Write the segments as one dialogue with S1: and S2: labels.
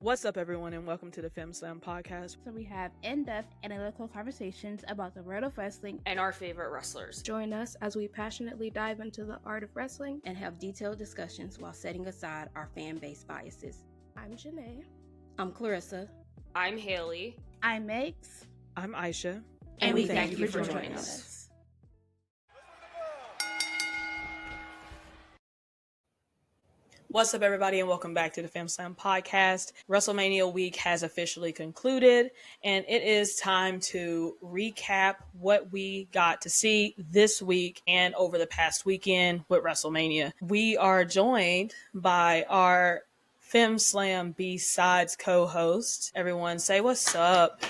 S1: What's up, everyone, and welcome to the Femme Slam podcast.
S2: So we have in-depth analytical conversations about the world of wrestling
S3: and our favorite wrestlers.
S2: Join us as we passionately dive into the art of wrestling
S4: and have detailed discussions while setting aside our fan-based biases.
S2: I'm Janae.
S4: I'm Clarissa.
S3: I'm Haley.
S2: I'm Megs.
S1: I'm Aisha.
S4: And we thank you for joining us.
S1: What's up, everybody, and welcome back to the Femme Slam podcast. WrestleMania week has officially concluded, and it is time to recap what we got to see this week and over the past weekend with WrestleMania. We are joined by our Femme Slam B-Sides co-host. Everyone say what's up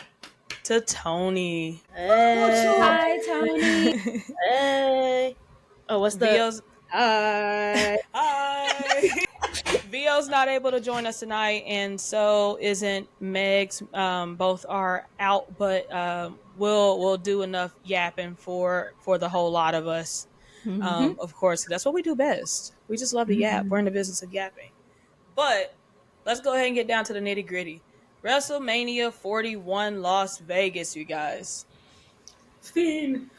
S1: to Toni.
S2: Hey.
S4: Hi, Toni.
S2: Hey. Oh, what's the...
S1: Vio's...
S2: Hi.
S1: Hi. Vio's not able to join us tonight, and so isn't Megs. Both are out, but we'll do enough yapping for the whole lot of us. Of course, that's what we do best. We just love to yap. We're in the business of yapping. But let's go ahead and get down to the nitty gritty. WrestleMania 41 Las Vegas, you guys.
S3: Fiend.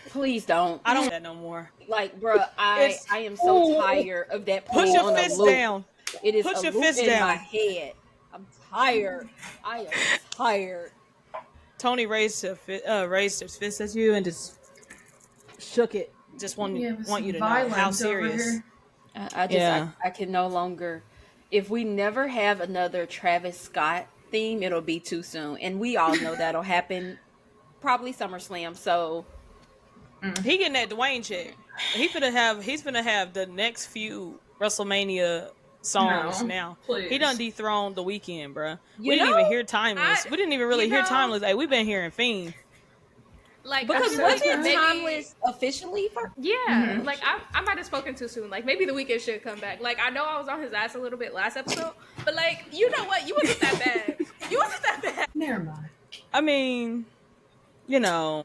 S4: Please don't.
S1: I don't want that no more.
S4: Like, bruh, I am so tired of that pool.
S1: Push your fist down.
S4: It is
S1: Push
S4: a
S1: your
S4: loop
S1: fist
S4: in
S1: down.
S4: my head. I'm tired. I am tired.
S1: Toni raised his fist at you and just shook it. Just want you to know how serious.
S4: I can no longer. If we never have another Travis Scott theme, it'll be too soon, and we all know that'll happen. Probably SummerSlam. So
S1: he getting that Dwayne check. He's gonna have the next few WrestleMania songs now.
S3: Please.
S1: He done dethroned The Weeknd, bro. We didn't even hear Timeless. We didn't even really hear Timeless. Hey, we've been hearing Fiend.
S3: Like,
S4: because wasn't Timeless officially for?
S5: Yeah, like I might have spoken too soon. Like maybe The Weeknd should come back. Like I know I was on his ass a little bit last episode, but like you know what, you wasn't that bad. You wasn't that bad.
S3: Never mind.
S1: I mean, you know,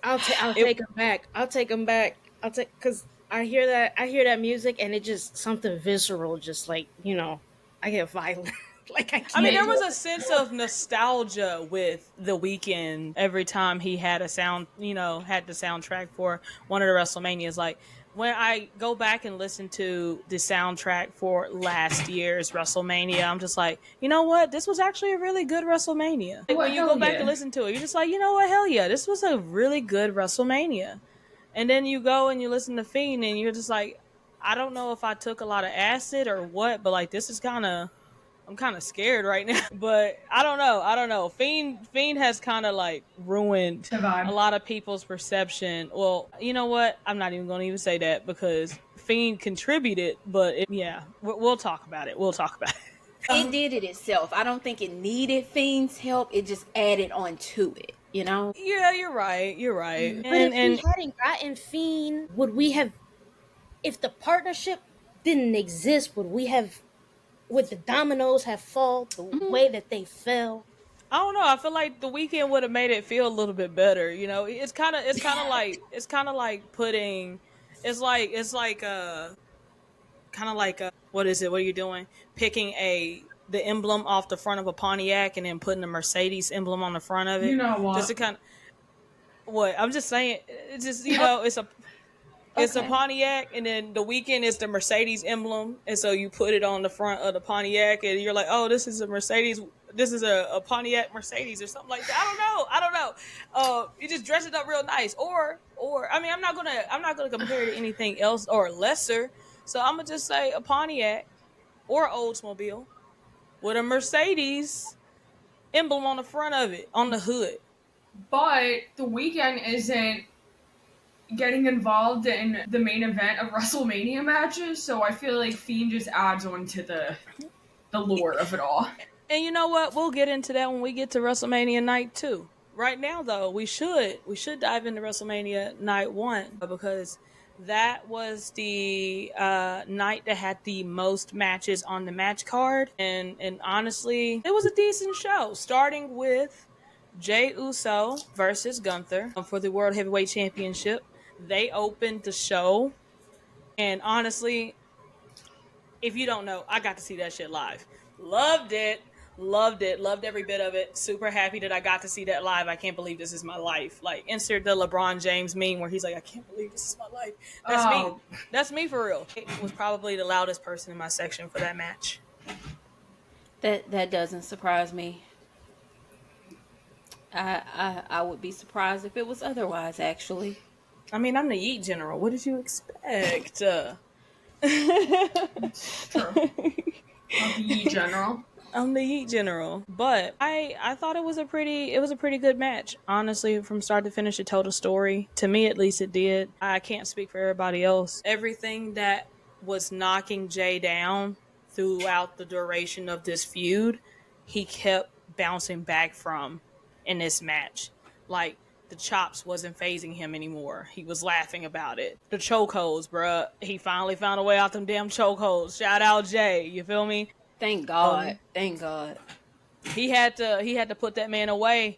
S2: I'll take him back. Because I hear that music and it just something visceral, just like, you know, I get violent. Like I
S1: mean, there was a sense of nostalgia with The Weeknd every time he had the soundtrack for one of the WrestleManias. Like when I go back and listen to the soundtrack for last year's WrestleMania, I'm just like, you know what? This was actually a really good WrestleMania. Like, when you go back and listen to it, you're just like, you know what? Hell yeah, this was a really good WrestleMania. And then you go and you listen to Fiend and you're just like, I don't know if I took a lot of acid or what, but like this is I'm kind of scared right now. But I don't know. Fiend has kind of like ruined a lot of people's perception. Well, you know what? I'm not even going to even say that because Fiend contributed, but we'll talk about it.
S4: It did it itself. I don't think it needed Fiend's help. It just added on to it, you know?
S1: Yeah, you're right.
S6: But if we hadn't gotten Fiend, if the partnership didn't exist, would the dominoes have fallen the way that they fell?
S1: I don't know. I feel like The Weeknd would have made it feel a little bit better. You know, it's kind of like putting, what is it? What are you doing? Picking the emblem off the front of a Pontiac and then putting the Mercedes emblem on the front of it.
S3: You know what?
S1: Just to kind of, what? I'm just saying, it's just, you know, it's a Pontiac, and then The Weeknd is the Mercedes emblem, and so you put it on the front of the Pontiac, and you're like, oh, this is a Mercedes, this is a Pontiac Mercedes or something like that. I don't know. You just dress it up real nice, or I mean, I'm not gonna compare it to anything else or lesser, so I'm gonna just say a Pontiac or Oldsmobile with a Mercedes emblem on the front of it, on the hood.
S7: But The Weeknd isn't getting involved in the main event of WrestleMania matches, so I feel like Fiend just adds on to the lore of it all.
S1: And you know what? We'll get into that when we get to WrestleMania Night 2. Right now, though, we should dive into WrestleMania Night 1 because that was the night that had the most matches on the match card, and honestly, it was a decent show. Starting with Jey Uso versus Gunther for the World Heavyweight Championship. They opened the show, and honestly, if you don't know, I got to see that shit live. Loved it. Loved it. Loved every bit of it. Super happy that I got to see that live. I can't believe this is my life. Like, insert the LeBron James meme where he's like, I can't believe this is my life. That's me. That's me for real. It was probably the loudest person in my section for that match.
S4: That doesn't surprise me. I would be surprised if it was otherwise, actually.
S1: I mean, I'm the Yeet General. What did you expect?
S7: True. I'm the Yeet General.
S1: I'm the Yeet General. But I thought it was a pretty good match. Honestly, from start to finish, it told a story. To me, at least, it did. I can't speak for everybody else. Everything that was knocking Jay down throughout the duration of this feud, he kept bouncing back from in this match. Like, the chops wasn't phasing him anymore. He was laughing about it. The chokeholds, bruh. He finally found a way out them damn chokeholds. Shout out Jay. You feel me?
S4: Thank God. Thank God.
S1: He had to put that man away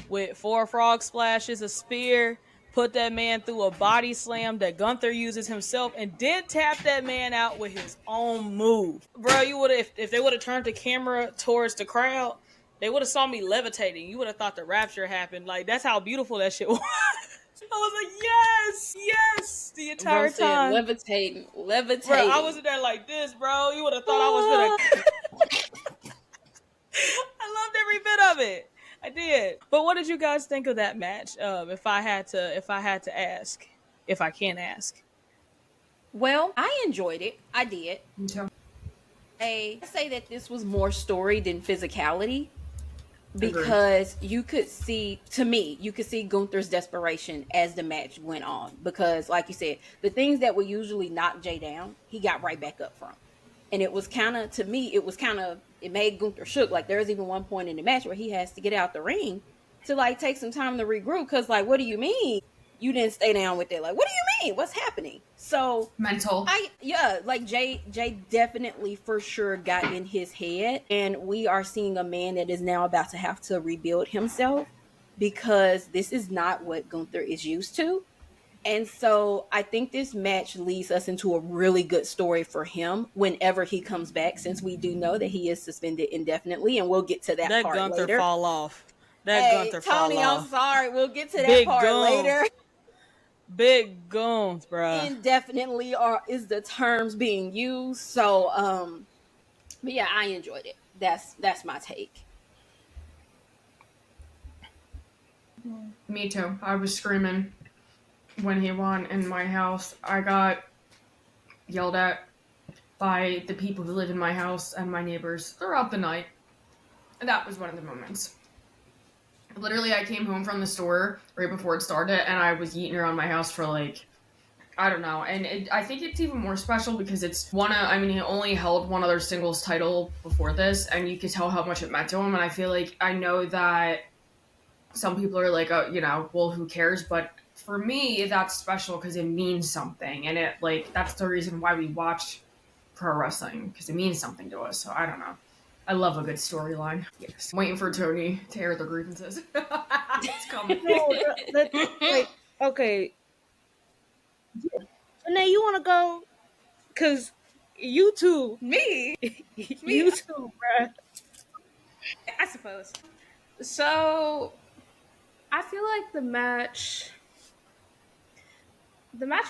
S1: with 4 frog splashes, a spear, put that man through a body slam that Gunther uses himself, and did tap that man out with his own move. Bro, you would have if they would have turned the camera towards the crowd, they would have saw me levitating. You would have thought the rapture happened. Like, that's how beautiful that shit was. I was like, yes, the entire time.
S4: Levitating.
S1: Bro, I wasn't there like this, bro. You would have thought I was gonna. I loved every bit of it. I did. But what did you guys think of that match? If I had to ask, if I can ask.
S4: Well, I enjoyed it. I did.
S7: Me too.
S4: I say that this was more story than physicality. Because you could see Gunther's desperation as the match went on. Because, like you said, the things that would usually knock Jay down, he got right back up from. And it was kind of, to me, it made Gunther shook. Like, there's even one point in the match where he has to get out the ring to, like, take some time to regroup. Because, like, what do you mean you didn't stay down with it? Like, what do you mean? What's happening? So
S7: mental.
S4: Like Jay definitely for sure got in his head, and we are seeing a man that is now about to have to rebuild himself because this is not what Gunther is used to. And so I think this match leads us into a really good story for him whenever he comes back, since we do know that he is suspended indefinitely, and we'll get to that part
S1: Gunther
S4: later.
S1: Fall off.
S4: Tony, I'm sorry. We'll get to that part later.
S1: Big guns, bro.
S4: Indefinitely is the terms being used. So, but yeah, I enjoyed it. That's my take.
S7: Me too. I was screaming when he won in my house. I got yelled at by the people who live in my house and my neighbors throughout the night. And that was one of the moments. Literally, I came home from the store right before it started, and I was eating around my house for, like, I don't know. And I think it's even more special because it's he only held one other singles title before this, and you could tell how much it meant to him. And I feel like, I know that some people are like, well, who cares? But for me, that's special because it means something. And it, like, that's the reason why we watch pro wrestling, because it means something to us. So I don't know. I love a good storyline. Yes. I'm waiting for Toni to air the grievances. It's coming.
S6: Okay. Now you want to go? Because you too.
S5: Me?
S6: You too, bruh.
S5: I suppose. So, I feel like the match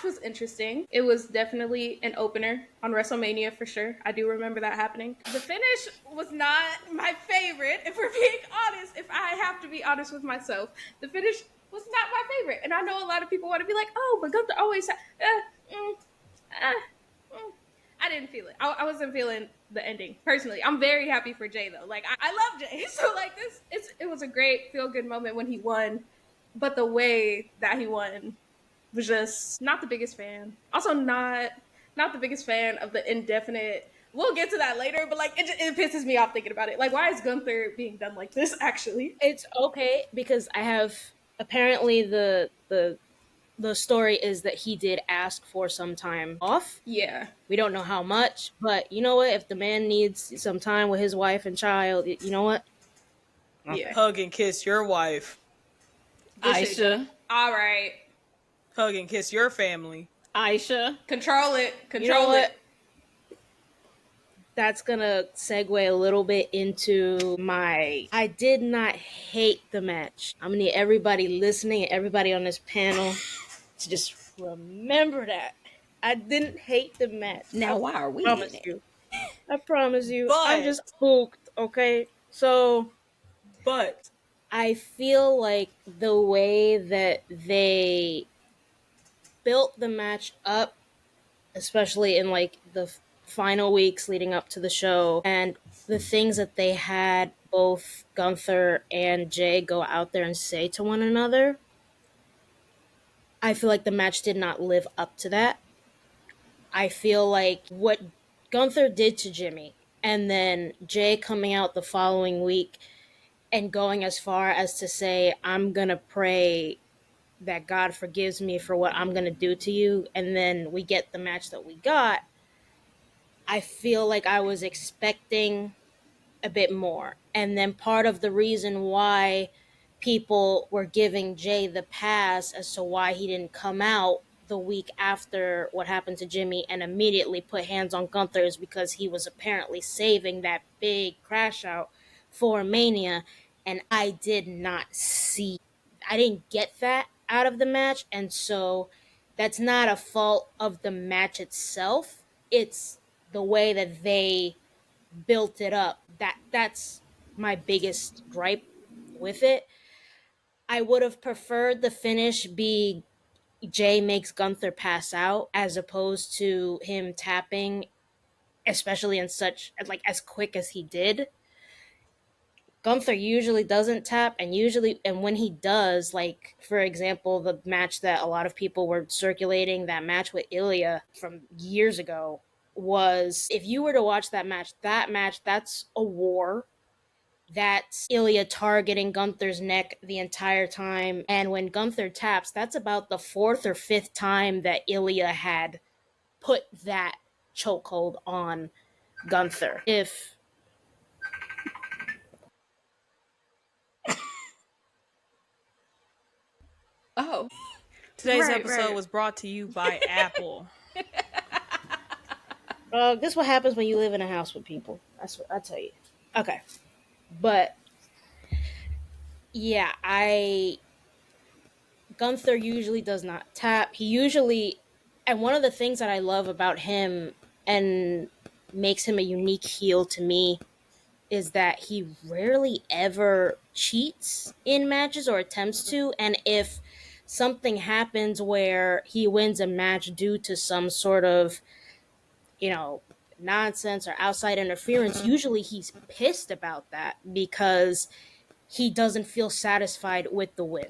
S5: was interesting. It was definitely an opener on WrestleMania for sure. I do remember that happening. The finish was not my favorite, if we're being honest, if I have to be honest with myself. The finish was not my favorite. And I know a lot of people want to be like, oh, but Gunther always I didn't feel it. I wasn't feeling the ending, personally. I'm very happy for Jay, though. Like, I love Jay. So, like, it was a great feel-good moment when he won. But the way that he won was just not the biggest fan. Also not the biggest fan of the indefinite. We'll get to that later, but like it pisses me off thinking about it. Like, why is Gunther being done like this? Actually,
S6: it's okay because I have apparently the story is that he did ask for some time off.
S5: Yeah,
S6: we don't know how much, but you know what? If the man needs some time with his wife and child, you know what?
S1: Yeah, hug and kiss your wife,
S4: Aisha.
S5: All right.
S1: Hug and kiss your family.
S4: Aisha.
S5: Control it.
S6: You know what? that's gonna segue a little bit into I did not hate the match. I'm gonna need everybody listening and everybody on this panel to just remember that. I didn't hate the match.
S4: Now, why are we in
S6: Promise
S4: it?
S6: you. I promise you. I'm
S1: But
S6: just spooked, okay? So
S1: but
S6: I feel like the way that they built the match up, especially in like the final weeks leading up to the show, and the things that they had both Gunther and Jay go out there and say to one another, I feel like the match did not live up to that. I feel like what Gunther did to Jimmy, and then Jay coming out the following week and going as far as to say, I'm gonna pray that God forgives me for what I'm gonna do to you, and then we get the match that we got. I feel like I was expecting a bit more. And then part of the reason why people were giving Jay the pass as to why he didn't come out the week after what happened to Jimmy and immediately put hands on Gunther is because he was apparently saving that big crash out for Mania. And I didn't get that out of the match. And so that's not a fault of the match itself. It's the way that they built it up. That's my biggest gripe with it. I would have preferred the finish be Jay makes Gunther pass out as opposed to him tapping, especially in such like as quick as he did. Gunther usually doesn't tap, and when he does, like for example, the match that a lot of people were circulating, that match with Ilya from years ago, was, if you were to watch that's a war. That's Ilya targeting Gunther's neck the entire time. And when Gunther taps, that's about the fourth or fifth time that Ilya had put that chokehold on Gunther. If
S4: Oh,
S1: today's
S5: Right,
S1: episode
S5: right.
S1: was brought to you by Apple.
S6: this is what happens when you live in a house with people. That's what I tell you. Okay, but yeah, Gunther usually does not tap. And one of the things that I love about him and makes him a unique heel to me is that he rarely ever cheats in matches or attempts to. And if something happens where he wins a match due to some sort of, nonsense or outside interference, usually he's pissed about that because he doesn't feel satisfied with the win.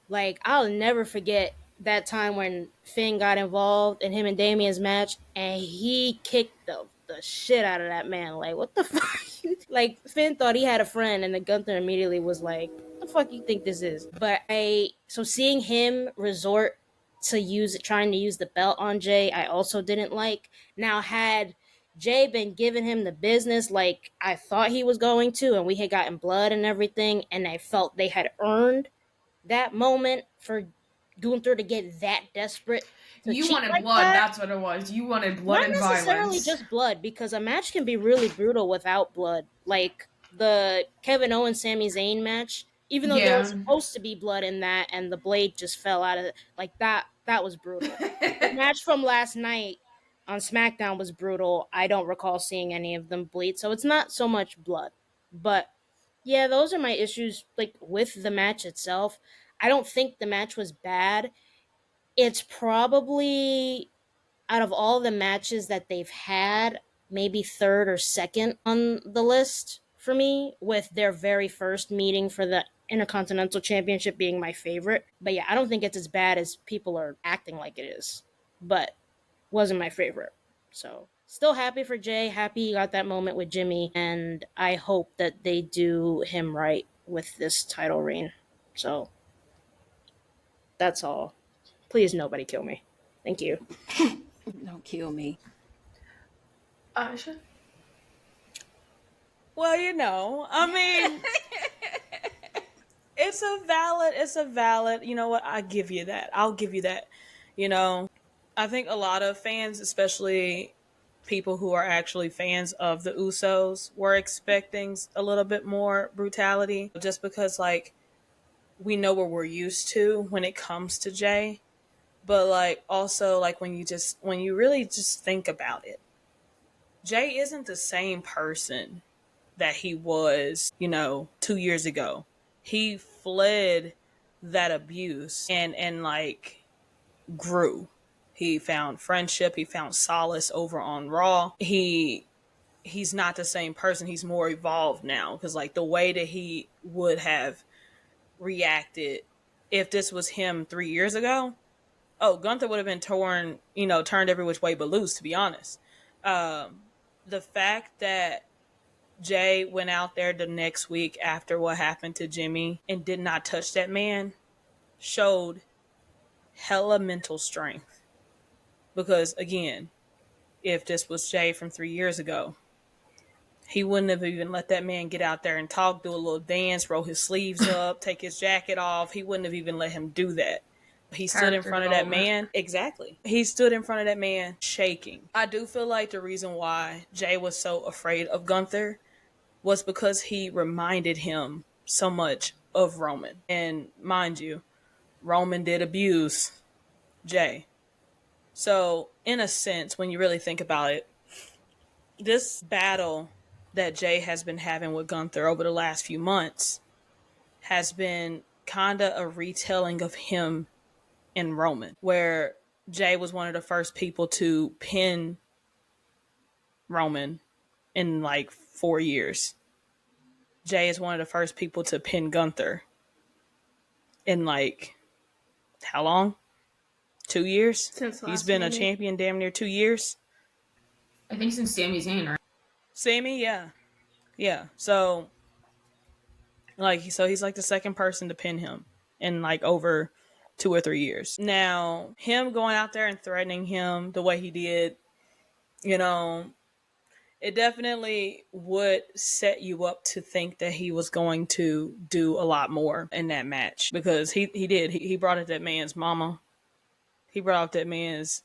S6: Like, I'll never forget that time when Finn got involved in him and Damien's match, and he kicked the shit out of that man. Like, what the fuck? Like, Finn thought he had a friend, and the Gunther immediately was like, what the fuck you think this is? So seeing him resort to trying to use the belt on Jay, I also didn't like. Now, had Jay been giving him the business like I thought he was going to, and we had gotten blood and everything, and I felt they had earned that moment for Gunther to get that desperate to
S7: You
S6: cheat
S7: wanted
S6: like
S7: blood,
S6: that.
S7: that's what it was. You wanted blood
S6: Not
S7: and
S6: necessarily
S7: violence.
S6: just blood, because a match can be really brutal without blood. Like the Kevin Owens Sami Zayn match, even though there was
S7: Yeah.
S6: supposed to be blood in that and the blade just fell out of it, like that was brutal. The match from last night on SmackDown was brutal. I don't recall seeing any of them bleed, so it's not so much blood. But yeah, those are my issues like with the match itself. I don't think the match was bad. It's probably, out of all the matches that they've had, maybe third or second on the list for me, with their very first meeting for the Intercontinental Championship being my favorite. But yeah, I don't think it's as bad as people are acting like it is. But wasn't my favorite. So still happy for Jay, happy he got that moment with Jimmy, and I hope that they do him right with this title reign. So that's all. Please nobody kill me. Thank you.
S4: don't kill me.
S7: Asha?
S1: Well, I mean, it's a valid, you know what, I'll give you that. I think a lot of fans, especially people who are actually fans of the Usos were expecting a little bit more brutality, just because like we know what we're used to when it comes to Jay. But like also like when you really just think about it, Jay isn't the same person that he was, 2 years ago. He fled that abuse and like grew. He found friendship, he found solace over on Raw. He's not the same person. He's more evolved now, because like the way that he would have reacted if this was him 3 years ago, oh, Gunther would have been turned every which way but loose, to be honest. The fact that Jay went out there the next week after what happened to Jimmy and did not touch that man showed hella mental strength. Because again, if this was Jay from 3 years ago, he wouldn't have even let that man get out there and talk, do a little dance, roll his sleeves up, take his jacket off. He wouldn't have even let him do that. He stood in front of that man. Exactly. He stood in front of that man shaking. I do feel like the reason why Jay was so afraid of Gunther was because he reminded him so much of Roman. And mind you, Roman did abuse Jay. So in a sense, when you really think about it, this battle that Jay has been having with Gunther over the last few months has been kind of a retelling of him and Roman, where Jay was one of the first people to pin Roman in like 4 years. Jay is one of the first people to pin Gunther in like, how long? 2 years?
S5: Since last
S1: He's been a
S5: Mania.
S1: champion damn near 2 years.
S7: I think since Sami Zayn, right?
S1: Sami, yeah. Yeah. So he's like the second person to pin him in like over 2 or 3 years. Now, him going out there and threatening him the way he did, it definitely would set you up to think that he was going to do a lot more in that match, because he did. He brought up that man's mama. He brought up that man's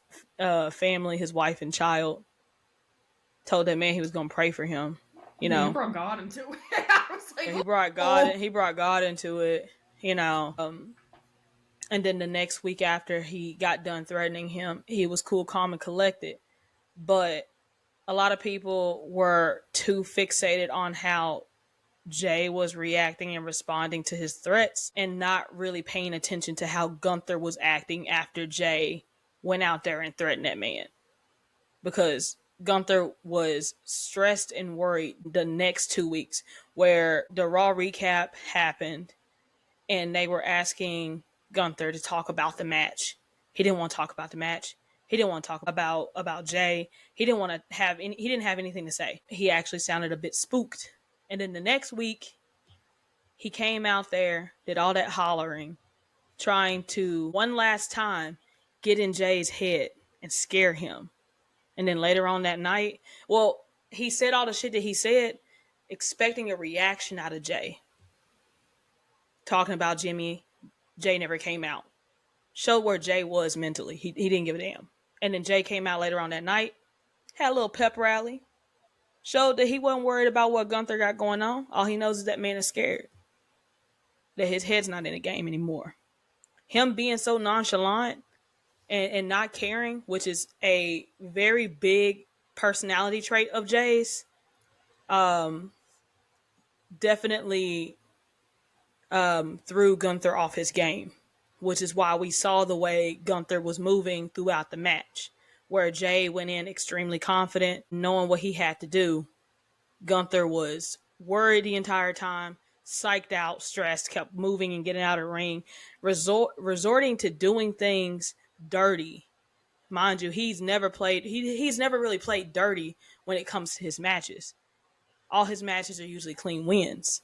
S1: family, his wife and child. Told that man he was going to pray for him.
S7: He brought God into it. I was like,
S1: he brought God. He brought God into it. And then the next week after he got done threatening him, he was cool, calm, and collected. But a lot of people were too fixated on how Jay was reacting and responding to his threats and not really paying attention to how Gunther was acting after Jay went out there and threatened that man. Because Gunther was stressed and worried the next 2 weeks, where the Raw recap happened and they were asking Gunther to talk about the match. He didn't want to talk about the match. He didn't want to talk about Jay. He didn't want to have any. He didn't have anything to say. He actually sounded a bit spooked. And then the next week, he came out there, did all that hollering, trying to one last time get in Jay's head and scare him. And then later on that night, well, he said all the shit that he said, expecting a reaction out of Jay. Talking about Jimmy, Jay never came out. Showed where Jay was mentally. He didn't give a damn. And then Jay came out later on that night, had a little pep rally, showed that he wasn't worried about what Gunther got going on. All he knows is that man is scared, that his head's not in the game anymore. Him being so nonchalant and not caring, which is a very big personality trait of Jay's, definitely threw Gunther off his game, which is why we saw the way Gunther was moving throughout the match, where Jay went in extremely confident, knowing what he had to do. Gunther was worried the entire time, psyched out, stressed, kept moving and getting out of the ring, resorting to doing things dirty. Mind you, he's never really played dirty when it comes to his matches. All his matches are usually clean wins.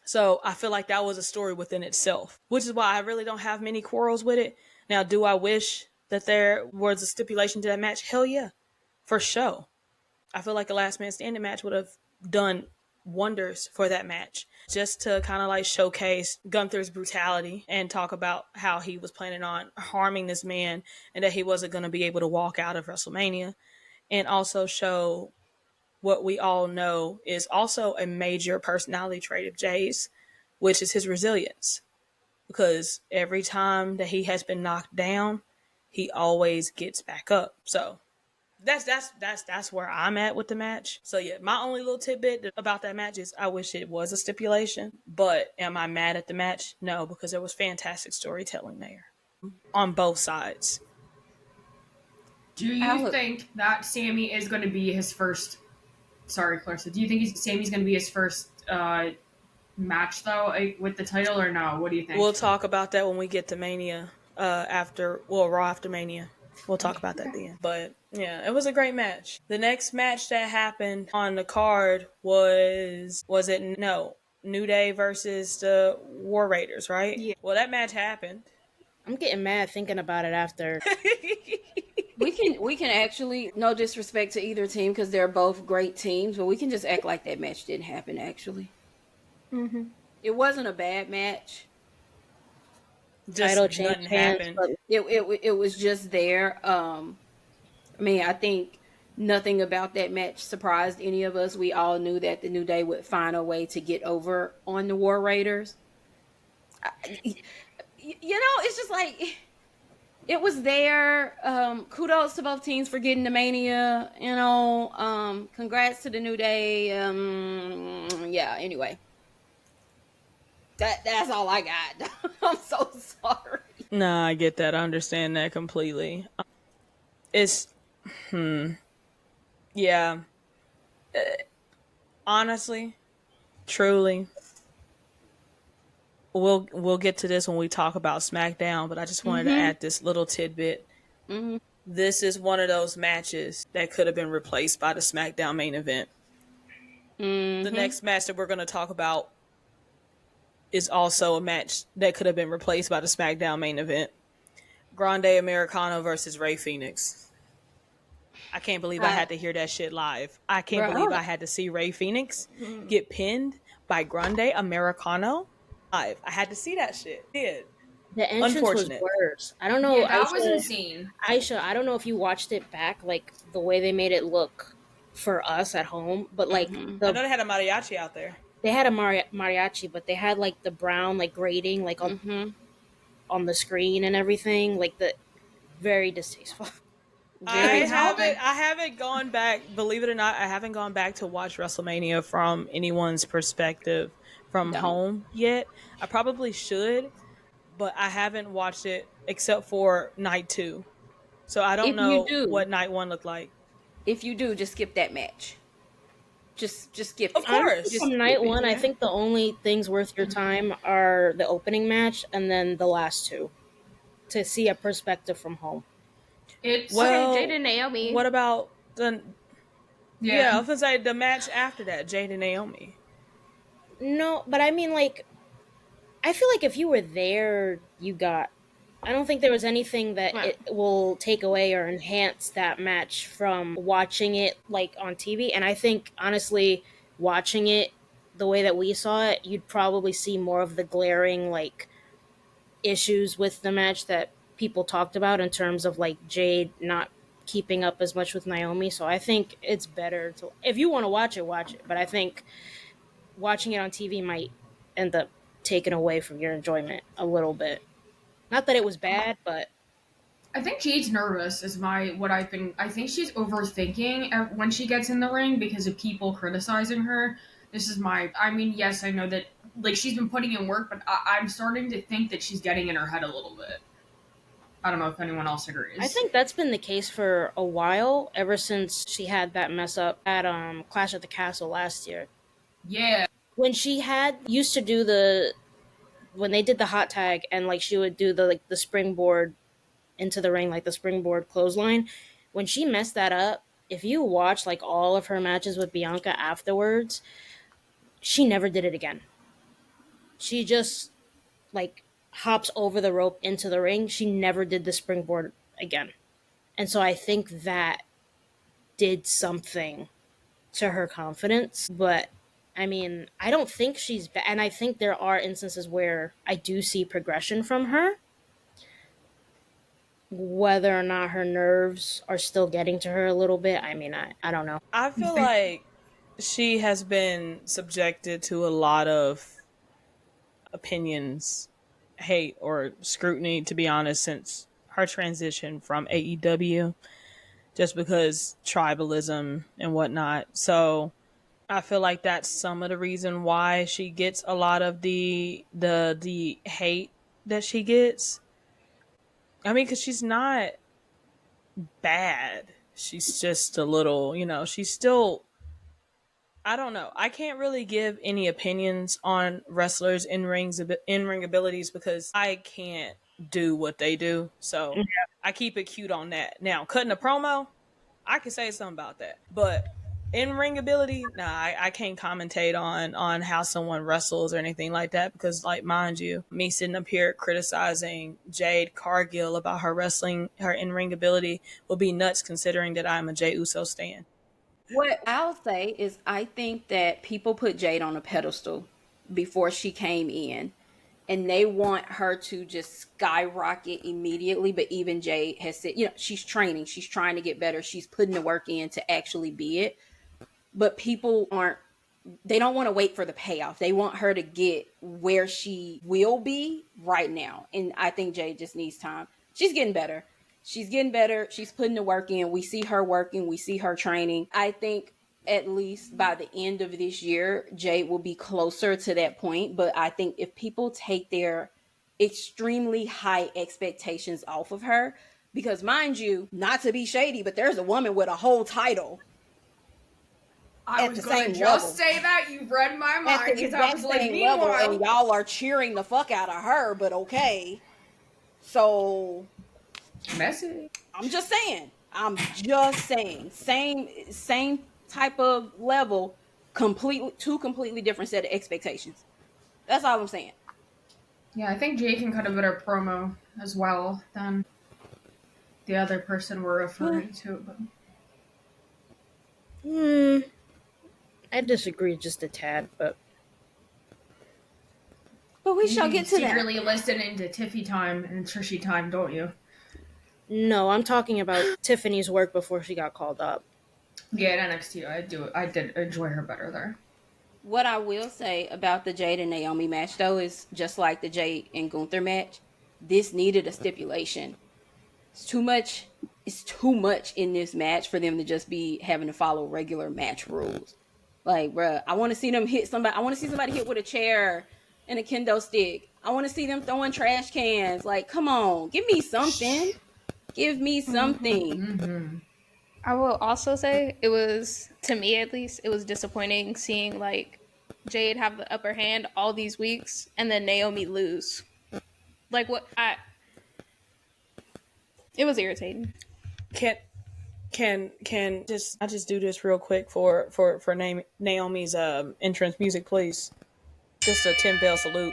S1: So I feel like that was a story within itself, which is why I really don't have many quarrels with it. Now, do I wish that there was a stipulation to that match? Hell yeah, for sure. I feel like a last man standing match would have done wonders for that match, just to kind of like showcase Gunther's brutality and talk about how he was planning on harming this man and that he wasn't going to be able to walk out of WrestleMania, and also show what we all know is also a major personality trait of Jay's, which is his resilience. Because every time that he has been knocked down, he always gets back up. So that's where I'm at with the match. So yeah, my only little tidbit about that match is I wish it was a stipulation, but am I mad at the match? No, because there was fantastic storytelling there on both sides.
S7: Do you think that Sammy is going to be his first? Sorry, Clarissa. Do you think Sammy's going to be his first match though with the title, or no? What do you think?
S1: We'll talk about that when we get to Mania. Raw After Mania. We'll talk about that then. But yeah, it was a great match. The next match that happened on the card was New Day versus the War Raiders, right?
S2: Yeah.
S1: Well, that match happened.
S2: I'm getting mad thinking about it after.
S4: We can actually, no disrespect to either team because they're both great teams, but we can just act like that match didn't happen. Actually, it wasn't a bad match.
S1: Just
S2: Title change
S1: happened.
S4: It was just there. I mean, I think nothing about that match surprised any of us. We all knew that the New Day would find a way to get over on the War Raiders. It's just like it was there. Kudos to both teams for getting to Mania. Congrats to the New Day. Yeah. Anyway. That's all I got. I'm so sorry.
S1: No, I get that. I understand that completely. Yeah. Honestly, truly, we'll get to this when we talk about SmackDown, but I just wanted to add this little tidbit. Mm-hmm. This is one of those matches that could have been replaced by the SmackDown main event. Mm-hmm. The next match that we're going to talk about is also a match that could have been replaced by the SmackDown main event. Grande Americano versus Rey Fenix. I can't believe I had to hear that shit live. I can't believe I had to see Rey Fenix get pinned by Grande Americano live. I had to see that shit. Did.
S2: The entrance was worse. I don't know.
S7: Yeah, that was insane.
S2: Aisha, I don't know if you watched it back, like the way they made it look for us at home, but like
S1: I know they had a mariachi out there.
S2: They had a mariachi, but they had like the brown like grating like on the screen and everything, like the very distasteful.
S1: I haven't gone back. Believe it or not, I haven't gone back to watch WrestleMania from anyone's perspective from home yet. I probably should, but I haven't watched it except for night 2, so I don't know what night 1 looked like.
S4: If you do, just skip that match. Just skip.
S1: Of course.
S2: From night 1, I think the only things worth your time are the opening match and then the last 2 to see a perspective from home.
S5: It's
S1: Jade
S5: and Naomi.
S1: What about the? Yeah, I was gonna say the match after that, Jade and Naomi.
S2: No, but I mean, like, I feel like if you were there, I don't think there was anything that it will take away or enhance that match from watching it like on TV. And I think honestly, watching it the way that we saw it, you'd probably see more of the glaring like issues with the match that people talked about in terms of like Jade not keeping up as much with Naomi. So I think it's better to, if you want to watch it. But I think watching it on TV might end up taking away from your enjoyment a little bit. Not that it was bad, but
S7: I think Jade's nervous is I think she's overthinking when she gets in the ring because of people criticizing her. Yes, I know that like she's been putting in work, but I'm starting to think that she's getting in her head a little bit. I don't know if anyone else agrees.
S2: I think that's been the case for a while, ever since she had that mess up at Clash at the Castle last year.
S7: Yeah.
S2: When she used to do when they did the hot tag and like she would do the springboard into the ring, like the springboard clothesline, when she messed that up, if you watch like all of her matches with Bianca afterwards, she never did it again. She just like hops over the rope into the ring. She never did the springboard again. And so I think that did something to her confidence. But I mean, I don't think she's bad, and I think there are instances where I do see progression from her. Whether or not her nerves are still getting to her a little bit, I mean, I don't know.
S1: I feel like she has been subjected to a lot of opinions, hate, or scrutiny, to be honest, since her transition from AEW, just because tribalism and whatnot. So I feel like that's some of the reason why she gets a lot of the hate that she gets. I mean, because she's not bad. She's just a little, she's still. I don't know. I can't really give any opinions on wrestlers in ring abilities because I can't do what they do. So I keep it cute on that. Now, cutting a promo, I can say something about that. But in ring ability, nah, I can't commentate on how someone wrestles or anything like that because, like, mind you, me sitting up here criticizing Jade Cargill about her wrestling, her in ring ability will be nuts considering that I'm a Jey Uso stan.
S4: What I'll say is I think that people put Jade on a pedestal before she came in, and they want her to just skyrocket immediately. But even Jade has said, she's training, she's trying to get better, she's putting the work in to actually be it. But people they don't want to wait for the payoff. They want her to get where she will be right now. And I think Jade just needs time. She's getting better. She's getting better. She's putting the work in. We see her working. We see her training. I think at least by the end of this year, Jade will be closer to that point. But I think if people take their extremely high expectations off of her, because mind you, not to be shady, but there's a woman with a whole title.
S7: I was going to just say that. You read my mind because I was like, meanwhile,
S4: and y'all are cheering the fuck out of her, but okay. So...
S7: message.
S4: I'm just saying. Same type of level, two completely different set of expectations. That's all I'm saying.
S7: Yeah, I think Jay can cut a better promo as well than the other person we're referring to.
S2: But... I disagree just a tad, but
S4: we shall get to that.
S7: You really listen into Tiffy time and Trishy time, don't you?
S2: No, I'm talking about Tiffany's work before she got called up.
S7: Yeah, at NXT, I did enjoy her better there.
S4: What I will say about the Jade and Naomi match, though, is just like the Jade and Gunther match, this needed a stipulation. It's too much in this match for them to just be having to follow regular match rules. Like, bruh, I want to see them hit somebody. I want to see somebody hit with a chair and a kendo stick. I want to see them throwing trash cans. Like, come on, give me something. Give me something.
S5: Mm-hmm. I will also say it was, to me at least, it was disappointing seeing like Jade have the upper hand all these weeks and then Naomi lose. Like it was irritating.
S1: Can I just do this real quick for Naomi's entrance music, please? Just a 10-bell salute.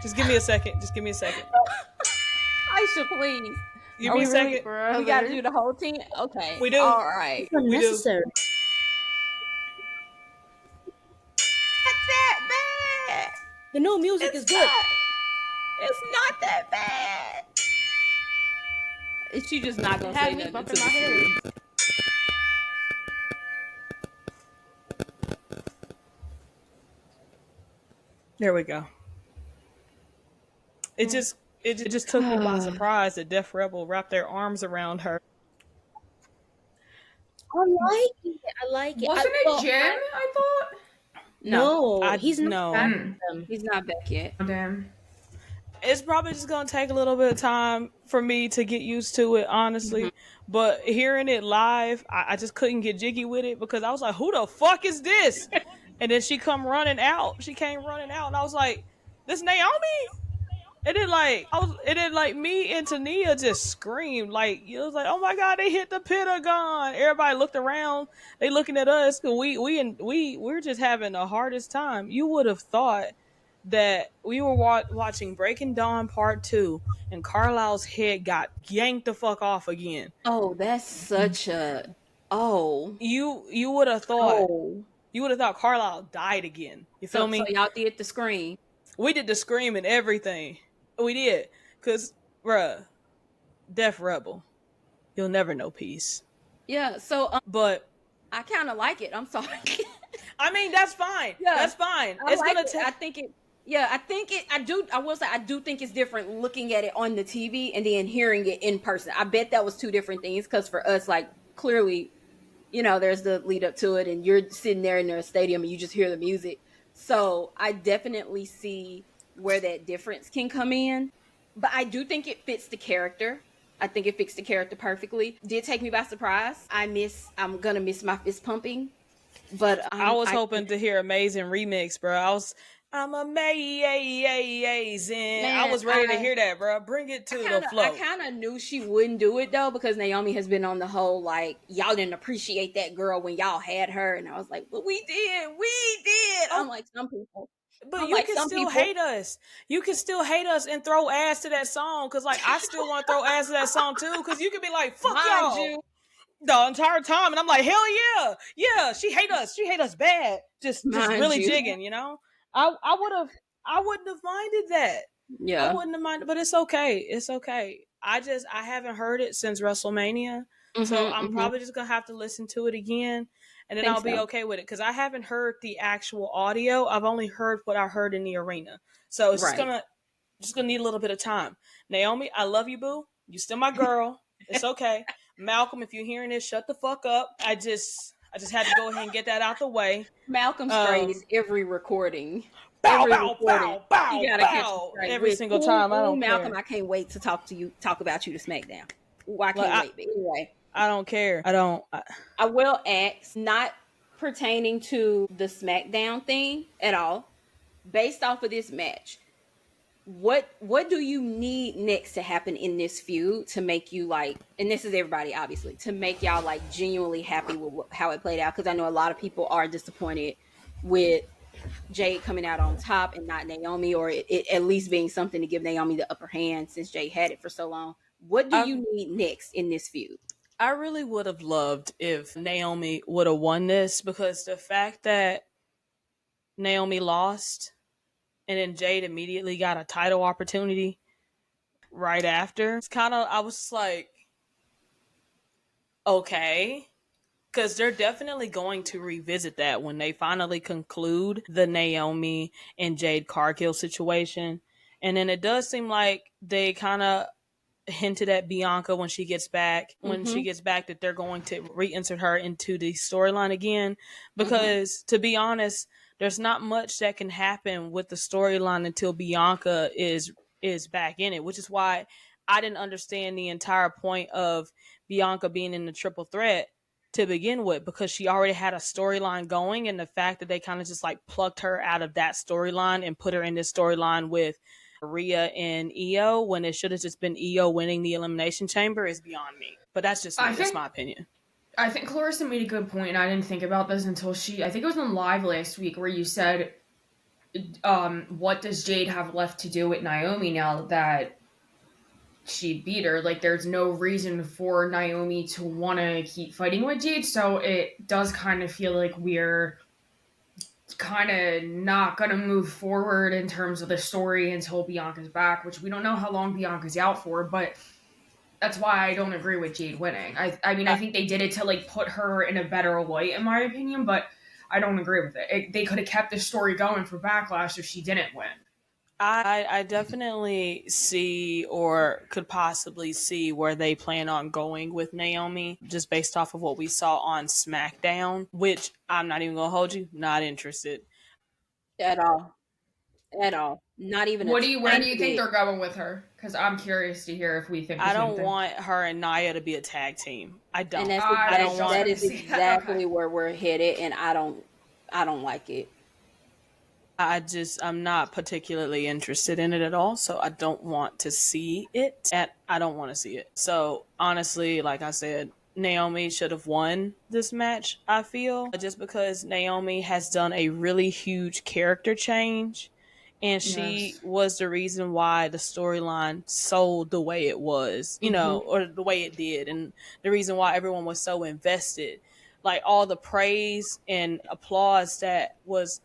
S1: Just give me a second.
S4: Aisha, please.
S1: Give me a second.
S4: We gotta do the whole thing? Okay.
S1: We do.
S4: All right.
S2: It's unnecessary.
S4: Not that bad.
S2: The new music is good.
S4: It's not that bad. She just not gonna say nothing to my head.
S1: There we go. It just took me by surprise that Def Rebel wrapped their arms around her.
S2: I like it.
S7: Wasn't it Jen, I thought?
S2: No, he's not back.
S4: He's not back yet.
S7: Oh, damn.
S1: It's probably just gonna take a little bit of time for me to get used to it, honestly. Mm-hmm. But hearing it live, I just couldn't get jiggy with it because I was like, "Who the fuck is this?" And then she came running out, and I was like, "This Naomi?" And then me and Tania just screamed like, it was like, "Oh my god, they hit the Pentagon!" Everybody looked around, they looking at us because we're just having the hardest time. You would have thought that we were watching Breaking Dawn Part 2 and Carlisle's head got yanked the fuck off again.
S4: Oh, that's such a Oh.
S1: You would have thought Carlisle died again. You feel me?
S4: So y'all did the scream.
S1: We did the scream and everything. We did. Cause bruh, Death Rebel. You'll never know peace.
S4: Yeah, so
S1: but
S4: I kind of like it. I'm sorry.
S1: I mean, that's fine. Yeah, that's fine.
S4: It's like gonna take. I think it. Yeah, I think it. I do. I will say I do think it's different looking at it on the TV and then hearing it in person. I bet that was two different things because for us, like clearly, you know, there's the lead up to it, and you're sitting there in the stadium and you just hear the music. So I definitely see where that difference can come in, but I do think it fits the character. I think it fixed the character perfectly. Did take me by surprise. I'm gonna miss my fist pumping, but
S1: I was hoping to hear Amazing remix, bro. I'm amazing. Man, I was ready to hear that, bro. Bring it to the flow.
S4: I kind of knew she wouldn't do it though, because Naomi has been on the whole like y'all didn't appreciate that girl when y'all had her, and I was like, well, we did. Oh. I'm like some people.
S1: But you can still hate us. You can still hate us and throw ass to that song. Cause like I still want to throw ass to that song too. Cause you could be like, fuck y'all the entire time. And I'm like, hell yeah. Yeah, she hate us. She hate us bad. Just really jigging, you know? I wouldn't have minded that.
S4: Yeah.
S1: I wouldn't have minded, but it's okay. It's okay. I haven't heard it since WrestleMania. So I'm probably just gonna have to listen to it again. And then I'll be okay with it because I haven't heard the actual audio. I've only heard what I heard in the arena. So it's just gonna need a little bit of time. Naomi, I love you, boo. You still my girl. It's okay. Malcolm, if you're hearing this, shut the fuck up. I just had to go ahead and get that out the way.
S4: Malcolm strays every recording.
S1: Bow, bow, bow, bow, you gotta bow. Every single time. I don't
S4: Malcolm,
S1: care.
S4: I can't wait to talk about you to SmackDown. I can't wait. But anyway.
S1: I don't care.
S4: I will ask, not pertaining to the SmackDown thing at all, based off of this match, what do you need next to happen in this feud to make you like, and this is everybody obviously, to make y'all like genuinely happy with how it played out? Because I know a lot of people are disappointed with Jade coming out on top and not Naomi, or it at least being something to give Naomi the upper hand since Jade had it for so long. What do you need next in this feud?
S1: I really would have loved if Naomi would have won this, because the fact that Naomi lost and then Jade immediately got a title opportunity right after, it's kind of, I was like, okay, because they're definitely going to revisit that when they finally conclude the Naomi and Jade Cargill situation. And then it does seem like they kind of hinted at Bianca when she gets back, that they're going to reinsert her into the storyline again, because to be honest, there's not much that can happen with the storyline until Bianca is back in it, which is why I didn't understand the entire point of Bianca being in the triple threat to begin with, because she already had a storyline going, and the fact that they kind of just like plucked her out of that storyline and put her in this storyline with Rhea and Io when it should have just been Io winning the Elimination Chamber is beyond me. But that's just that's my opinion.
S7: I think Clarissa made a good point. I didn't think about this until I think it was on Live last week, where you said, what does Jade have left to do with Naomi now that she beat her? Like, there's no reason for Naomi to want to keep fighting with Jade, so it does kind of feel like we're kind of not going to move forward in terms of the story until Bianca's back, which we don't know how long Bianca's out for, but that's why I don't agree with Jade winning. I mean, I think they did it to like put her in a better light, in my opinion, but I don't agree with it. They could have kept the story going for Backlash if she didn't win.
S1: I definitely see, or could possibly see, where they plan on going with Naomi, just based off of what we saw on SmackDown, which I'm not even gonna hold you, not interested
S4: at all. Not even.
S7: Where do you think they're going with her? Because I'm curious to hear if we think.
S1: I don't want her and Nia to be a tag team. I don't.
S4: And that is exactly where we're headed, and I don't like it.
S1: I'm not particularly interested in it at all, so I don't want to see it. I don't want to see it. So honestly, like I said, Naomi should have won this match, I feel, just because Naomi has done a really huge character change, And she was the reason why the storyline sold the way it was, you know, or the way it did. And the reason why everyone was so invested. Like all the praise and applause that was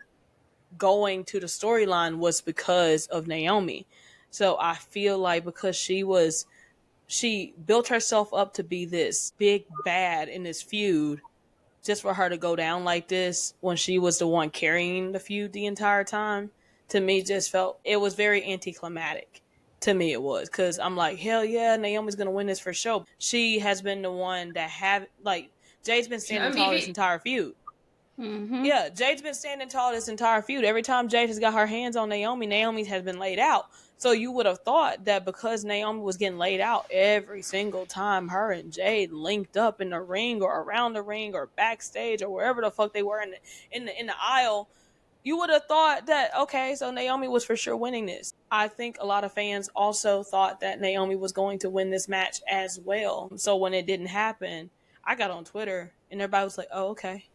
S1: going to the storyline was because of Naomi. So I feel like because she built herself up to be this big bad in this feud, just for her to go down like this when she was the one carrying the feud the entire time, to me just felt it was very anticlimactic. To me it was, because I'm like, hell yeah, Naomi's gonna win this for sure. She has been the one that have, like, Jade's been standing tall this entire feud. Yeah, Jade's been standing tall this entire feud. Every time Jade has got her hands on Naomi, Naomi has been laid out. So you would have thought that because Naomi was getting laid out every single time her and Jade linked up in the ring or around the ring or backstage or wherever the fuck they were in the aisle, you would have thought that, okay, so Naomi was for sure winning this. I think a lot of fans also thought that Naomi was going to win this match as well. So when it didn't happen, I got on Twitter and everybody was like, oh, okay.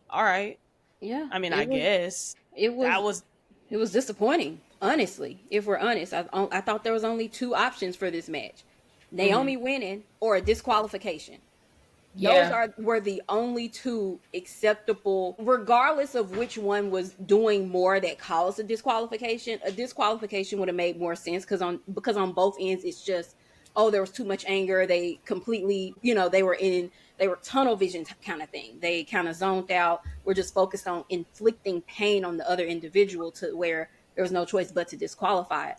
S1: All right.
S4: Yeah.
S1: I mean, I guess
S4: it was disappointing. Honestly, if we're honest, I thought there was only two options for this match: Naomi winning or a disqualification. Yeah. Were the only two acceptable, regardless of which one was doing more that caused a disqualification. A disqualification would have made more sense because on both ends, it's just, oh, there was too much anger. They completely, they were tunnel vision kind of thing. They kind of zoned out. We're just focused on inflicting pain on the other individual to where there was no choice but to disqualify it.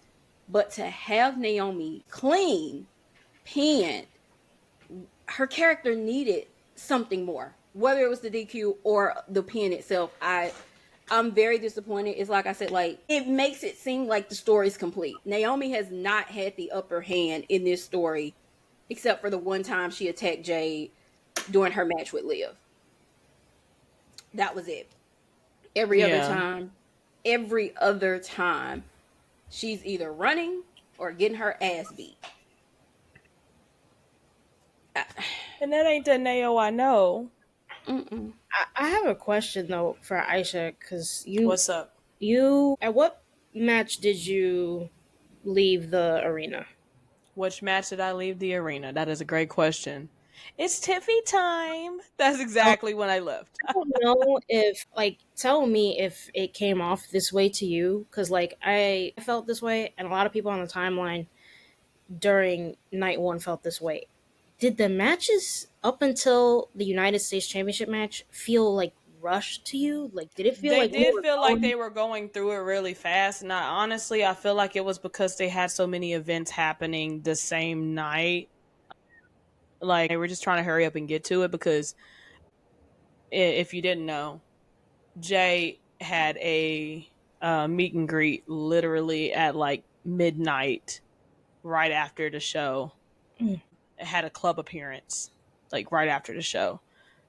S4: But to have Naomi clean, pinned, her character needed something more, whether it was the DQ or the pin itself. I'm very disappointed. It's like I said, like, it makes it seem like the story's complete. Naomi has not had the upper hand in this story, except for the one time she attacked Jade during her match with Liv. That was it. Every other time, she's either running or getting her ass beat.
S1: And that ain't the Nao I know.
S2: I have a question though for Aisha, because
S1: What's up?
S2: At what match did you leave the arena?
S1: Which match did I leave the arena? That is a great question. It's Tiffy time. That's exactly when I left.
S2: I don't know if, tell me if it came off this way to you, because, I felt this way, and a lot of people on the timeline during night one felt this way. Did the matches up until the United States Championship match feel rushed to you? Did it feel
S1: they did feel like they were going through it really fast? And honestly, I feel like it was because they had so many events happening the same night. Like, they were just trying to hurry up and get to it, because if you didn't know, Jay had a meet and greet literally at midnight right after the show. It had a club appearance right after the show.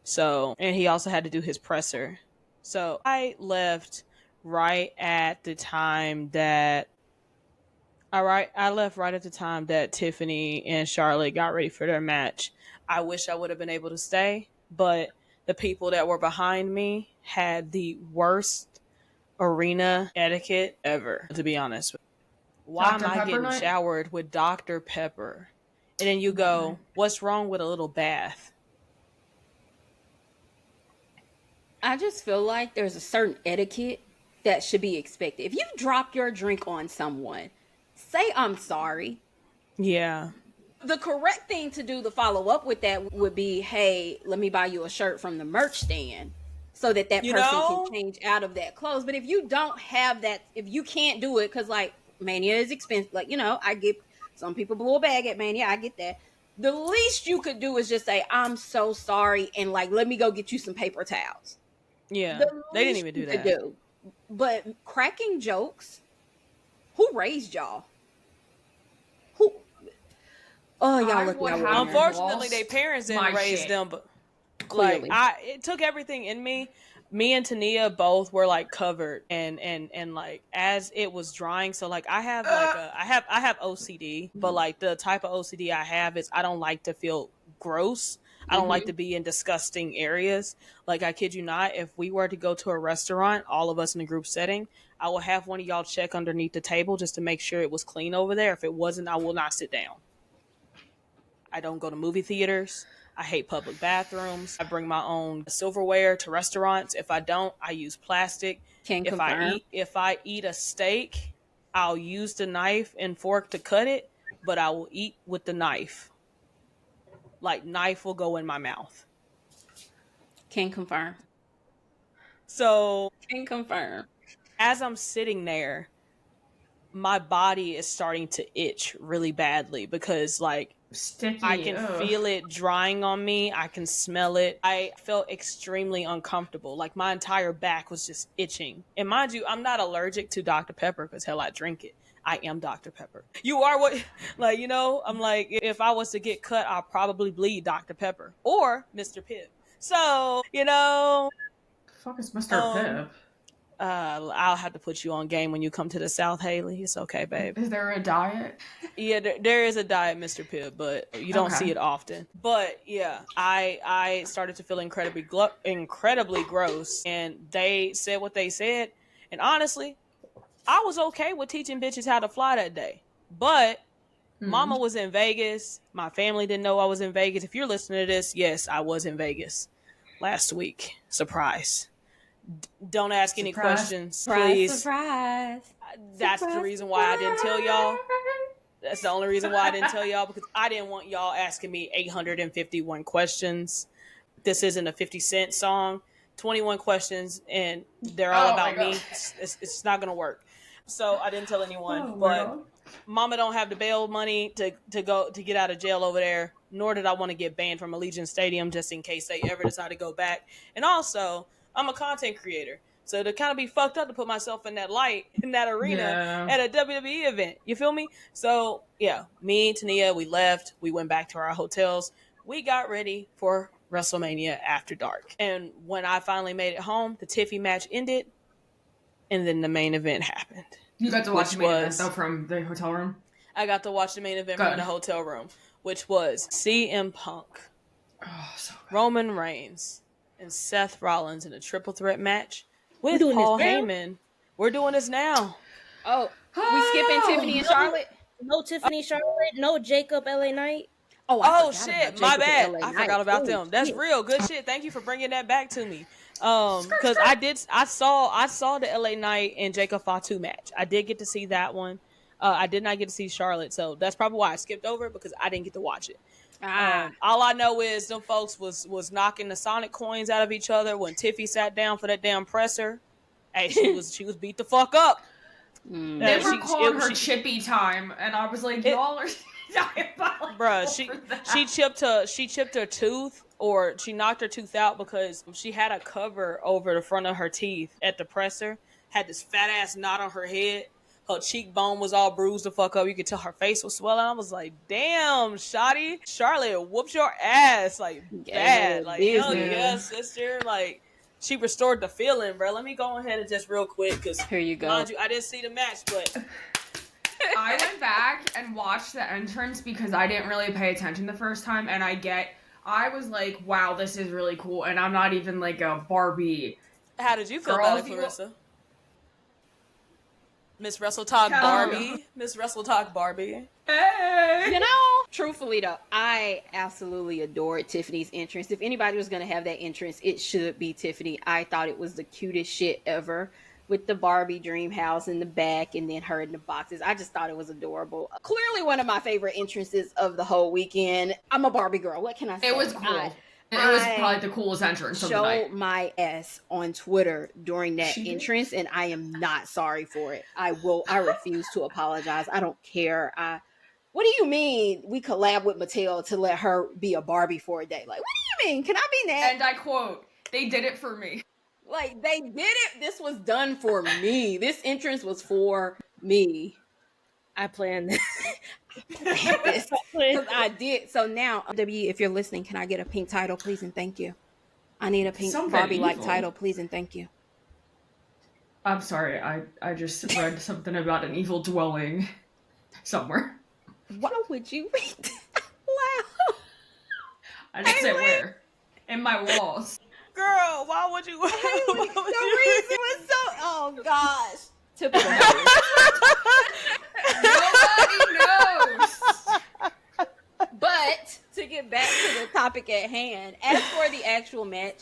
S1: So, and he also had to do his presser. So I left right at the time that Tiffany and Charlotte got ready for their match. I wish I would have been able to stay, but the people that were behind me had the worst arena etiquette ever, to be honest. Why am I getting showered with Dr. Pepper? And then you go, what's wrong with a little bath?
S4: I just feel like there's a certain etiquette that should be expected. If you drop your drink on someone, say I'm sorry.
S1: Yeah.
S4: The correct thing to do to follow up with that would be, hey, let me buy you a shirt from the merch stand so that person can change out of that clothes. But if you don't have that, if you can't do it, because Mania is expensive, I get some people blow a bag at Mania, I get that. The least you could do is just say, I'm so sorry, and let me go get you some paper towels.
S1: Yeah, they didn't even do that.
S4: But cracking jokes, who raised y'all? Who? Oh, y'all look like
S1: unfortunately, their parents didn't raise them, but
S4: clearly,
S1: it took everything in me. Me and Tania both were covered and as it was drying. So I have I have OCD, but the type of OCD I have is I don't like to feel gross. I don't like to be in disgusting areas. Like, I kid you not, if we were to go to a restaurant, all of us in a group setting, I will have one of y'all check underneath the table just to make sure it was clean over there. If it wasn't, I will not sit down. I don't go to movie theaters. I hate public bathrooms. I bring my own silverware to restaurants. If I don't, I use plastic. If I eat a steak, I'll use the knife and fork to cut it, but I will eat with the knife. Like, knife will go in my mouth.
S4: Can confirm.
S1: So,
S4: Can confirm.
S1: As I'm sitting there, my body is starting to itch really badly because, like,
S7: sticky.
S1: I can feel it drying on me. I can smell it. I felt extremely uncomfortable. Like, my entire back was just itching. And mind you, I'm not allergic to Dr. Pepper because, hell, I drink it. I am Dr. Pepper. You are what, like, you know, I'm like, if I was to get cut, I'll probably bleed Dr. Pepper or Mr. Pibb. So, you know.
S7: Fuck is Mr. Pibb?
S1: I'll have to put you on game when you come to the South, Haley. It's okay, babe.
S7: Is there a diet?
S1: Yeah, there is a diet, Mr. Pibb, but you don't see it often. But yeah, I started to feel incredibly gross, and they said what they said. And honestly, I was okay with teaching bitches how to fly that day. But Mama was in Vegas. My family didn't know I was in Vegas. If you're listening to this, yes, I was in Vegas last week. Surprise. Don't ask any questions, please.
S4: Surprise.
S1: That's the reason why I didn't tell y'all. That's the only reason why I didn't tell y'all, because I didn't want y'all asking me 851 questions. This isn't a 50 Cent song. 21 questions, and they're all about me. It's not going to work. So I didn't tell anyone. But Mama don't have the bail money to get out of jail over there, nor did I want to get banned from Allegiant Stadium just in case they ever decide to go back. And also, I'm a content creator. So to kind of be fucked up to put myself in that light, in that arena at a WWE event. You feel me? So, yeah, me and Tania, we left. We went back to our hotels. We got ready for WrestleMania After Dark. And when I finally made it home, the Tiffy match ended, and then the main event happened.
S7: You got to watch the main event, though, from the hotel room?
S1: I got to watch the main event from the hotel room, which was CM Punk, Roman Reigns, and Seth Rollins in a triple threat match with Paul Heyman. We're doing this now.
S4: Oh, we skipping Tiffany and Charlotte?
S2: No Tiffany, Charlotte. No Jacob, LA Knight.
S1: Oh shit, my bad. I forgot about them. That's real good shit. Thank you for bringing that back to me. Because I saw the LA Knight and Jacob Fatu match. I did get to see that one. I did not get to see Charlotte, so that's probably why I skipped over it, because I didn't get to watch it. All I know is them folks was knocking the Sonic coins out of each other when Tiffy sat down for that damn presser. Hey, she was beat the fuck up.
S7: They were calling her Chippy time, and I was like, y'all are diabolical.
S1: Bruh, she chipped her tooth, or she knocked her tooth out because she had a cover over the front of her teeth at the presser. Had this fat ass knot on her head. Her cheekbone was all bruised the fuck up. You could tell her face was swelling. I was like, damn, shawty. Charlotte whooped your ass. Like, bad. Like, hell yeah, sister. Like, she restored the feeling, bro. Let me go ahead and just real quick, because
S4: here you go.
S1: Mind you, I didn't see the match, but
S7: I went back and watched the entrance because I didn't really pay attention the first time, and I was like, wow, this is really cool, and I'm not even like a Barbie.
S1: How did you feel about it, Clarissa? Miss Wrestle Talk Barbie. Miss Wrestle Talk Barbie.
S7: Hey!
S4: You know, truthfully though, I absolutely adored Tiffany's entrance. If anybody was going to have that entrance, it should be Tiffany. I thought it was the cutest shit ever, with the Barbie dream house in the back and then her in the boxes. I just thought it was adorable. Clearly one of my favorite entrances of the whole weekend. I'm a Barbie girl. What can I say?
S7: It was cool. It was probably the coolest entrance of the night.
S4: Showed my ass on Twitter during that entrance, and I am not sorry for it. I refuse to apologize. I don't care. What do you mean we collab with Mattel to let her be a Barbie for a day? Like, what do you mean? Can I be that?
S7: And I quote, they did it for me.
S4: Like, they did it. This was done for me. This entrance was for me.
S2: I planned this.
S4: Because I did. So now, WWE, if you're listening, can I get a pink title, please and thank you? I need a pink Barbie-like title, please and thank you.
S7: I'm sorry, I just read something about an evil dwelling somewhere.
S4: Why would you read that? Wow.
S7: I didn't say where. In my walls.
S1: Girl, why would you?
S4: The reason was so. Oh gosh. Typical.
S7: Nobody knows.
S4: But to get back to the topic at hand, as for the actual match,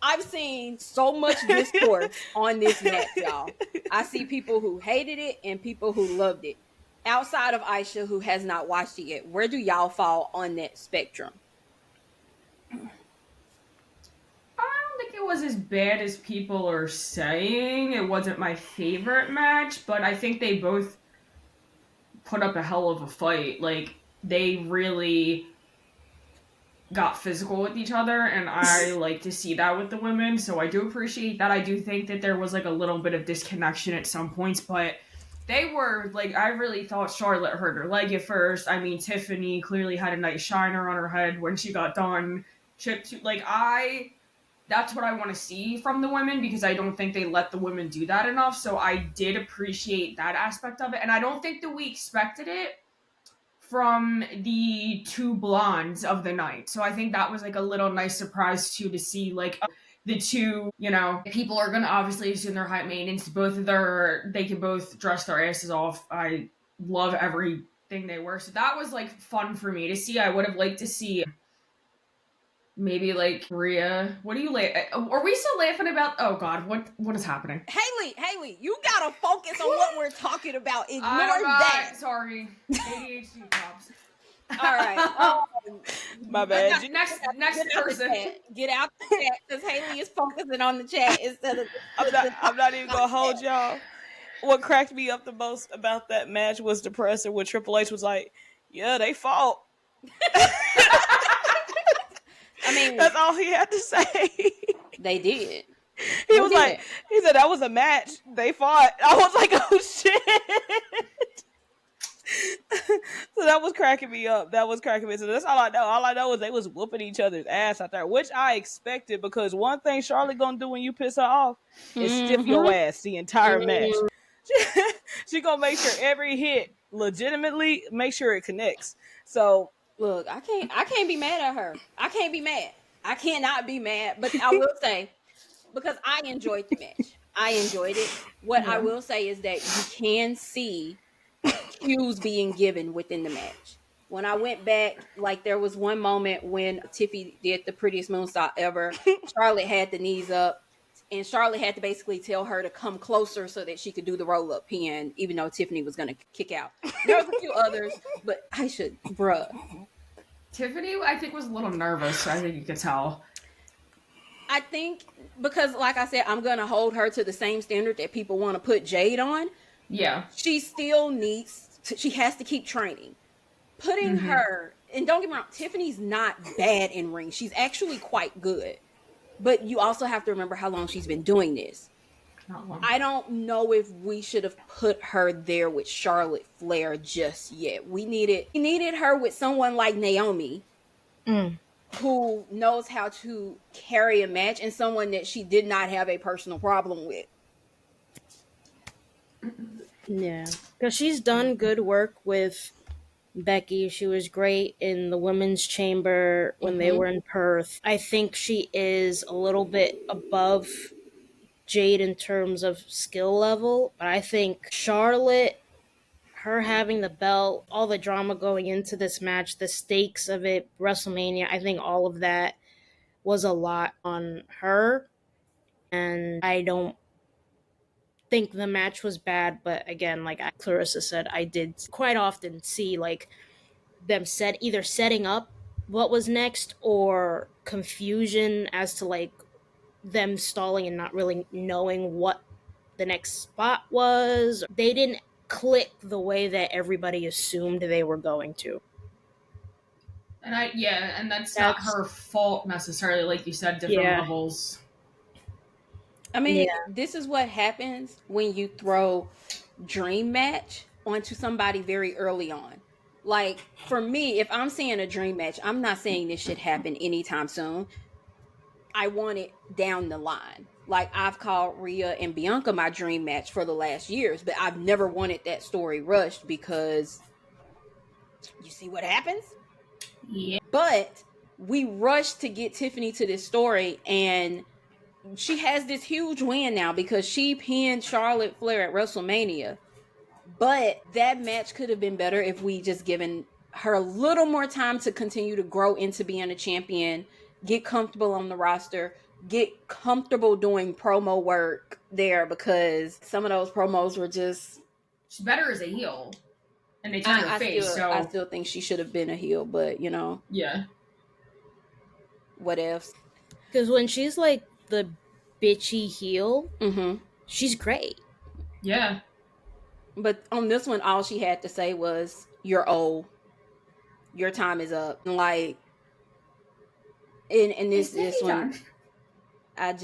S4: I've seen so much discourse on this match, y'all. I see people who hated it and people who loved it. Outside of Aisha, who has not watched it yet, where do y'all fall on that spectrum?
S7: I don't think it was as bad as people are saying. It wasn't my favorite match, but I think they both put up a hell of a fight. Like, they really got physical with each other, and I like to see that with the women, so I do appreciate that. I do think that there was like a little bit of disconnection at some points, but they were like, I really thought Charlotte hurt her leg at first. I mean, Tiffany clearly had a nice shiner on her head when she got done. That's what I want to see from the women, because I don't think they let the women do that enough, so I did appreciate that aspect of it, and I don't think that we expected it from the two blondes of the night. So I think that was like a little nice surprise too, to see like the two, you know, people are gonna obviously assume they're high maintenance. They can both dress their asses off. I love everything they were. So that was like fun for me to see. I would have liked to see maybe like Rhea. What do you are we still laughing about? Oh God, what is happening?
S4: Haley, you gotta focus on what we're talking about. Ignore that.
S7: Sorry, ADHD pops.
S4: All right.
S1: My bad.
S7: Next person.
S4: Get out the chat, because Haley is focusing on the chat instead of.
S1: I'm not even gonna hold y'all. What cracked me up the most about that match was the presser when Triple H was like, "Yeah, they fought."
S4: I mean,
S1: that's all he had to say.
S4: They did.
S1: He said that was a match. They fought. I was like, oh shit. So that was cracking me up. So that's all I know. All I know is they was whooping each other's ass out there, which I expected, because one thing Charlotte gonna do when you piss her off is stiff your ass the entire match. She gonna make sure every hit legitimately make sure it connects. So
S4: look, I can't be mad at her. I can't be mad. I cannot be mad. But I will say, because I enjoyed the match, I enjoyed it. What I will say is that you can see cues being given within the match. When I went back, like there was one moment when Tiffy did the prettiest moonsault ever. Charlotte had the knees up, and Charlotte had to basically tell her to come closer so that she could do the roll-up pin, even though Tiffany was going to kick out. There was a few others, but bruh.
S7: Tiffany, I think, was a little nervous. I think you could tell.
S4: I think because, like I said, I'm going to hold her to the same standard that people want to put Jade on.
S7: Yeah.
S4: She still she has to keep training. Putting her, and don't get me wrong, Tiffany's not bad in ring. She's actually quite good. But you also have to remember how long she's been doing this.
S7: Not long.
S4: I don't know if we should have put her there with Charlotte Flair just yet. We needed her with someone like Naomi, who knows how to carry a match, and someone that she did not have a personal problem with.
S2: Yeah, because she's done good work with Becky. She was great in the women's chamber when they were in Perth. I think she is a little bit above Jade in terms of skill level, but I think Charlotte, her having the belt, all the drama going into this match, the stakes of it, WrestleMania, I think all of that was a lot on her, and I don't think the match was bad, but again, like Clarissa said, I did quite often see like them either setting up what was next or confusion as to like them stalling and not really knowing what the next spot was. They didn't click the way that everybody assumed they were going to.
S7: And that's not her fault necessarily, like you said, different levels.
S4: I mean, this is what happens when you throw dream match onto somebody very early on. Like, for me, if I'm seeing a dream match, I'm not saying this should happen anytime soon. I want it down the line. Like, I've called Rhea and Bianca my dream match for the last years, but I've never wanted that story rushed because you see what happens?
S7: Yeah.
S4: But we rushed to get Tiffany to this story, and she has this huge win now because she pinned Charlotte Flair at WrestleMania. But that match could have been better if we just given her a little more time to continue to grow into being a champion, get comfortable on the roster, get comfortable doing promo work there, because some of those promos were just...
S7: She's better as a heel. And they turned her face, so...
S4: I still think she should have been a heel, but, you know.
S7: Yeah.
S4: What ifs.
S2: Because when she's like the bitchy heel,
S4: Mm-hmm.
S2: she's great.
S7: Yeah.
S4: But on this one, all she had to say was, "You're old. Your time is up." Like, in this one, I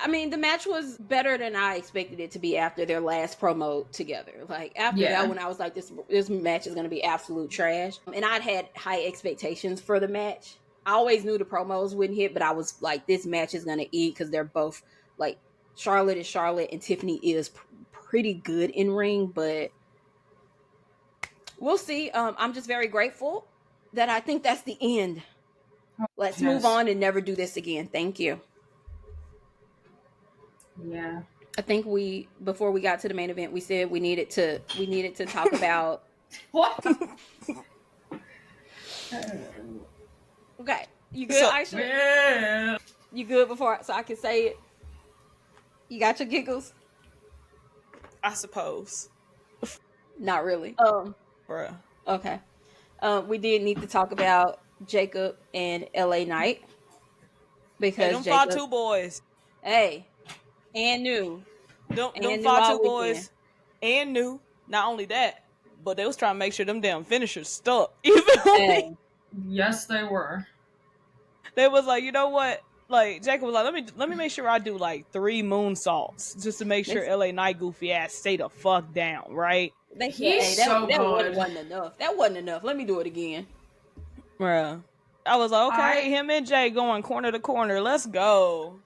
S4: mean, the match was better than I expected it to be after their last promo together. Like, after that one, I was like, this match is going to be absolute trash. And I'd had high expectations for the match. I always knew the promos wouldn't hit, but I was like, this match is going to eat, because they're both, like, Charlotte is Charlotte, and Tiffany is pretty good in ring, but we'll see. I'm just very grateful that I think that's the end. Let's move on and never do this again. Thank you.
S7: Yeah.
S4: I think before we got to the main event, we said we needed to talk about
S7: What?
S4: Okay. You good, Aisha?
S7: Yeah.
S4: You good so I can say it? You got your giggles?
S1: I suppose.
S4: Not really.
S1: Bruh.
S4: Okay. We did need to talk about Jacob and LA Knight, because
S1: Them Fatu boys.
S4: Hey, and new.
S1: Them
S4: new
S1: Fatu
S4: all
S1: boys
S4: weekend.
S1: and new. Not only that, but they was trying to make sure them damn finishers stuck. Even on
S4: Hey.
S1: me.
S7: Yes, they were.
S1: They was like, you know what? Like, Jacob was like, let me make sure I do like 3 moonsaults just to make sure LA Knight goofy ass stay the fuck down, right?
S7: He's so good.
S4: That wasn't enough. That wasn't enough. Let me do it again.
S1: Bruh. I was like, okay, him and Jay going corner to corner. Let's go.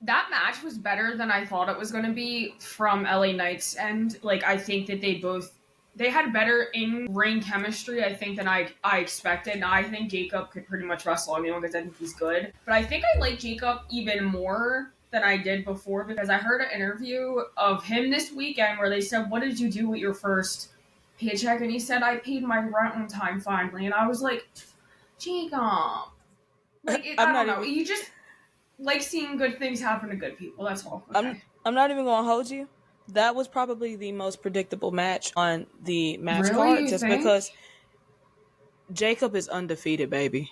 S7: That match was better than I thought it was going to be from LA Knight's end. Like, I think that they had better in-ring chemistry, I think, than I expected. And I think Jacob could pretty much wrestle anyone, because I think he's good. But I think I like Jacob even more than I did before, because I heard an interview of him this weekend where they said, what did you do with your first paycheck? And he said, I paid my rent on time finally. And I was like, Jacob. Like, I don't know. You just like seeing good things happen to good people. That's all. Okay.
S1: I'm not even going to hold you. That was probably the most predictable match on the match card, just because Jacob is undefeated, baby.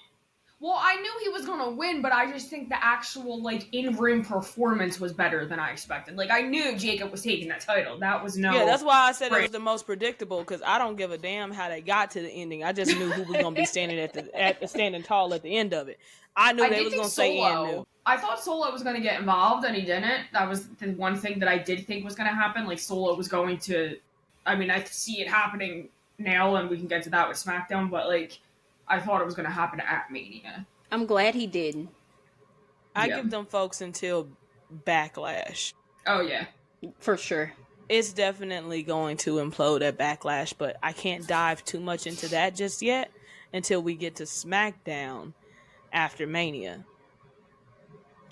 S7: Well, I knew he was going to win, but I just think the actual, like, in-ring performance was better than I expected. Like, I knew Jacob was taking that title. That was no...
S1: Yeah, that's why I said it was the most predictable, because I don't give a damn how they got to the ending. I just knew who was going to be standing tall at the end of it. I knew they was going to say and knew.
S7: I thought Solo was going to get involved, and he didn't. That was the one thing that I did think was going to happen. Like, Solo was going to... I mean, I see it happening now, and we can get to that with SmackDown, but, like... I thought it was going to happen at Mania.
S4: I'm glad he didn't.
S1: I give them folks until Backlash.
S7: Oh, yeah.
S4: For sure.
S1: It's definitely going to implode at Backlash, but I can't dive too much into that just yet until we get to SmackDown after Mania.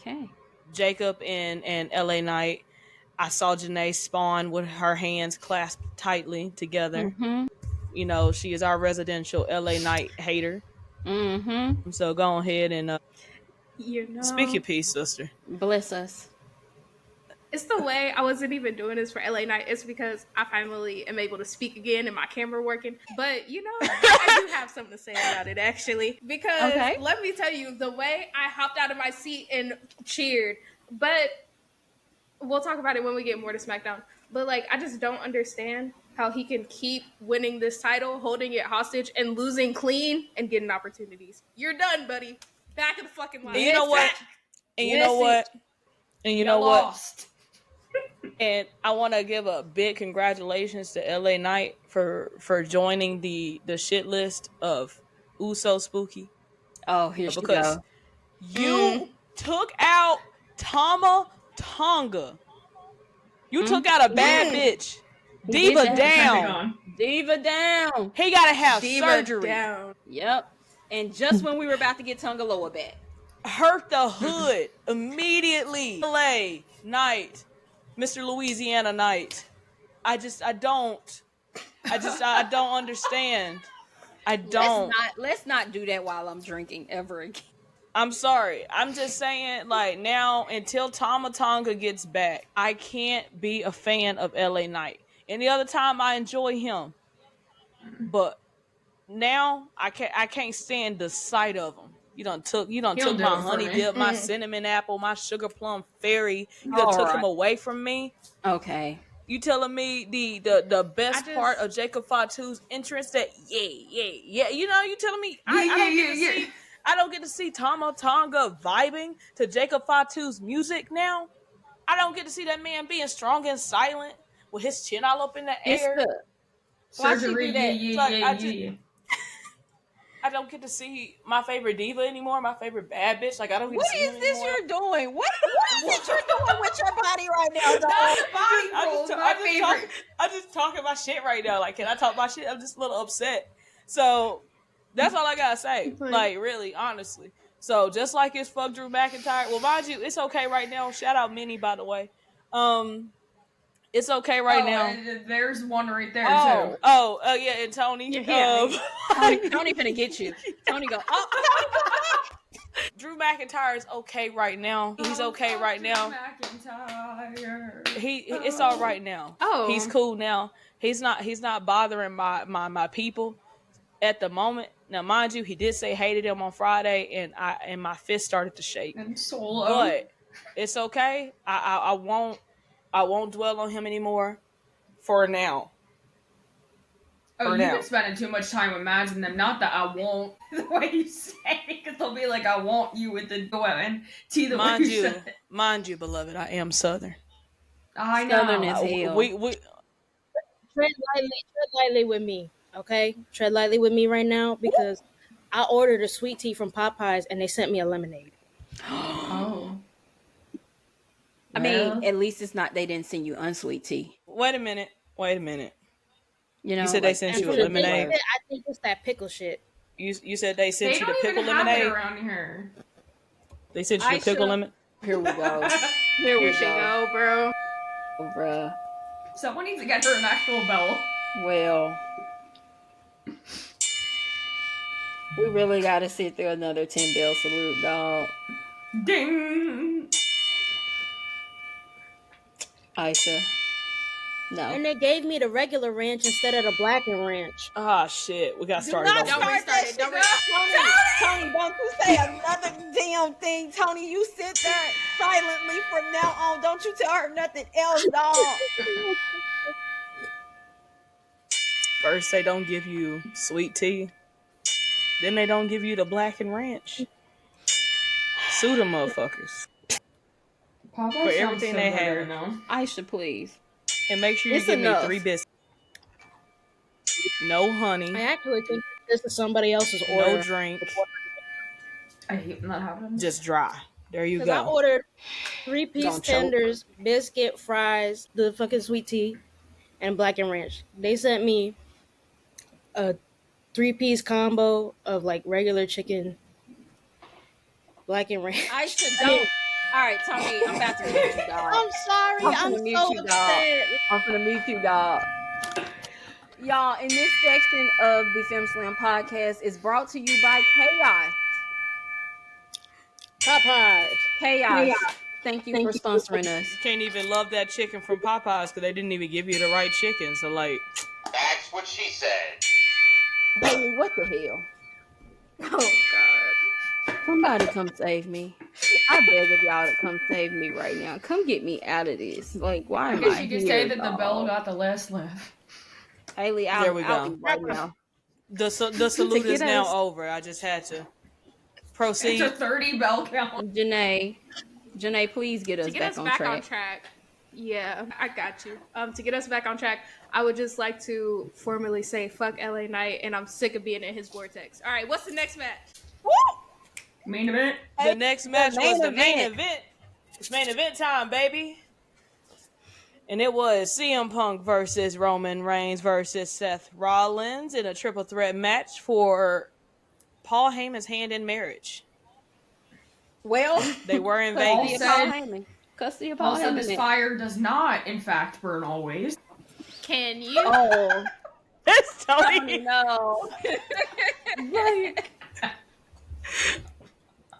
S4: Okay.
S1: Jacob and LA Knight. I saw Janae spawn with her hands clasped tightly together.
S4: Mm-hmm.
S1: You know, she is our residential LA Knight hater.
S4: Mm-hmm.
S1: So go ahead and speak your piece, sister.
S4: Bless us.
S5: It's the way I wasn't even doing this for LA Night. It's because I finally am able to speak again and my camera working. But, you know, I do have something to say about it, actually. Because let me tell you, the way I hopped out of my seat and cheered, but we'll talk about it when we get more to SmackDown. But, like, I just don't understand how he can keep winning this title, holding it hostage, and losing clean and getting opportunities. You're done, buddy. Back of the fucking line.
S1: And you know what? And you know what? And you know what? And I want to give a big congratulations to LA Knight for joining the shit list of Uso Spooky.
S4: Oh, here she go.
S1: You took out Tama Tonga. You took out a bad bitch. Diva down.
S4: Diva down.
S1: He gotta have
S5: Diva
S1: surgery.
S5: Down.
S4: Yep. And just when we were about to get Tungaloa back.
S1: Hurt the hood immediately. LA Knight, Mr. Louisiana Knight. I don't understand. I don't.
S4: Let's not do that while I'm drinking ever again.
S1: I'm sorry. I'm just saying, like, now until Tama Tonga gets back, I can't be a fan of LA Knight. Any other time I enjoy him, but now I can't stand the sight of him. You done took my honey dip, my cinnamon apple, my sugar plum fairy. You done took him away from me.
S4: Okay.
S1: You telling me the best part of Jacob Fatu's entrance that yeah. You know, you telling me I don't get to see Tama Tonga vibing to Jacob Fatu's music now. I don't get to see that man being strong and silent with his chin all up in the air.
S7: Surgery,
S1: I don't get to see my favorite diva anymore, my favorite bad bitch. Like, I don't get to see him anymore.
S4: What is this you're doing? What is it you're doing with your body right now, dog?
S1: I'm just talking my shit right now. Like, can I talk my shit? I'm just a little upset. So, that's all I gotta say. Like, really, honestly. So, just like it's fuck Drew McIntyre. Well, mind you, it's okay right now. Shout out Minnie, by the way. It's okay right now.
S7: There's one right there, too.
S1: Yeah, and Tony.
S4: Tony finna get you. Tony go,
S1: Drew McIntyre is okay right now. He's okay right now. It's all right now. He's cool now. He's not bothering my people at the moment. Now, mind you, he did say hated him on Friday, and my fist started to shake.
S7: And Solo.
S1: But it's okay. I won't dwell on him anymore for now.
S7: You've been spending too much time imagining them. Not that I won't, the way you say it, because they'll be like, I want you with the and T the way you said it.
S1: Mind you, beloved, I am Southern.
S7: I know.
S4: Southern as hell.
S1: We
S2: Tread lightly with me, okay? Tread lightly with me right now, because I ordered a sweet tea from Popeyes and they sent me a lemonade.
S7: Oh.
S4: I mean, at least it's not, they didn't send you unsweet tea.
S1: Wait a minute.
S4: You know,
S1: You said they sent you a lemonade.
S2: I think it's that pickle shit.
S1: You said they sent you the pickle
S7: don't even have
S1: lemonade
S7: it around here.
S1: They sent you the pickle lemonade.
S4: Here we go.
S5: Here we go, bro.
S4: Oh, bruh.
S7: Someone needs to get her an actual bell.
S4: Well, we really got to sit through another 10 bell salute, dog.
S7: Ding!
S4: Aisha. No.
S2: And they gave me the regular ranch instead of the blackened ranch.
S1: Ah, shit. We got started
S4: not
S1: over.
S4: start that shit. Tony, don't you say another damn thing. Tony, you sit there silently from now on. Don't you tell her nothing else, dog.
S1: First, they don't give you sweet tea. Then they don't give you the blackened ranch. Sue them motherfuckers.
S7: For
S1: everything they have.
S4: Aisha, please.
S1: And make sure you give me 3 biscuits. No honey.
S2: I actually think this is somebody else's order.
S1: No drink.
S7: I hate when that happens.
S1: Just dry. There you
S2: Because I
S1: go.
S2: ordered 3-piece
S1: Don't choke.
S2: tenders, biscuit, fries, the fucking sweet tea, and blackened ranch. They sent me a 3-piece combo of like regular chicken, blackened ranch.
S4: Aisha, don't. All right, Tony, I'm about to mute you, dog.
S2: I'm sorry. I'm
S4: gonna mute
S2: so
S4: you, dog.
S2: upset.
S4: I'm gonna mute you, dog. Y'all, in this section of the Femme Slam podcast is brought to you by Chaos. Chaos. Thank you for sponsoring us.
S1: Can't even love that chicken from Popeyes because they didn't even give you the right chicken. So, like,
S8: That's what she said.
S4: Baby, what the hell?
S5: Oh, God.
S4: Somebody come save me. I beg of y'all to come save me right now. Come get me out of this. Like, why am I
S7: I guess you could
S4: here,
S7: say that the
S4: dog?
S7: bell got the last laugh.
S4: Haley,
S1: There we
S4: out
S1: go.
S4: right now.
S1: the salute is now over. I just had to proceed.
S7: It's a 30 bell count.
S4: Janae, please get us
S5: To get
S4: back
S5: us
S4: on
S5: back
S4: track.
S5: on track. Yeah, I got you. To get us back on track, I would just like to formally say fuck LA Knight, and I'm sick of being in his vortex. All right, what's the next match?
S7: Main event.
S1: The next match was the main
S4: event.
S1: event. It's main event time, baby. And it was CM Punk versus Roman Reigns versus Seth Rollins in a triple threat match for Paul Heyman's hand in marriage.
S4: Well,
S1: They were in
S7: Paul
S1: Vegas.
S7: said-
S4: Custody of Paul
S7: Also,
S4: Heyman.
S7: this fire does not, in fact, burn always.
S5: Can you?
S4: Oh
S1: That's Tony.
S4: no!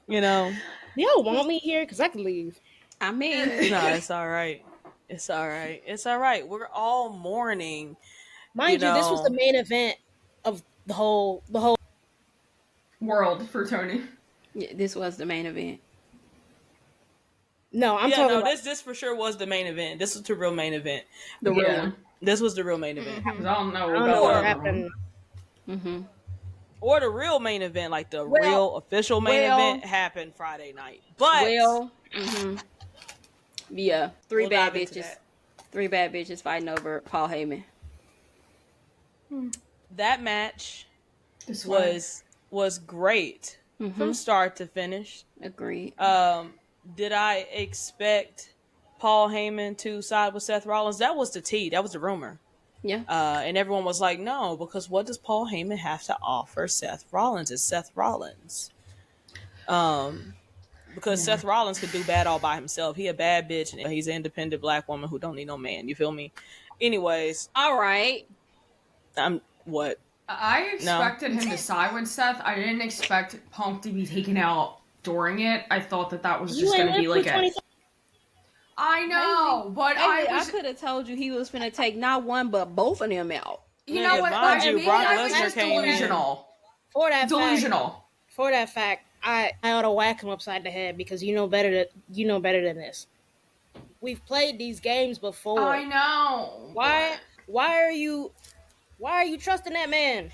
S1: You know,
S6: Y'all want me here? Because I could leave.
S4: I mean,
S1: no, it's all right. It's all right. It's all right. We're all mourning.
S6: Mind you, this was the main event of the whole
S7: World for Tony.
S4: yeah, this was the main event.
S6: No, I'm
S1: yeah,
S6: talking
S1: no,
S6: about
S1: this for sure was the main event. This was the real main event.
S4: The real
S7: Yeah.
S4: one.
S1: This was the real main event.
S7: 'Cause I don't know.
S6: I don't know what
S7: about
S6: happened.
S4: Mm-hmm.
S1: Or the real main event, like the
S4: Well-
S1: real official main
S4: well-
S1: event happened Friday night. But
S4: Well, yeah, three
S1: We'll
S4: bad
S1: dive into
S4: bitches.
S1: that.
S4: 3 bad bitches fighting over Paul Heyman.
S1: that match
S7: This one.
S1: was great from start to finish.
S4: Agreed.
S1: Did I expect Paul Heyman to side with Seth Rollins? That was the tea. That was the rumor.
S4: Yeah.
S1: And everyone was like, no, because what does Paul Heyman have to offer Seth Rollins? It's Seth Rollins. Because Seth Rollins could do bad all by himself. He a bad bitch, and he's an independent black woman who don't need no man. You feel me? Anyways,
S4: All right.
S1: I'm what?
S7: I expected him to side with Seth. I didn't expect Punk to be taken out during it. I thought that was just going to be like a... I know, but
S4: I
S7: I
S4: could have told you he was finna take not one but both of them out.
S7: You know what?
S1: Mind you,
S7: Maybe
S1: Brock
S7: I was
S1: Lesnar
S7: just
S1: came in.
S7: delusional.
S6: For that
S7: Fact,
S6: I ought to whack him upside the head because you know better than this. We've played these games before.
S7: I know.
S6: Why are you trusting that man?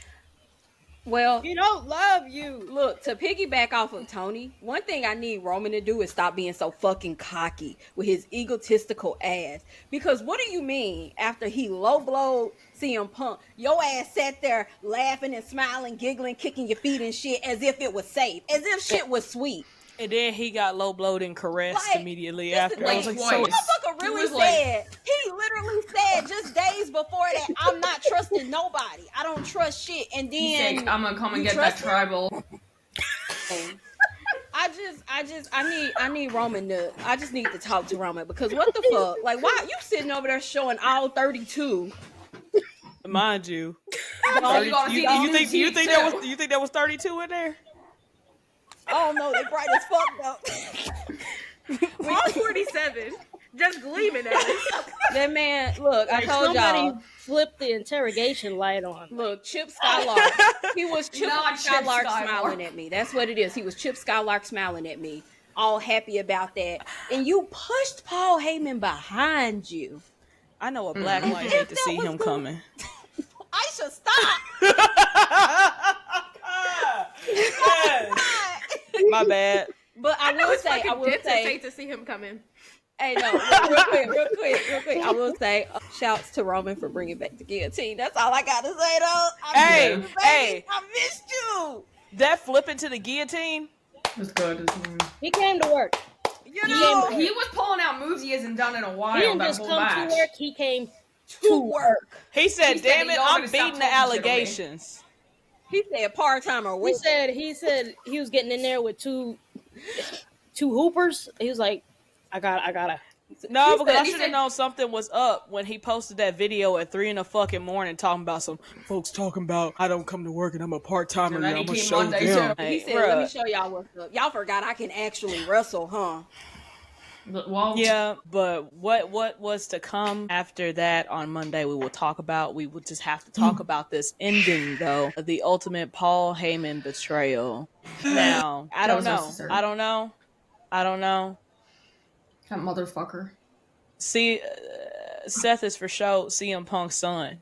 S4: Well,
S6: He don't love you.
S4: look, to piggyback off of Tony, one thing I need Roman to do is stop being so fucking cocky with his egotistical ass. Because what do you mean after he low blowed CM Punk, your ass sat there laughing and smiling, giggling, kicking your feet and shit as if it was safe, as if shit was sweet.
S1: And then he got low blowed and caressed
S4: Like,
S1: immediately
S4: this
S1: after.
S4: is
S1: I was
S7: like
S1: like,
S7: twice.
S1: so
S4: Motherfucker really
S7: was like-
S4: said, he literally said just days before that, I'm not trusting nobody. I don't trust shit. And
S7: He's
S4: then
S7: like, I'm going to come and
S4: you
S7: get that
S4: trust him?
S7: tribal.
S4: I need Roman I just need to talk to Roman because what the fuck? Like, why you sitting over there showing all 32?
S1: mind you,
S7: So you gotta see these new
S1: you
S7: teeth,
S1: think
S7: too.
S1: you think there was 32 in there?
S4: Oh no, they bright as fuck though.
S5: All 47. Just gleaming at us.
S4: That man, look, I told
S6: Somebody
S4: y'all.
S6: flipped the interrogation light on.
S4: Look, Chip Skylark. He was Chip
S7: Not Chip
S4: Skylark
S7: Skylark.
S4: smiling at me. That's what it is. He was Chip Skylark smiling at me, all happy about that. And you pushed Paul Heyman behind you.
S1: I know a black might hate to see him coming.
S4: Aisha, stop.
S1: My bad.
S4: But I will say,
S5: hate to see him come in.
S4: hey, no, real quick. I will say, shouts to Roman for bringing back the guillotine. That's all I got to say, though.
S1: Hey,
S4: missed you,
S1: hey.
S4: baby. I missed you.
S1: That flipping to the guillotine.
S7: It's good.
S6: He came to work.
S4: You know,
S7: He was pulling out moves he hasn't done in a while.
S6: He didn't
S7: that
S6: just
S7: whole
S6: come
S7: match.
S6: to work. He came
S4: to work.
S1: He said,
S7: He said,
S1: "Damn it,
S7: "Y'all
S1: I'm
S7: gonna stop
S1: beating the
S7: talking shit on me."
S1: allegations."
S4: He said part-timer.
S6: He said he was getting in there with two hoopers. He was like, I gotta.
S1: No, because I
S7: he
S1: should have
S7: said-
S1: known something was up when he posted that video at 3 in the fucking morning talking about some folks talking about I don't come to work and I'm a part timer
S7: And
S1: and
S7: then
S1: I'm
S7: he
S1: gonna
S7: came
S1: show
S7: Monday,
S1: them.
S7: too.
S4: He said, "Let me show y'all what's up." Y'all forgot I can actually wrestle, huh?
S7: Well,
S1: Yeah, but what was to come after that on Monday we will talk about. We would just have to talk about this ending though, of the ultimate Paul Heyman betrayal. Now, I
S7: That
S1: don't
S7: was
S1: know.
S7: necessary.
S1: I don't know.
S7: that motherfucker.
S1: See, Seth is for sure CM Punk's son.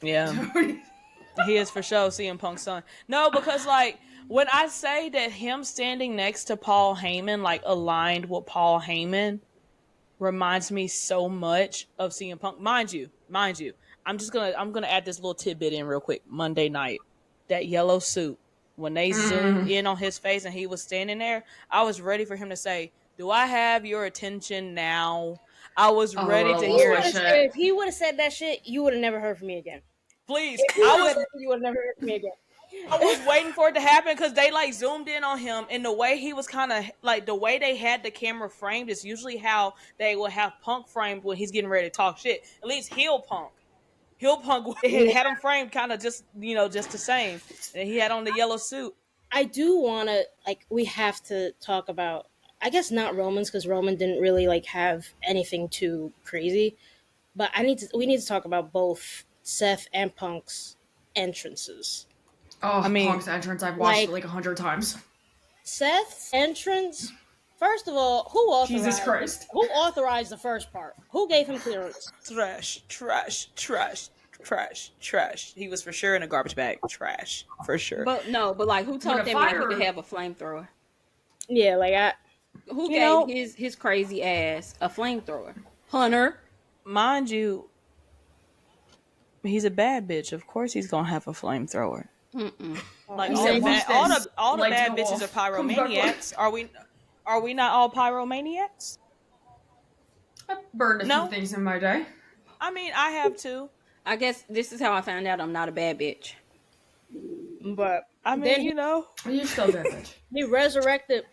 S1: Yeah. He is for sure CM Punk's son. No, because like when I say that him standing next to Paul Heyman, like aligned with Paul Heyman, reminds me so much of CM Punk. Mind you, I'm gonna add this little tidbit in real quick. Monday night, that yellow suit, when they zoomed in on his face and he was standing there, I was ready for him to say, "Do I have your attention now?" I was ready to
S7: Oh,
S1: hear
S7: Lord.
S1: it.
S7: Shit.
S6: If he would have said that shit, you would have never heard from me again.
S1: Please.
S2: You would never heard me again.
S1: I was waiting for it to happen because they like zoomed in on him, and the way he was kind of like the way they had the camera framed is usually how they will have Punk framed when he's getting ready to talk shit. At least heel Punk had him framed kind of just just the same. And he had on the yellow suit.
S2: I do want to we have to talk about. I guess not Roman's because Roman didn't really have anything too crazy, but we need to talk about both Seth and Punk's entrances.
S7: Oh, I mean, Punk's entrance, I've watched it 100 times.
S2: Seth's entrance, first of all, who authorized the first part? Who gave him clearance?
S1: Trash. He was for sure in a garbage bag. Trash. For sure.
S4: But who told them he could have a flamethrower?
S2: Yeah,
S4: who gave his crazy ass a flamethrower? Hunter.
S1: Mind you, he's a bad bitch. Of course he's gonna have a flamethrower.
S4: Mm-mm.
S1: Like all the bad bitches are pyromaniacs. Are we not all pyromaniacs?
S7: I burned a few things in my day.
S1: I mean, I have too.
S4: I guess this is how I found out I'm not a bad bitch.
S2: But
S1: I mean,
S7: you're still a bad bitch.
S2: He resurrected.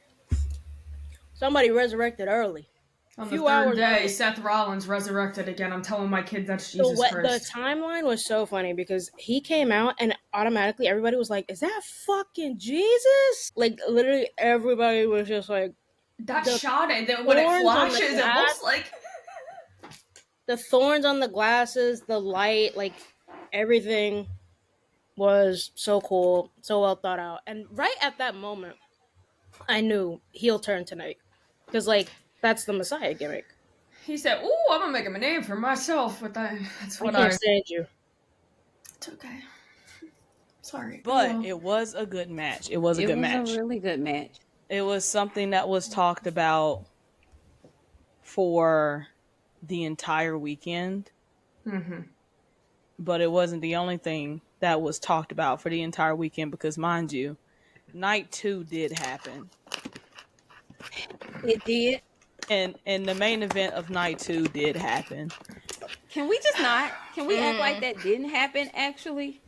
S2: Somebody resurrected early.
S7: On the third day, Seth Rollins resurrected again. I'm telling my kids that's Jesus Christ.
S2: The timeline was so funny because he came out and automatically everybody was like, "Is that fucking Jesus?" Like literally everybody was just like,
S7: "That shot it." Then when it flashes, it looks like
S2: the thorns on the glasses, the light, everything was so cool, so well thought out. And right at that moment, I knew he'll turn tonight because that's the Messiah gimmick.
S7: He said, "Ooh, I'm gonna make him a name for myself with that." That's what I
S2: can't stand you.
S7: It's okay. Sorry,
S1: but it was a good match. It was a good match.
S4: It was a really good match.
S1: It was something that was talked about for the entire weekend.
S7: Mm-hmm.
S1: But it wasn't the only thing that was talked about for the entire weekend because, mind you, night 2 did happen.
S4: It did.
S1: And the main event of night 2 did happen.
S4: Can we just not? Can we act like that didn't happen, actually?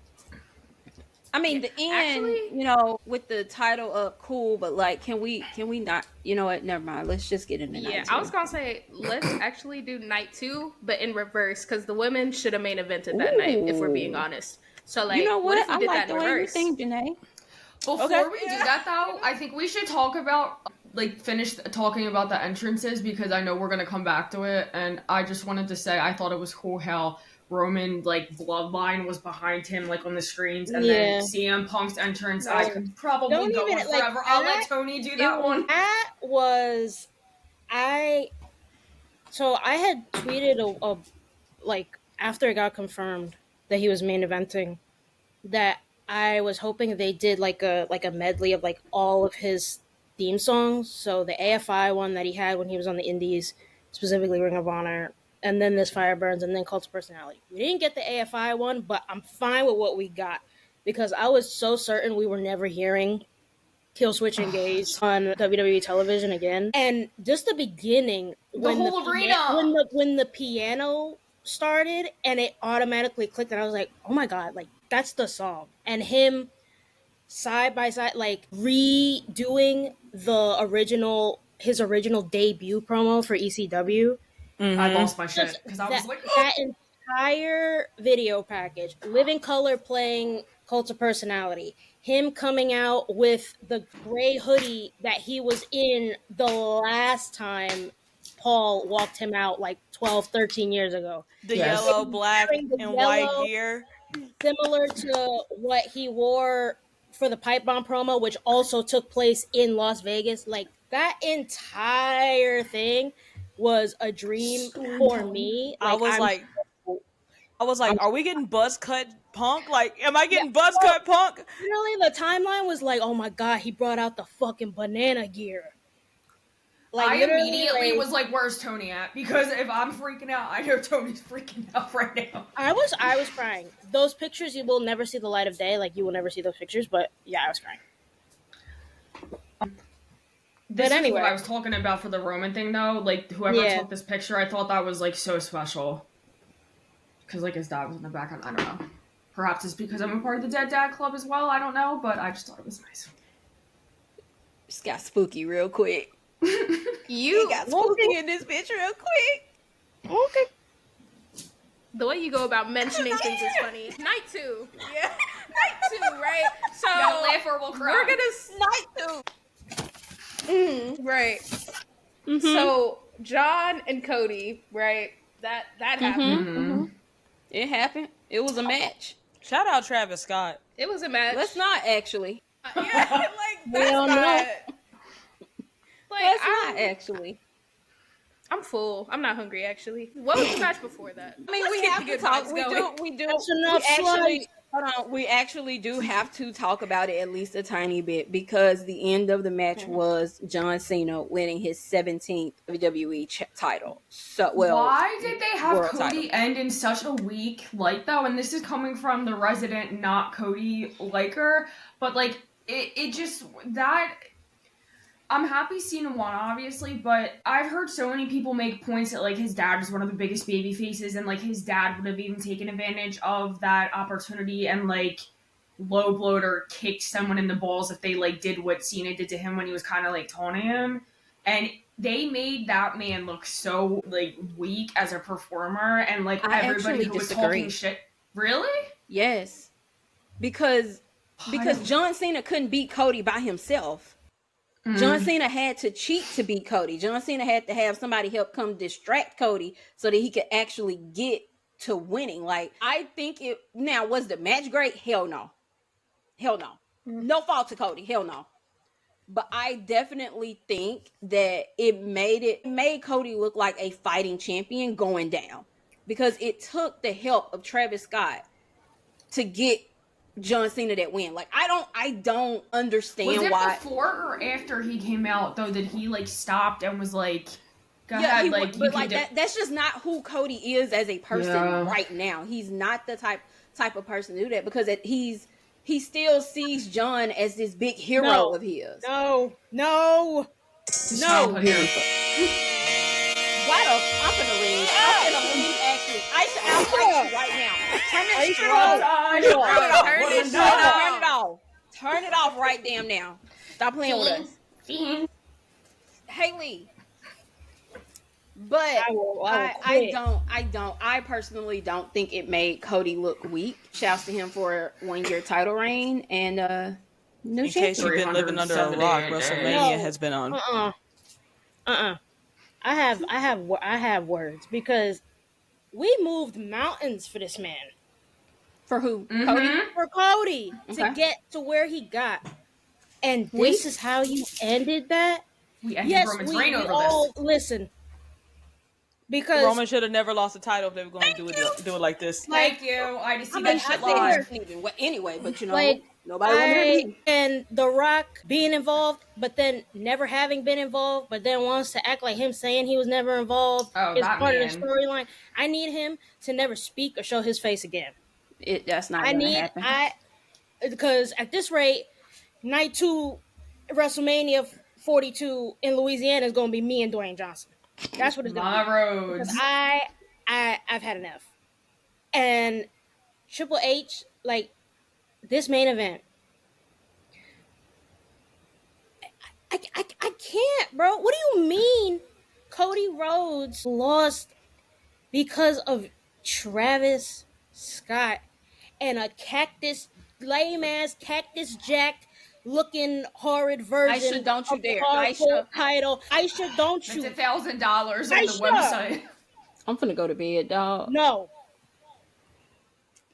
S4: I mean, the end, with the title up, cool, but can we not? You know what? Never mind. Let's just get into night 2.
S5: I was gonna say let's actually do night 2, but in reverse, because the women should have main evented that night, if we're being honest. So
S4: you know what?
S5: if we
S4: I
S5: did
S4: like
S5: that in
S4: the way you
S5: reverse?
S4: think, Janae.
S7: Before we do that, though, I think we should talk about finish talking about the entrances because I know we're gonna come back to it, and I just wanted to say I thought it was cool how Roman bloodline was behind him on the screens, and then CM Punk's entrance. I could probably go on forever. I'll let Toni do that one.
S2: That was So I had tweeted after it got confirmed that he was main eventing that I was hoping they did a medley of all of his theme songs. So the AFI one that he had when he was on the Indies, specifically Ring of Honor, and then this Fire Burns, and then Cult of Personality. We didn't get the AFI one, but I'm fine with what we got because I was so certain we were never hearing Kill Switch Engage on WWE television again. And just the beginning, when the piano started and it automatically clicked, and I was like, oh my god, that's the song. And him side by side, redoing his original debut promo for ECW.
S7: Mm-hmm. I lost my shit because I was like, oh!
S2: That entire video package, Living Color playing Cult of Personality, him coming out with the gray hoodie that he was in the last time Paul walked him out 12, 13 years ago.
S1: The yellow, black, and white gear.
S2: Similar to what he wore for the Pipe Bomb promo, which also took place in Las Vegas. That entire thing was a dream for me.
S1: I was like, are we getting buzz cut Punk? Am I getting buzz cut Punk?
S2: Really, the timeline was oh my god, he brought out the fucking banana gear.
S7: I immediately was like, where's Toni at? Because if I'm freaking out, I know Toni's freaking out right now.
S2: I was crying. Those pictures, you will never see the light of day. You will never see those pictures, but yeah, I was crying.
S7: This is what I was talking about for the Roman thing, though. Whoever took this picture, I thought that was, so special. Because, his dad was in the background. I don't know. Perhaps it's because I'm a part of the Dead Dad Club as well. I don't know, but I just thought it was nice.
S4: Just got spooky real quick.
S5: You
S4: got spooky in this bitch real quick.
S2: Okay.
S5: The way you go about mentioning things is funny. Night 2. Yeah. Night 2, right? So
S3: Gotta laugh or we'll cry.
S5: we're gonna
S4: Night 2.
S5: right.
S1: Mm-hmm.
S5: So John and Cody, right? That happened.
S7: Mm-hmm.
S4: It happened. It was a match.
S1: Shout out Travis Scott.
S5: It was a match.
S4: Let's not actually.
S5: Yeah, like that's
S2: all know.
S5: not. Like
S4: Let's not actually.
S5: I'm full. I'm not hungry actually. What was the match before that?
S4: I mean,
S5: Let's
S4: we
S5: keep
S4: have
S5: the
S4: to
S5: good
S4: talk.
S5: vibes
S4: We
S5: going.
S4: do.
S2: That's
S4: We
S2: enough
S4: actually, hold on. We actually do have to talk about it at least a tiny bit because the end of the match was John Cena winning his 17th WWE title. So, well,
S7: why did they have
S4: world
S7: Cody end in such a weak light though? And this is coming from the resident not Cody liker, but like it just that. I'm happy Cena won, obviously, but I've heard so many people make points that, like, his dad was one of the biggest baby faces, and, like, his dad would have even taken advantage of that opportunity and, like, low blowed or kicked someone in the balls if they, like, did what Cena did to him when he was kind of, like, taunting him. And they made that man look so, like, weak as a performer, and, like,
S4: I
S7: everybody
S4: actually
S7: who was
S4: disagree.
S7: talking shit. Really?
S4: yes, because John Cena couldn't beat Cody by himself. John Cena had to cheat to beat Cody. John Cena had to have somebody help come distract Cody so that he could actually get to winning. Like, I think it now was the match great? Hell no. Hell no. No fault to Cody. Hell no. But I definitely think that it made Cody look like a fighting champion going down because it took the help of Travis Scott to get John Cena that win. Like, I don't understand
S7: Was it
S4: why.
S7: before or after he came out, though, that he, like, stopped and was like, go
S4: Yeah,
S7: ahead, like, you
S4: but
S7: can
S4: like
S7: do...
S4: that's just not who Cody is as a person
S7: Yeah.
S4: right now. He's not the type of person to do that because he still sees John as this big hero
S2: No.
S4: of his.
S2: No.
S7: Stop here.
S4: Why the? I'm gonna leave. I'm gonna leave. Actually, I'll fight you right now. Turn this shit off. Turn it off. Turn it off right damn now. Stop playing with us, Haley. But I personally don't think it made Cody look weak. Shouts to him for a 1-year title reign and new
S1: In case you've been living under a rock, WrestleMania has been on.
S2: I have words because we moved mountains for this man.
S4: For who?
S7: Mm-hmm.
S4: Cody?
S2: For Cody
S4: Okay.
S2: to get to where he got. And this is how you ended that?
S7: We ended
S2: Yes,
S7: Roman's
S2: we
S7: reign over
S2: all
S7: this.
S2: listen. Because
S1: Roman should have never lost the title if they were going to do it like this.
S7: Thank you. I just see
S4: I
S7: that
S4: mean,
S7: shit
S4: I
S7: live.
S4: think even anyway, but you know,
S2: Like,
S4: nobody wanted me.
S2: and The Rock being involved, but then never having been involved, but then wants to act like him saying he was never involved
S7: Oh,
S2: is
S7: that
S2: part
S7: man.
S2: of the storyline. I need him to never speak or show his face again.
S4: That's not gonna happen.
S2: Because at this rate, night 2 WrestleMania 42 in Louisiana is going to be me and Dwayne Johnson. That's what it's going to be.
S7: My roads.
S2: Because I've had enough. And Triple H, like, this main event, I can't, bro. What do you mean Cody Rhodes lost because of Travis Scott and a lame-ass Cactus Jack looking horrid version
S4: Aisha, don't you
S2: of the
S4: dare.
S2: hardcore
S4: Aisha.
S2: title? Aisha, don't you?
S7: It's $1,000 on the
S2: Aisha.
S7: website.
S4: I'm finna go to bed, dog.
S2: No.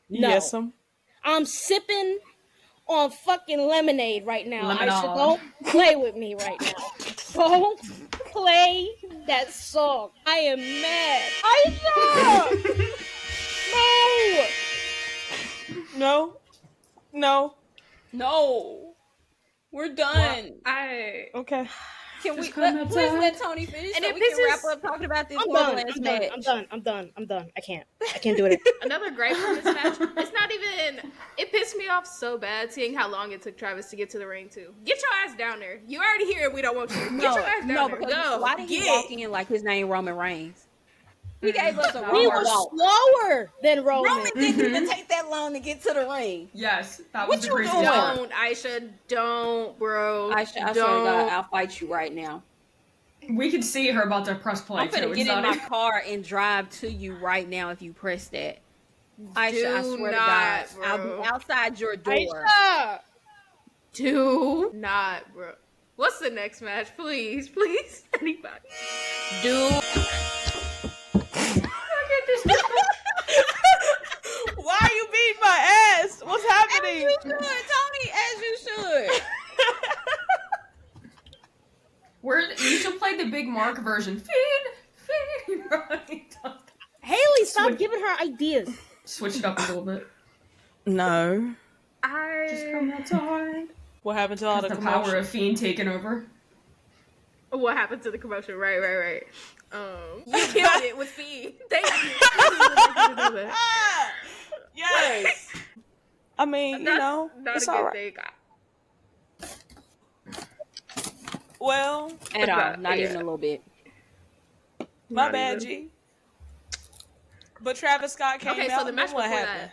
S1: Yes, him.
S2: I'm sipping on fucking lemonade right now.
S7: Lemonade.
S2: Aisha, don't play with me right now. Don't play that song. I am mad. Aisha! No!
S1: No.
S4: No, we're done.
S1: Okay.
S4: Can we
S7: Just come
S4: please
S7: outside.
S4: let Tony finish
S5: And
S4: so
S5: it
S4: we can
S5: pisses-
S4: wrap up talking about this
S2: I'm
S4: horrible
S2: done.
S4: ass
S2: I'm
S4: match?
S2: done. I'm done. I can't do it.
S5: Another gripe from this match. It's not even. It pissed me off so bad seeing how long it took Travis to get to the ring too. Get your ass down there. You already here. We don't want you. Get your ass down there.
S4: because
S5: Go.
S4: why did he
S5: Get.
S4: walk in like his name Roman Reigns? He gave us a
S2: We
S4: Roman
S2: were
S4: walk.
S2: slower than Roman.
S4: Roman didn't even take that long to get to the ring.
S7: Yes, that
S4: What
S7: was the
S4: you
S7: crazy
S4: doing?
S7: part.
S5: Don't, Aisha, don't, bro.
S4: I swear to
S5: don't.
S4: God, I'll fight you right now.
S7: We could see her about to press play
S4: I'm finna
S7: too.
S4: get
S7: It's
S4: in
S7: not
S4: my
S7: even-
S4: car and drive to you right now if you press that. Aisha, I
S5: Do
S4: swear
S5: not,
S4: to God, I'll
S5: bro.
S4: be outside your door.
S2: Aisha!
S5: Do not, bro. What's the next match? Please, please, anybody.
S4: Dude,
S1: Why are you beating my ass? What's happening?
S4: you should, Tony, as you should.
S7: You should play the Big Mark version. Feed.
S2: Haley, stop giving her ideas.
S7: Switch it up a little bit.
S1: No.
S7: Just come outside.
S1: What happened to all the
S7: The
S1: commotion?
S7: power of Fiend taking over.
S5: What happened to the commotion? Right. You killed it with Fiend. Thank you.
S1: Yes. I mean,
S5: Not
S1: it's
S5: a
S1: all
S5: good
S1: right.
S5: thing.
S1: Well,
S4: At all, not even a little bit.
S1: my
S5: Not
S1: bad,
S5: even.
S1: G. But Travis Scott came
S5: Okay,
S1: out.
S5: so the
S1: and
S5: match
S1: then what
S5: before
S1: happened?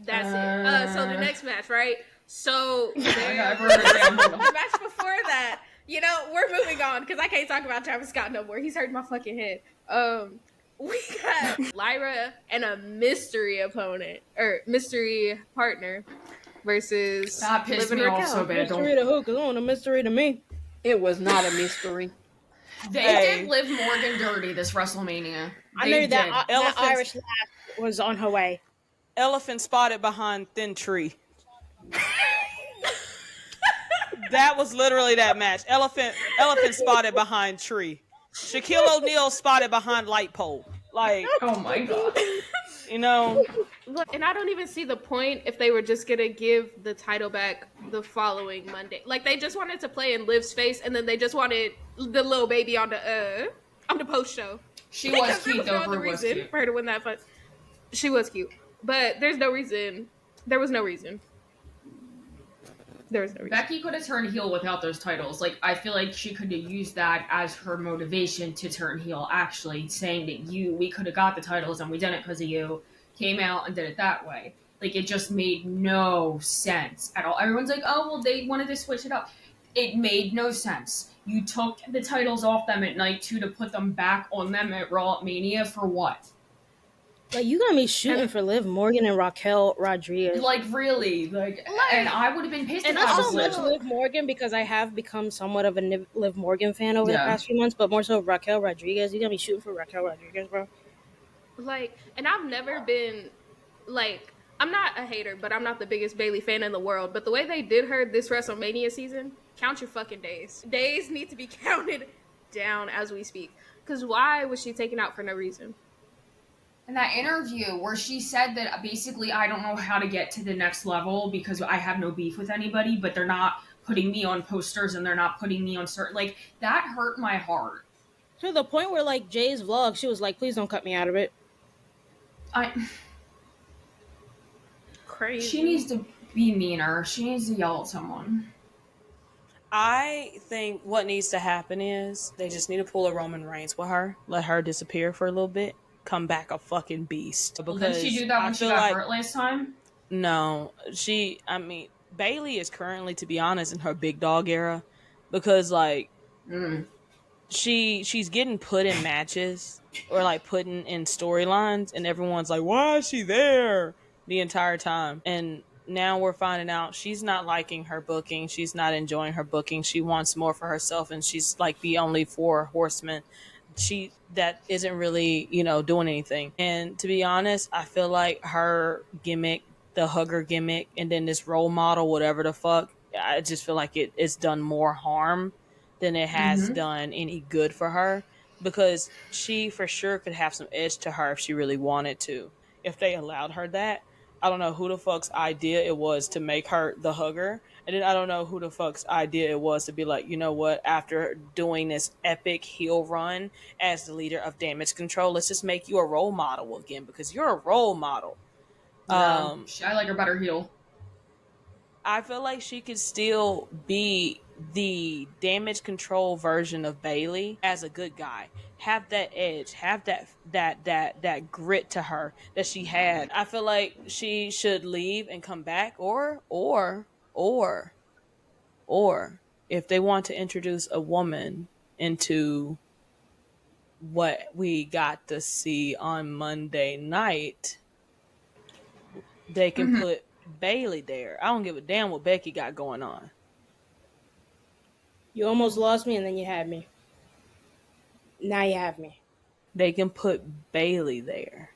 S5: That's it. So the next match, right? So
S7: I wrote it down. Hold on.
S5: the match before that, we're moving on because I can't talk about Travis Scott no more. He's hurting my fucking head. We got Lyra and a mystery opponent or mystery partner versus
S7: That pissed
S5: Liv and
S7: me off
S5: Raquel.
S7: so bad.
S2: Mystery to who? Because it wasn't a mystery to me.
S4: It was not a mystery.
S7: They
S1: Hey.
S7: did Liv Morgan dirty this WrestleMania.
S2: I
S7: They
S2: knew that,
S7: did.
S2: that
S1: Elephants.
S2: Irish laugh was on her way.
S1: Elephant spotted behind thin tree. That was literally that match. Elephant spotted behind tree. Shaquille O'Neal spotted behind light pole. Like,
S7: Oh my god.
S5: Look, and I don't even see the point if they were just gonna give the title back the following Monday. Like they just wanted to play in Liv's face, and then they just wanted the little baby on the post show.
S7: She was
S5: Because there
S7: cute though.
S5: no other
S7: Brie was
S5: reason
S7: cute.
S5: for her to win that fight. She was cute, but there's no reason. There was no reason. There was no reason.
S7: Becky could have turned heel without those titles. Like, I feel like she could have used that as her motivation to turn heel, actually, saying that we could have got the titles and we didn't because of you, came out and did it that way. Like, it just made no sense at all. Everyone's like, oh, well, they wanted to switch it up. It made no sense. You took the titles off them at night 2 to put them back on them at Raw Mania for what?
S2: Like, you got me shooting for Liv Morgan and Raquel Rodriguez.
S7: Like, really? Like, and I would have been pissed
S2: And
S7: if
S2: not
S7: I
S2: so
S7: was
S2: much
S7: Liv.
S2: Liv Morgan because I have become somewhat of a Liv Morgan fan over the
S7: Yeah.
S2: past few months, but more so Raquel Rodriguez. You got me shooting for Raquel Rodriguez, bro.
S5: Like, and I've never been, like, I'm not a hater, but I'm not the biggest Bailey fan in the world. But the way they did her this WrestleMania season, count your fucking days. Days need to be counted down as we speak. Because why was she taken out for no reason?
S7: In that interview where she said that basically I don't know how to get to the next level because I have no beef with anybody, but they're not putting me on posters and they're not putting me on certain, like, that hurt my heart.
S2: To the point where, like, Jay's vlog, she was like, please don't cut me out of it.
S5: Crazy.
S7: She needs to be meaner. She needs to yell at someone.
S1: I think what needs to happen is they just need to pull a Roman Reigns with her, let her disappear for a little bit, come back a fucking beast.
S7: Well,
S1: Because
S7: didn't she do that
S1: I
S7: when she
S1: feel
S7: got
S1: like-
S7: hurt last time?
S1: No, Bailey is currently, to be honest, in her big dog era because, like, she's getting put in matches or, like, put in storylines, and everyone's like, why is she there the entire time? And now we're finding out she's not liking her booking. She's not enjoying her booking. She wants more for herself, and she's, like, the only 4 horsemen that isn't really, doing anything. And to be honest, I feel like her gimmick, the hugger gimmick, and then this role model, whatever the fuck, I just feel like it's done more harm than it has done any good for her, because she for sure could have some edge to her if she really wanted to, if they allowed her that. I don't know who the fuck's idea it was to make her the hugger. And then I don't know who the fuck's idea it was to be like, you know what, after doing this epic heel run as the leader of Damage Control, let's just make you a role model again, because you're a role model.
S7: I like her better heel.
S1: I feel like she could still be the damage control version of Bayley as a good guy. Have that edge, have that grit to her that she had. I feel like she should leave and come back, or if they want to introduce a woman into what we got to see on Monday night, they can put Bayley there. I don't give a damn what Becky got going on.
S2: You almost lost me and then you had me. Now you have me.
S1: They can put Bayley there.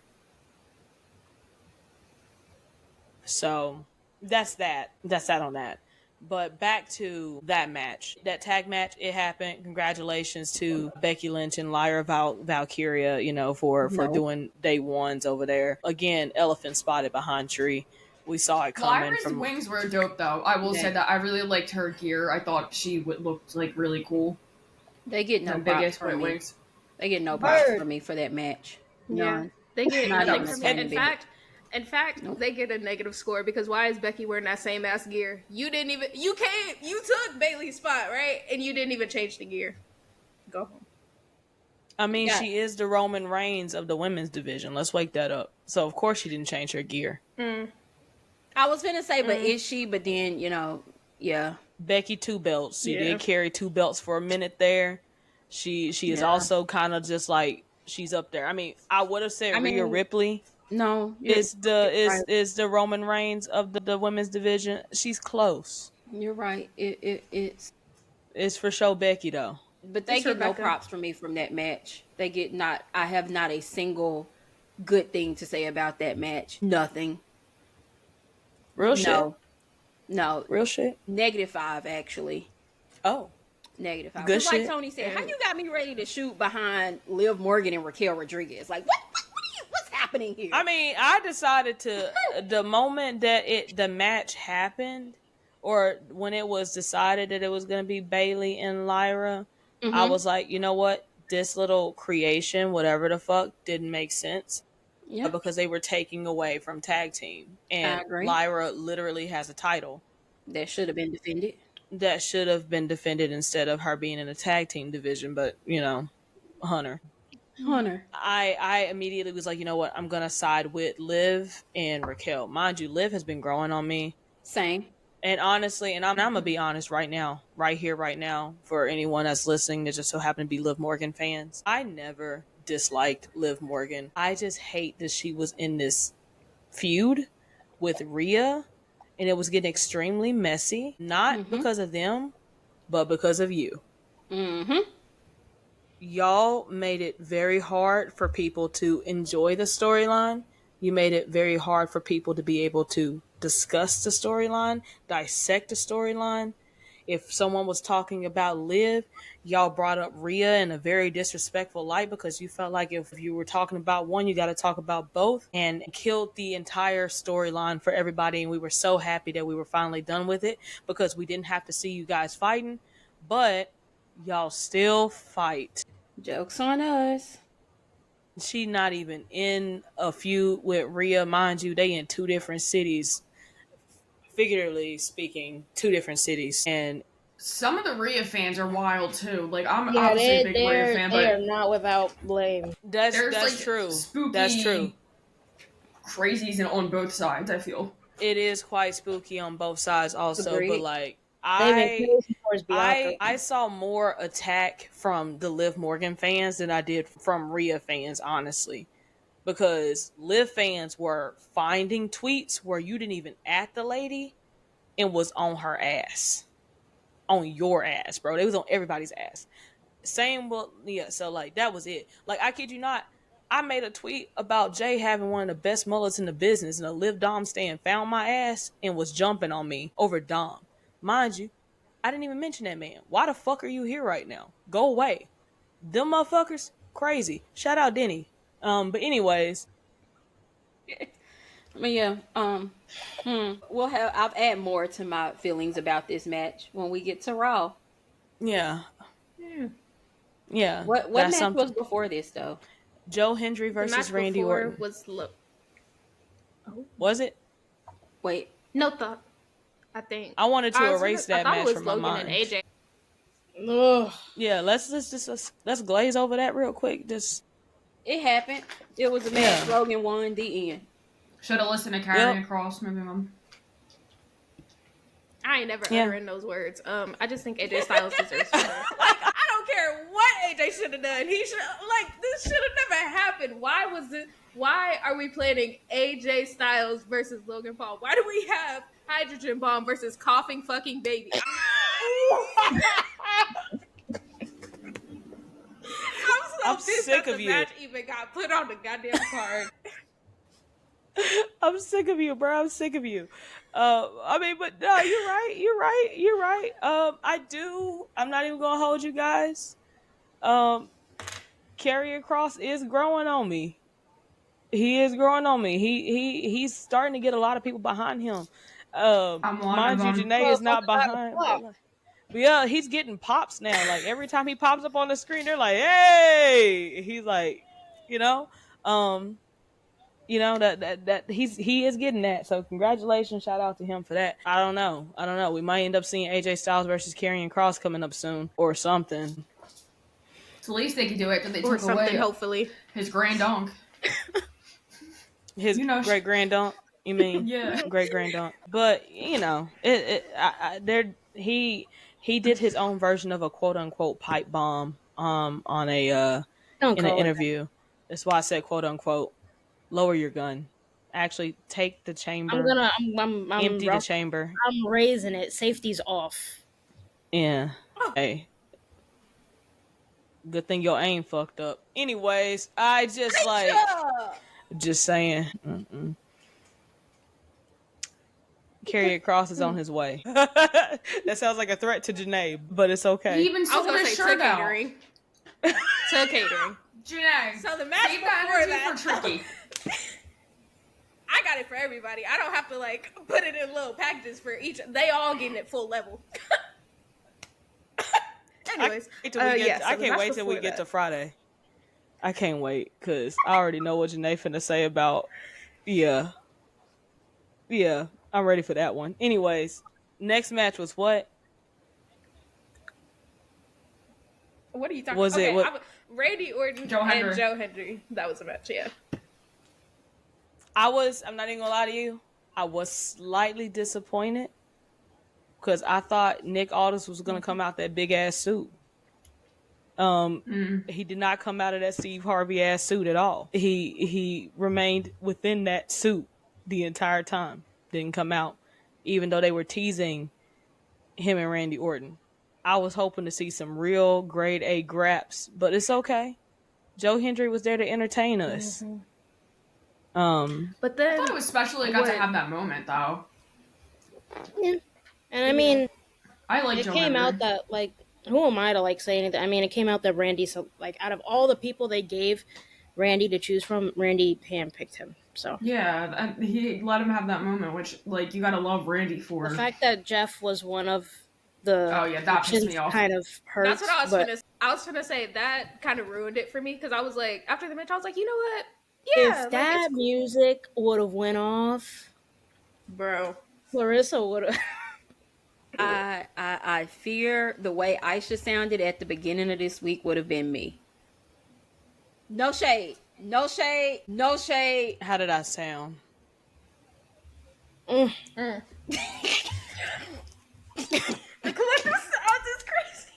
S1: So that's that. That's that on that. But back to that match. That tag match, it happened. Congratulations to Becky Lynch and Lyra Valkyria, for doing day ones over there. Again, elephant spotted behind tree. We saw it coming.
S7: Lyra's wings were dope, though. I will say that. I really liked her gear. I thought she looked like really cool.
S4: They get no props for me. Wings. They get no props for me for that match.
S5: Yeah, they get nothing from me. In fact, they get a negative score because why is Becky wearing that same ass gear? You took Bayley's spot, right? And you didn't even change the gear. Go home.
S1: I mean, she is the Roman Reigns of the women's division. Let's wake that up. So, of course, she didn't change her gear.
S4: I was going to say, but is she? But then, yeah.
S1: Becky 2 belts. She did carry 2 belts for a minute there. She is also kind of just like, she's up there. I mean, I would have said Rhea Ripley.
S4: No,
S1: is the Roman Reigns of the women's division. She's close.
S4: You're right.
S1: It's for sure Becky though.
S4: But they get no props from me from that match. I have not a single good thing to say about that match. Nothing.
S1: Real shit.
S4: No.
S1: Real shit.
S4: -5 actually.
S1: Oh.
S4: -5.
S1: Good shit.
S4: Like Tony said, how you got me ready to shoot behind Liv Morgan and Raquel Rodriguez? Like what? What's happening here?
S1: I mean, I decided to the moment that the match happened, or when it was decided that it was going to be Bayley and Lyra, I was like, you know what? This little creation, whatever the fuck, didn't make sense. Yeah, because they were taking away from tag team, and Lyra literally has a title
S4: that should have been defended.
S1: That should have been defended instead of her being in a tag team division. But Hunter. I immediately was like, you know what? I'm gonna side with Liv and Raquel. Mind you, Liv has been growing on me.
S4: Same.
S1: And honestly, and I'm gonna be honest right now, right here, right now, for anyone that's listening that just so happen to be Liv Morgan fans. I never disliked Liv Morgan. I just hate that she was in this feud with Rhea, and it was getting extremely messy. Not because of them, but because of you. Y'all made it very hard for people to enjoy the storyline. You made it very hard for people to be able to discuss the storyline, dissect the storyline. If someone was talking about Liv, y'all brought up Rhea in a very disrespectful light because you felt like if you were talking about one, you got to talk about both, and killed the entire storyline for everybody. And we were so happy that we were finally done with it because we didn't have to see you guys fighting, but y'all still fight.
S4: Joke's on us.
S1: She not even in a feud with Rhea. Mind you, they in 2 different cities. Figuratively speaking, 2 different cities. And
S7: some of the Rhea fans are wild too. Like I'm obviously a big Rhea fan, but
S2: they're not without blame.
S1: That's true.
S7: Spooky,
S1: that's true.
S7: Crazies on both sides, I feel.
S1: It is quite spooky on both sides also.
S4: Agreed.
S1: But like I saw more attack from the Liv Morgan fans than I did from Rhea fans, honestly. Because Liv fans were finding tweets where you didn't even at the lady and was on her ass. On your ass, bro. They was on everybody's ass. Same with, so like that was it. Like I kid you not, I made a tweet about Jay having one of the best mullets in the business, and a Liv Dom stand found my ass and was jumping on me over Dom. Mind you, I didn't even mention that man. Why the fuck are you here right now? Go away. Them motherfuckers, crazy. Shout out Denny. But anyways.
S4: Yeah. I'll add more to my feelings about this match when we get to Raw.
S1: Yeah.
S4: What match was before this though?
S1: Joe Hendry versus Randy Orton. Was it?
S4: Wait.
S5: No thought. I think
S1: I wanted to erase that match from my mind.
S5: And AJ.
S2: Ugh.
S1: Yeah, let's glaze over that real quick. Just
S4: It happened. It was a match. Logan won. The end.
S7: Should have listened to Carrying Cross, maybe mom.
S5: I ain't never uttering those words. I just think AJ Styles deserves better. Like, I don't care what AJ should have done. He should this should have never happened. Why was it? Why are we planning AJ Styles versus Logan Paul? Why do we have Hydrogen Bomb versus Coughing Fucking Baby? I'm sick of you. Match even got put on the goddamn card.
S1: I'm sick of you, bro. I'm sick of you. I mean, but no, you're right. I'm not even gonna hold you guys. Karrion Kross is growing on me. He is growing on me. He's starting to get a lot of people behind him. Mind you, Janae is not behind. Yeah, he's getting pops now. Like every time he pops up on the screen, they're like, "Hey!" He's like, that he is getting that. So congratulations, shout out to him for that. I don't know. We might end up seeing AJ Styles versus Karrion Kross coming up soon or something.
S7: It's the least they could do it because they
S5: or
S7: took
S5: something.
S7: away
S5: Hopefully,
S7: his grand donk.
S1: His great grand donk. You mean?
S7: Yeah,
S1: great grand donk. But he did his own version of a quote unquote pipe bomb on a in an interview. That's why I said quote unquote. Lower your gun. Actually, take the chamber.
S2: I'm
S1: empty the chamber.
S2: I'm raising it. Safety's off.
S1: Yeah. Hey. Good thing your aim fucked up. Anyways, I just just saying. Karrion Kross is on his way. That sounds like a threat to Janae, but it's okay.
S7: He even sold his shirt out.
S5: To catering.
S7: Janae,
S5: so the match before that
S7: for Tricky.
S5: I got it for everybody. I don't have to put it in little packages for each. They all getting it full level. Anyways,
S1: I can't wait till we get to Friday. I can't wait because I already know what Janae finna say about. Yeah, I'm ready for that one. Anyways, next match was what?
S5: What are you talking about? Okay, Randy Orton and Joe Hendry. That was a match, yeah.
S1: I'm not even gonna lie to you, I was slightly disappointed because I thought Nick Aldis was gonna come out that big ass suit. He did not come out of that Steve Harvey ass suit at all. He remained within that suit the entire time. Didn't come out, even though they were teasing him and Randy Orton. I was hoping to see some real grade A graps, but it's okay. Joe Hendry was there to entertain us.
S5: But then
S7: I thought it was special they got to have that moment, though.
S2: Yeah, and I mean,
S7: I like.
S2: It came out that who am I to say anything? I mean, it came out that Randy, out of all the people they gave Randy to choose from, Randy handpicked him. So
S7: yeah, he let him have that moment, which you gotta love Randy for.
S2: The fact that Jeff was one of the
S7: that pissed me off.
S2: Kind of hurts.
S5: That's what I was gonna say. That kind of ruined it for me because I was like, after the match, I was like, you know what? Yeah,
S2: if that music would have went off,
S5: bro,
S2: Clarissa would have.
S4: I fear the way Aisha sounded at the beginning of this week would have been me. No shade. No shade. No shade.
S1: How did I sound?
S5: The collective sound is crazy.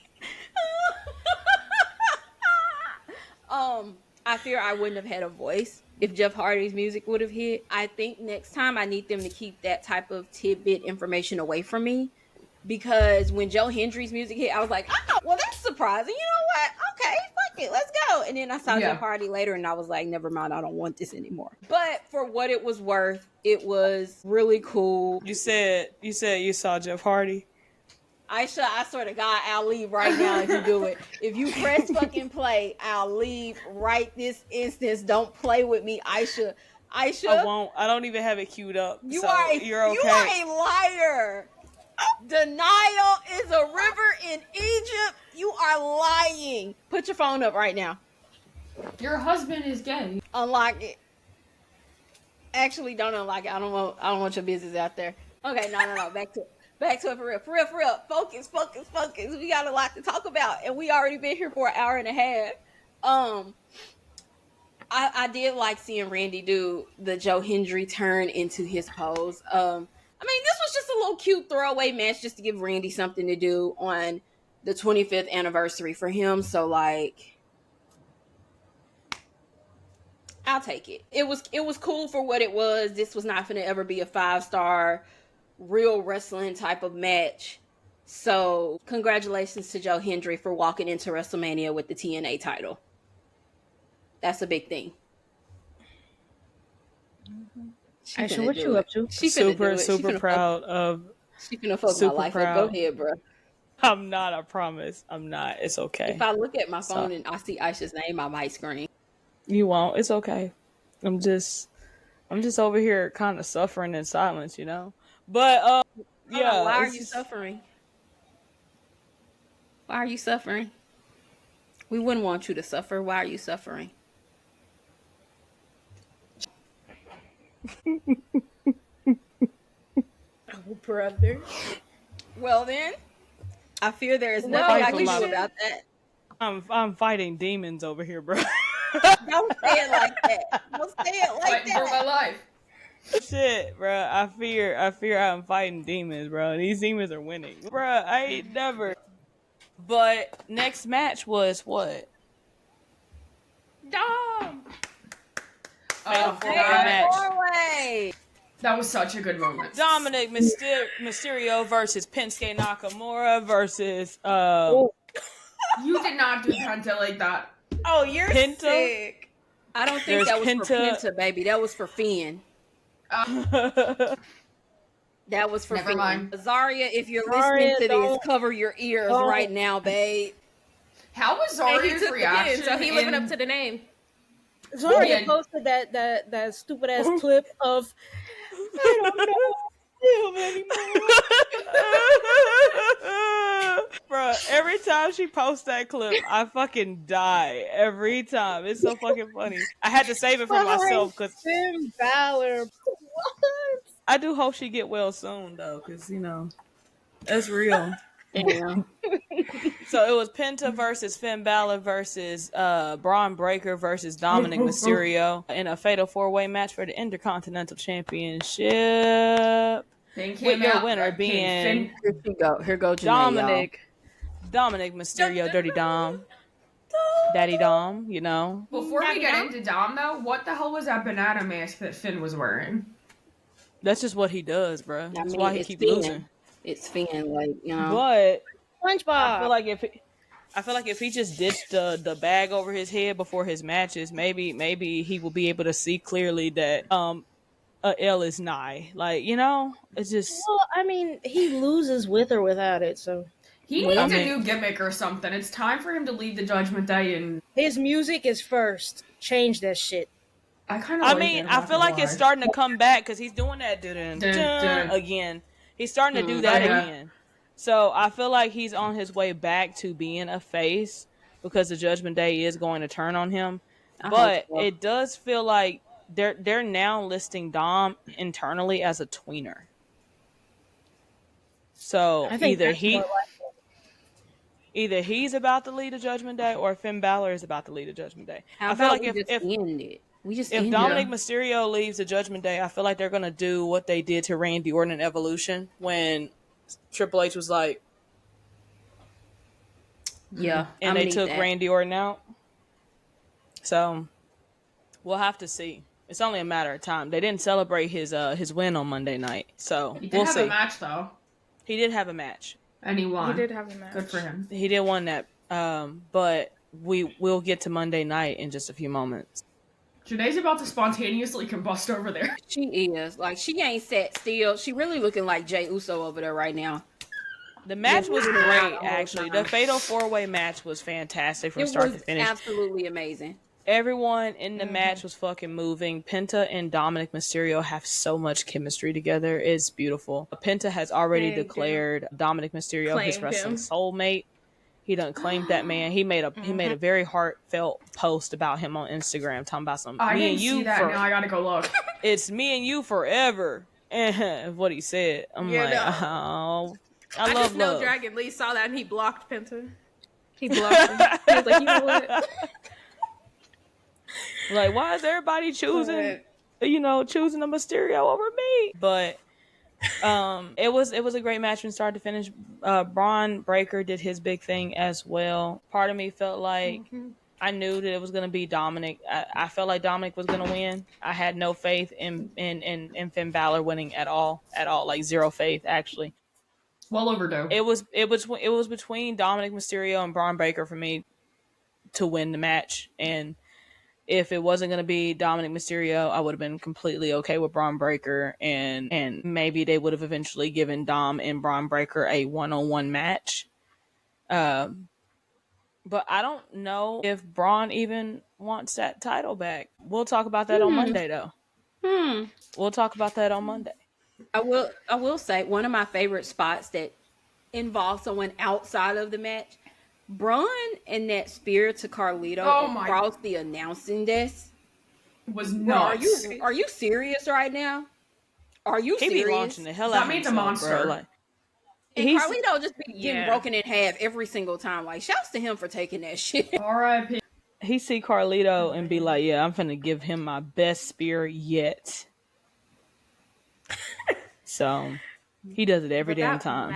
S4: I fear I wouldn't have had a voice if Jeff Hardy's music would have hit. I think next time I need them to keep that type of tidbit information away from me. Because when Joe Hendry's music hit, I was like, oh, well, that's surprising. You know what? Okay, fuck it. Let's go. And then I saw Jeff Hardy later and I was like, never mind. I don't want this anymore. But for what it was worth, it was really cool.
S1: You said you saw Jeff Hardy?
S4: Aisha, I swear to God, I'll leave right now if you do it. If you press fucking play, I'll leave right this instance. Don't play with me, Aisha.
S1: I won't. I don't even have it queued up. You're okay.
S4: You are a liar. Denial is a river in Egypt. You are lying. Put your phone up right now.
S7: Your husband is gay.
S4: Unlock it. Actually, don't unlock it. I don't want your business out there. Okay, no. Back to it for real. For real. Focus. We got a lot to talk about, and we already been here for an hour and a half. I did like seeing Randy do the Joe Hendry turn into his pose. I mean, this was just a little cute throwaway match just to give Randy something to do on the 25th anniversary for him. So, like, I'll take it. It was cool for what it was. This was not going to ever be a 5-star real wrestling type of match. So, congratulations to Joe Hendry for walking into WrestleMania with the TNA title. That's a big thing.
S2: Aisha, what you up to?
S4: She
S1: super proud of.
S4: She finna fuck my life up. Go ahead, bro.
S1: I'm not. I promise. I'm not. It's okay.
S4: If I look at my phone and I see Aisha's name, I might scream.
S1: You won't. It's okay. I'm just over here kind of suffering in silence, you know. But yeah.
S4: Why are you suffering? Why are you suffering? We wouldn't want you to suffer. Why are you suffering?
S2: Oh, brother.
S4: Well then, I fear there is nothing I can do about that.
S1: I'm fighting demons over here, bro.
S4: Don't say it like that. Don't say it like
S7: Fighting
S4: that.
S7: for my life.
S1: Shit, bro. I fear I'm fighting demons, bro. These demons are winning, bro. I ain't never. But next match was what?
S5: Dom.
S1: Fatal four-way match.
S4: Four-way.
S7: That was such a good moment.
S1: Dominic Mysterio versus Penske Nakamura versus
S7: You did not do Penta like that.
S4: Oh, you're
S1: Penta?
S4: sick. I don't think that was for Penta, baby. That was for Finn. That was for
S7: Never
S4: Finn.
S7: mind.
S4: Zarya, if you're listening to this, cover your ears right now, babe.
S7: How was
S5: And he
S7: Zarya's
S5: took the
S7: reaction?
S5: pin, so he living up to the name.
S2: Zarya posted that stupid ass clip of I don't know him anymore.
S1: Bro, every time she posts that clip, I fucking die. Every time. It's so fucking funny. I had to save it for myself because
S2: Finn Balor. What?
S1: I do hope she get well soon though, because you know that's real.
S4: Damn.
S1: So it was Penta versus Finn Balor versus Braun Breaker versus Dominic Mysterio in a fatal 4-way match for the Intercontinental Championship. With your winner being
S4: Here go Janae,
S1: Dominic Mysterio, Dirty Dom. Daddy Dom, you know.
S7: Before we get into Dom though, what the hell was that banana mask that Finn was wearing?
S1: That's just what he does, bro. That's why he keeps losing.
S4: It's Finn, like, you know.
S1: But
S2: SpongeBob.
S1: I feel like if he just ditched the bag over his head before his matches, maybe he will be able to see clearly that a L is nigh. Like, you know, it's just.
S2: Well, I mean, he loses with or without it, so
S7: He needs a new gimmick or something. It's time for him to leave the Judgment Day and
S2: his music is first. Change that shit.
S7: I
S1: feel like it's starting to come back because he's doing that dun again. He's starting to do that again. So I feel like he's on his way back to being a face because the Judgment Day is going to turn on him. But it does feel like they're now listing Dom internally as a tweener. So either he's about to lead a Judgment Day or Finn Balor is about to lead a Judgment Day.
S4: I feel like if
S1: Dominic Mysterio leaves the Judgment Day, I feel like they're gonna do what they did to Randy Orton in Evolution when Triple H was like,
S4: yeah,
S1: and they took Randy Orton out. So we'll have to see. It's only a matter of time. They didn't celebrate his win on Monday night, so
S7: he did
S1: we'll
S7: have
S1: see.
S7: a match though.
S1: He did have a match,
S7: and he won.
S5: He did have a match.
S7: Good for him.
S1: He did won that. But we'll get to Monday night in just a few moments.
S7: Janae's about to spontaneously combust over there.
S4: She is. Like, she ain't sat still. She really looking like Jey Uso over there right now.
S1: The match was great, actually. The Fatal 4-Way match was fantastic from start to finish.
S4: Absolutely amazing.
S1: Everyone in the match was fucking moving. Penta and Dominic Mysterio have so much chemistry together. It's beautiful. Penta has already declared Dominic Mysterio his wrestling soulmate. He done claimed that man. He made a very heartfelt post about him on Instagram, talking about some
S7: I
S1: me
S7: didn't
S1: and you.
S7: See that. Now I gotta go look.
S1: It's me and you forever. And what he said, I'm
S5: Yeah,
S1: like,
S5: no.
S1: oh,
S5: I
S1: love
S5: just know
S1: love.
S5: Dragon Lee saw that and he blocked Penta. He blocked him. He was like, you know what?
S1: Like, why is everybody choosing, choosing a Mysterio over me? But it was a great match from start to finish. Braun Breaker did his big thing as well. Part of me felt like I knew that it was going to be Dominic. I felt like Dominic was going to win. I had no faith in Finn Balor winning at all, like zero faith actually.
S7: Well overdue.
S1: It was between Dominic Mysterio and Braun Breaker for me to win the match, and if it wasn't going to be Dominic Mysterio, I would have been completely okay with Braun Breaker, and maybe they would have eventually given Dom and Braun Breaker a one-on-one match. But I don't know if Braun even wants that title back. We'll talk about that on Monday, though. We'll talk about that on Monday.
S4: I will say one of my favorite spots that involves someone outside of the match. Braun and that spear to Carlito across the announcing desk
S7: was nuts.
S4: Bro, are you serious right now? Are you serious?
S1: He be launching the hell out of himself,
S7: a monster.
S1: bro. Like,
S4: and Carlito just be getting broken in half every single time. Like, shouts to him for taking that shit.
S7: R.I.P.
S1: He see Carlito and be like, yeah, I'm finna give him my best spear yet. So he does it every damn time.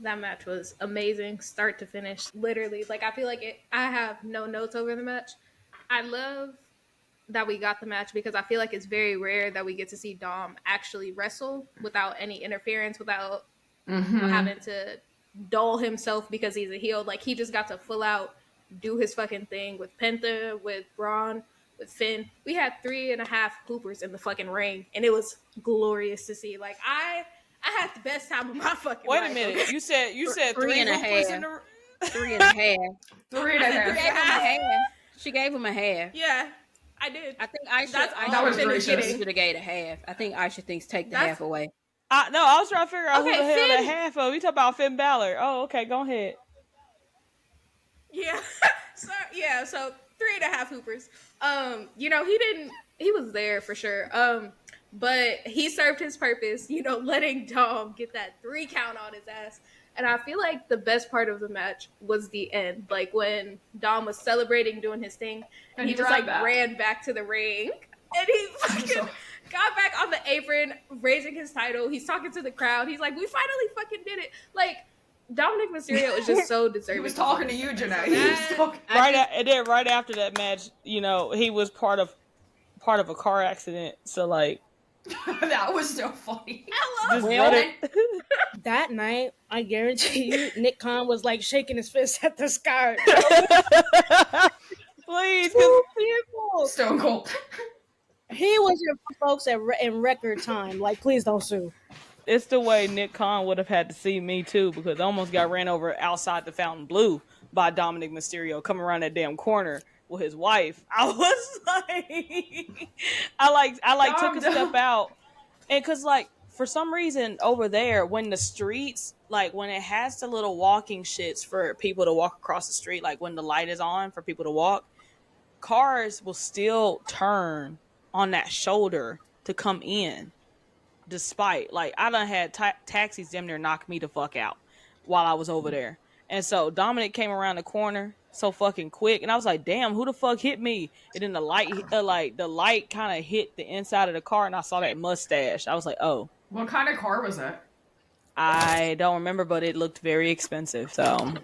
S5: That match was amazing, start to finish. Literally, like, I feel like I have no notes over the match. I love that we got the match because I feel like it's very rare that we get to see Dom actually wrestle without any interference, without having to dull himself because he's a heel. Like, he just got to full out do his fucking thing with Penta, with Braun, with Finn. We had 3.5 hoopers in the fucking ring, and it was glorious to see. Like, I had the best time of my fucking life.
S1: Wait a minute. You said
S4: 3.5. 3.5.
S7: 3.5.
S4: She gave him a half.
S5: Yeah, I did.
S4: I think Aisha should have gave a half. I think Aisha thinks take the half away.
S1: No, I was trying to figure out who the hell that half of. You talking about Finn Balor. Oh, okay, go ahead.
S5: Yeah. So 3.5 hoopers. He was there for sure. But he served his purpose, letting Dom get that 3 count on his ass. And I feel like the best part of the match was the end. Like, when Dom was celebrating, doing his thing, and he just, ran back to the ring. And he fucking got back on the apron, raising his title. He's talking to the crowd. He's like, we finally fucking did it. Like, Dominic Mysterio is just so deserving.
S7: He was talking to you, Janae.
S1: Right after that match, he was part of a car accident. So, like,
S7: that was so funny.
S5: I love it.
S6: That night, I guarantee you, Nick Khan was like shaking his fist at the sky.
S1: Please,
S6: people.
S7: Stone Cold.
S6: He was here for folks in record time. Like, please don't sue.
S1: It's the way Nick Khan would have had to see me too, because I almost got ran over outside the Fountain Blue by Dominic Mysterio coming around that damn corner with his wife. I was like, I took a step out, and cause like for some reason over there when the streets, like when it has the little walking shits for people to walk across the street, like when the light is on for people to walk, cars will still turn on that shoulder to come in. Despite, like, I done had taxis damn near knock me the fuck out while I was over there. And so Dominic came around the corner so fucking quick, and I was like, damn, who the fuck hit me? And then the light kind of hit the inside of the car, and I saw that mustache. I was like, oh.
S7: What kind of car was that?
S1: I don't remember, but it looked very expensive. So,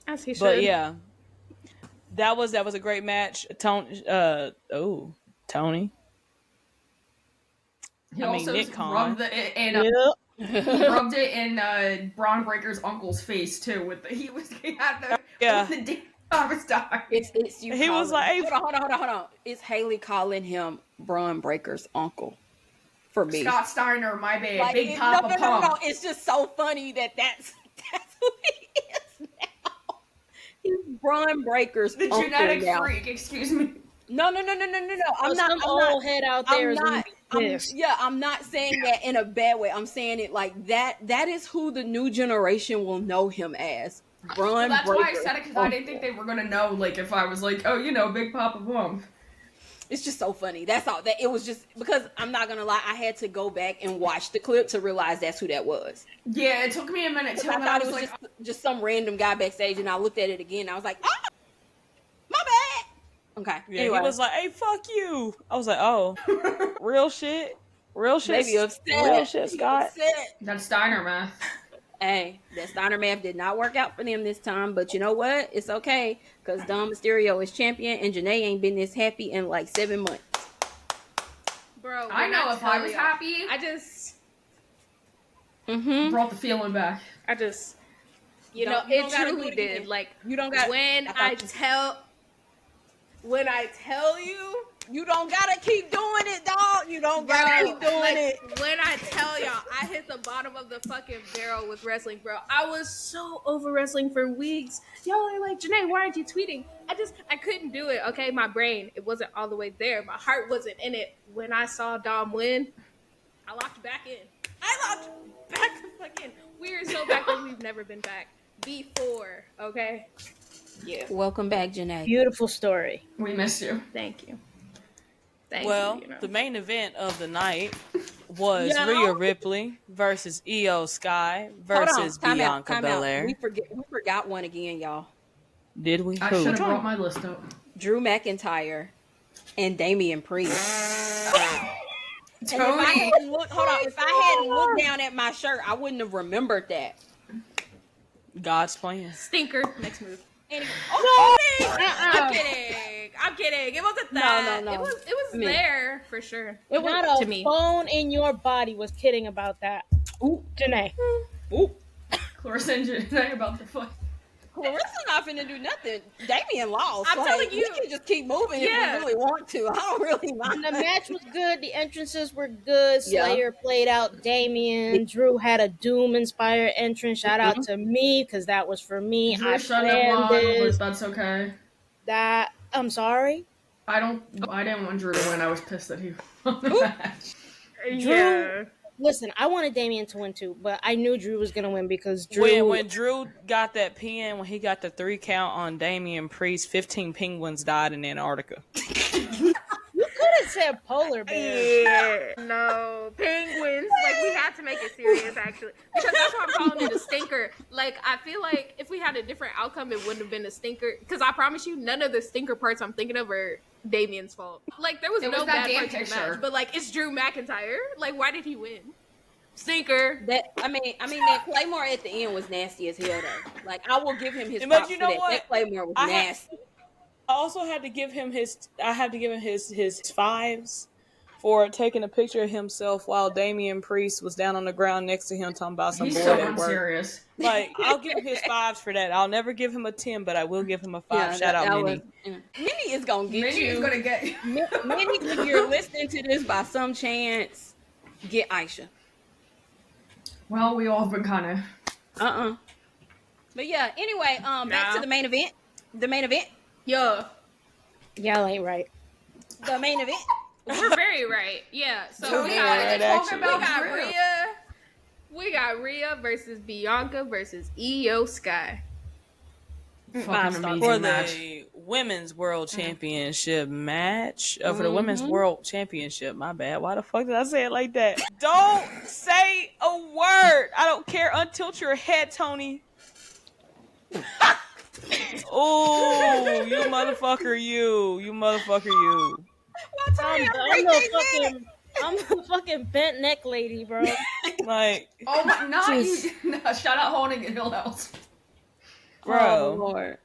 S5: as he should.
S1: But yeah, that was a great match. Toni.
S7: He also rubbed it in Braun Breaker's uncle's face too. He had the Hammerstein.
S4: It's you.
S1: He was like,
S4: hold on. It's Haley calling him Braun Breaker's uncle. For me,
S7: Scott Steiner, my bad,
S4: like,
S7: Big Papa Pump.
S4: No. It's just so funny that's who he is now. He's Braun Breaker's
S7: the
S4: uncle
S7: genetic
S4: now.
S7: Freak. Excuse me.
S4: No. I'm not.
S6: Head out there.
S4: I'm not saying that in a bad way. I'm saying it like that. That is who the new generation will know him as. Braun
S7: That's
S4: Breaker.
S7: why I said it, because I didn't think they were gonna know. Like, if I was like, oh, Big Papa Pump.
S4: It's just so funny. That's all. That it was just because I'm not gonna lie, I had to go back and watch the clip to realize that's who that was.
S7: Yeah, it took me a minute too.
S4: I thought it was just some random guy backstage, and I looked at it again. And I was like, ah, my bad. Okay.
S1: Yeah,
S4: anyway.
S1: he was like, "Hey, fuck you." I was like, "Oh, real shit, real shit,
S4: Maybe upset.
S1: real shit, Scott."
S4: Upset.
S7: That's Steiner math.
S4: Hey, that Steiner math did not work out for them this time, but you know what? It's okay, because Dom Mysterio is champion, and Janae ain't been this happy in like 7 months.
S5: Bro,
S7: I know if I was happy,
S5: I just
S7: brought the feeling back.
S5: You know, it truly did. Like,
S4: You don't got
S5: when I tell you,
S4: you don't gotta keep doing it, dog. You don't gotta keep doing it.
S5: When I tell y'all, I hit the bottom of the fucking barrel with wrestling, bro. I was so over wrestling for weeks. Y'all are like, Janae, why aren't you tweeting? I couldn't do it. Okay, my brain, it wasn't all the way there. My heart wasn't in it. When I saw Dom win, I locked back in. We are so back like we've never been back before. Okay. Yeah.
S4: Welcome back, Janae.
S2: Beautiful story.
S7: We missed you.
S5: Thank you.
S1: The main event of the night was Rhea Ripley versus Io Sky versus Bianca Belair.
S4: We forgot one again, y'all.
S1: Did we?
S7: I should have brought my list up.
S4: Drew McIntyre and Damian Priest.
S7: Toni.
S4: If I hadn't looked down at my shirt, I wouldn't have remembered that.
S1: God's plan.
S5: Stinker. Next move.
S4: Anyway,
S5: I'm kidding. It wasn't that.
S4: No.
S5: It was there for sure.
S2: It was not
S5: to
S2: a
S5: me.
S2: bone in your body was kidding about that. Ooh, Janae.
S4: Ooh.
S7: Clarissa and Janae about the fight.
S4: Clarissa not finna do nothing. Damian lost.
S5: I'm telling you.
S4: We can just keep moving if we really want to. I don't really mind.
S2: The match was good. The entrances were good. Slayer played out Damien. Drew had a Doom-inspired entrance. Shout out to me, because that was for me.
S7: Drew
S2: I
S7: shouldn't have
S2: planned
S7: won,
S2: this.
S7: but that's okay.
S2: I'm sorry.
S7: I didn't want Drew to win. I was pissed that he won the match.
S2: Drew, listen, I wanted Damien to win too, but I knew Drew was going to win because Drew...
S1: When Drew got that pin, when he got the 3 count on Damian Priest, 15 penguins died in Antarctica.
S2: You could have said polar bear.
S5: Yeah. No. Penguins. Like, we had to make it serious, actually. Because that's why I'm calling it a stinker. Like, I feel like if we had a different outcome, it wouldn't have been a stinker. Because I promise you, none of the stinker parts I'm thinking of are Damien's fault. Like, there was no bad parts in the match. But, like, it's Drew McIntyre. Like, why did he win? Stinker.
S4: I mean that Claymore at the end was nasty as hell though. Like, I will give him his props for that. That Claymore was nasty.
S1: I also had to give him his fives for taking a picture of himself while Damian Priest was down on the ground next to him talking about some boy at work.
S7: Serious.
S1: Like, I'll give him his fives for that. I'll never give him a 10, but I will give him a 5. Shout out Minnie.
S4: Minnie is gonna get
S7: Minnie
S4: you.
S7: is gonna get you.
S4: Minnie, if you're listening to this by some chance, get Aisha.
S7: Well, we all have been kind of.
S4: But yeah, anyway, back to the main event. The main event.
S5: Yeah.
S2: Y'all ain't right.
S4: The main event.
S5: We're very right. Yeah. So we got Rhea versus Bianca versus Io Sky.
S7: Fucking amazing
S1: For
S7: match.
S1: the women's world championship match. For the women's world championship. My bad. Why the fuck did I say it like that? Don't say a word. I don't care. Untilt your head, Toni. Oh, you motherfucker, you. You motherfucker, you.
S2: I'm a fucking bent neck lady, bro.
S1: Like,
S7: Oh my, not you. No, shout out holding it Hill House.
S1: bro.
S4: Oh, Lord.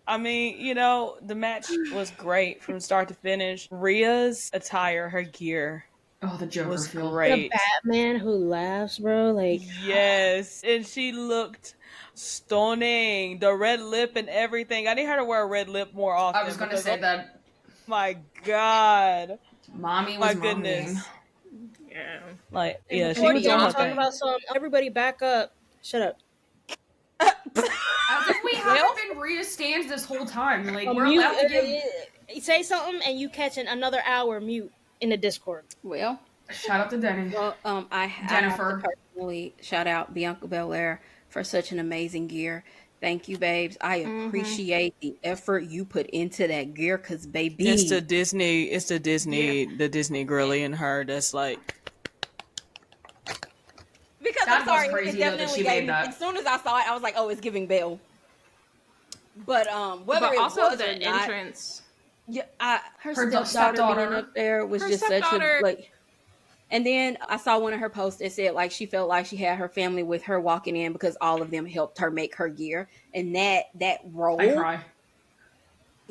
S1: I mean, you know, the match was great from start to finish. Rhea's attire, her gear
S7: Oh, the Joker
S1: was
S7: feel.
S2: The
S1: great.
S2: Batman who laughs, bro. Like,
S1: Yes, and she looked stunning. The red lip and everything. I need her to wear a red lip more often.
S7: I was gonna
S1: because,
S7: say that.
S1: My God.
S7: Mommy
S1: My
S7: was
S1: goodness.
S5: Yeah.
S1: Like, yeah, she
S2: before
S1: was
S2: you
S1: on her
S2: talking
S1: thing.
S2: about some, everybody back up. Shut up.
S7: As if we haven't been Rhea stands this whole time. Like, we're
S2: Mute,
S7: allowed to give.
S2: say something and you catch another hour mute in the Discord.
S4: Well,
S7: Shout out to Denny.
S4: well, I have
S7: Jennifer.
S4: to personally shout out Bianca Belair for such an amazing gear. Thank you, babes. I appreciate the effort you put into that gear, cause baby,
S1: It's the Disney girly in her that's like.
S4: Because
S7: That
S4: I'm sorry,
S7: was crazy,
S4: it
S7: though, that
S4: definitely
S7: she
S4: gave
S7: made
S4: me.
S7: that.
S4: As soon as I saw it, I was like, "Oh, it's giving Belle." But whether
S5: But
S4: it
S5: also
S4: was
S5: the
S4: or not,
S5: entrance.
S4: yeah, her
S7: Her
S4: stepdaughter being up there was
S5: Her
S4: just such a
S5: stepdaughter-
S4: like. And then I saw one of her posts that said like she felt like she had her family with her walking in because all of them helped her make her gear, and that role.
S7: I cry.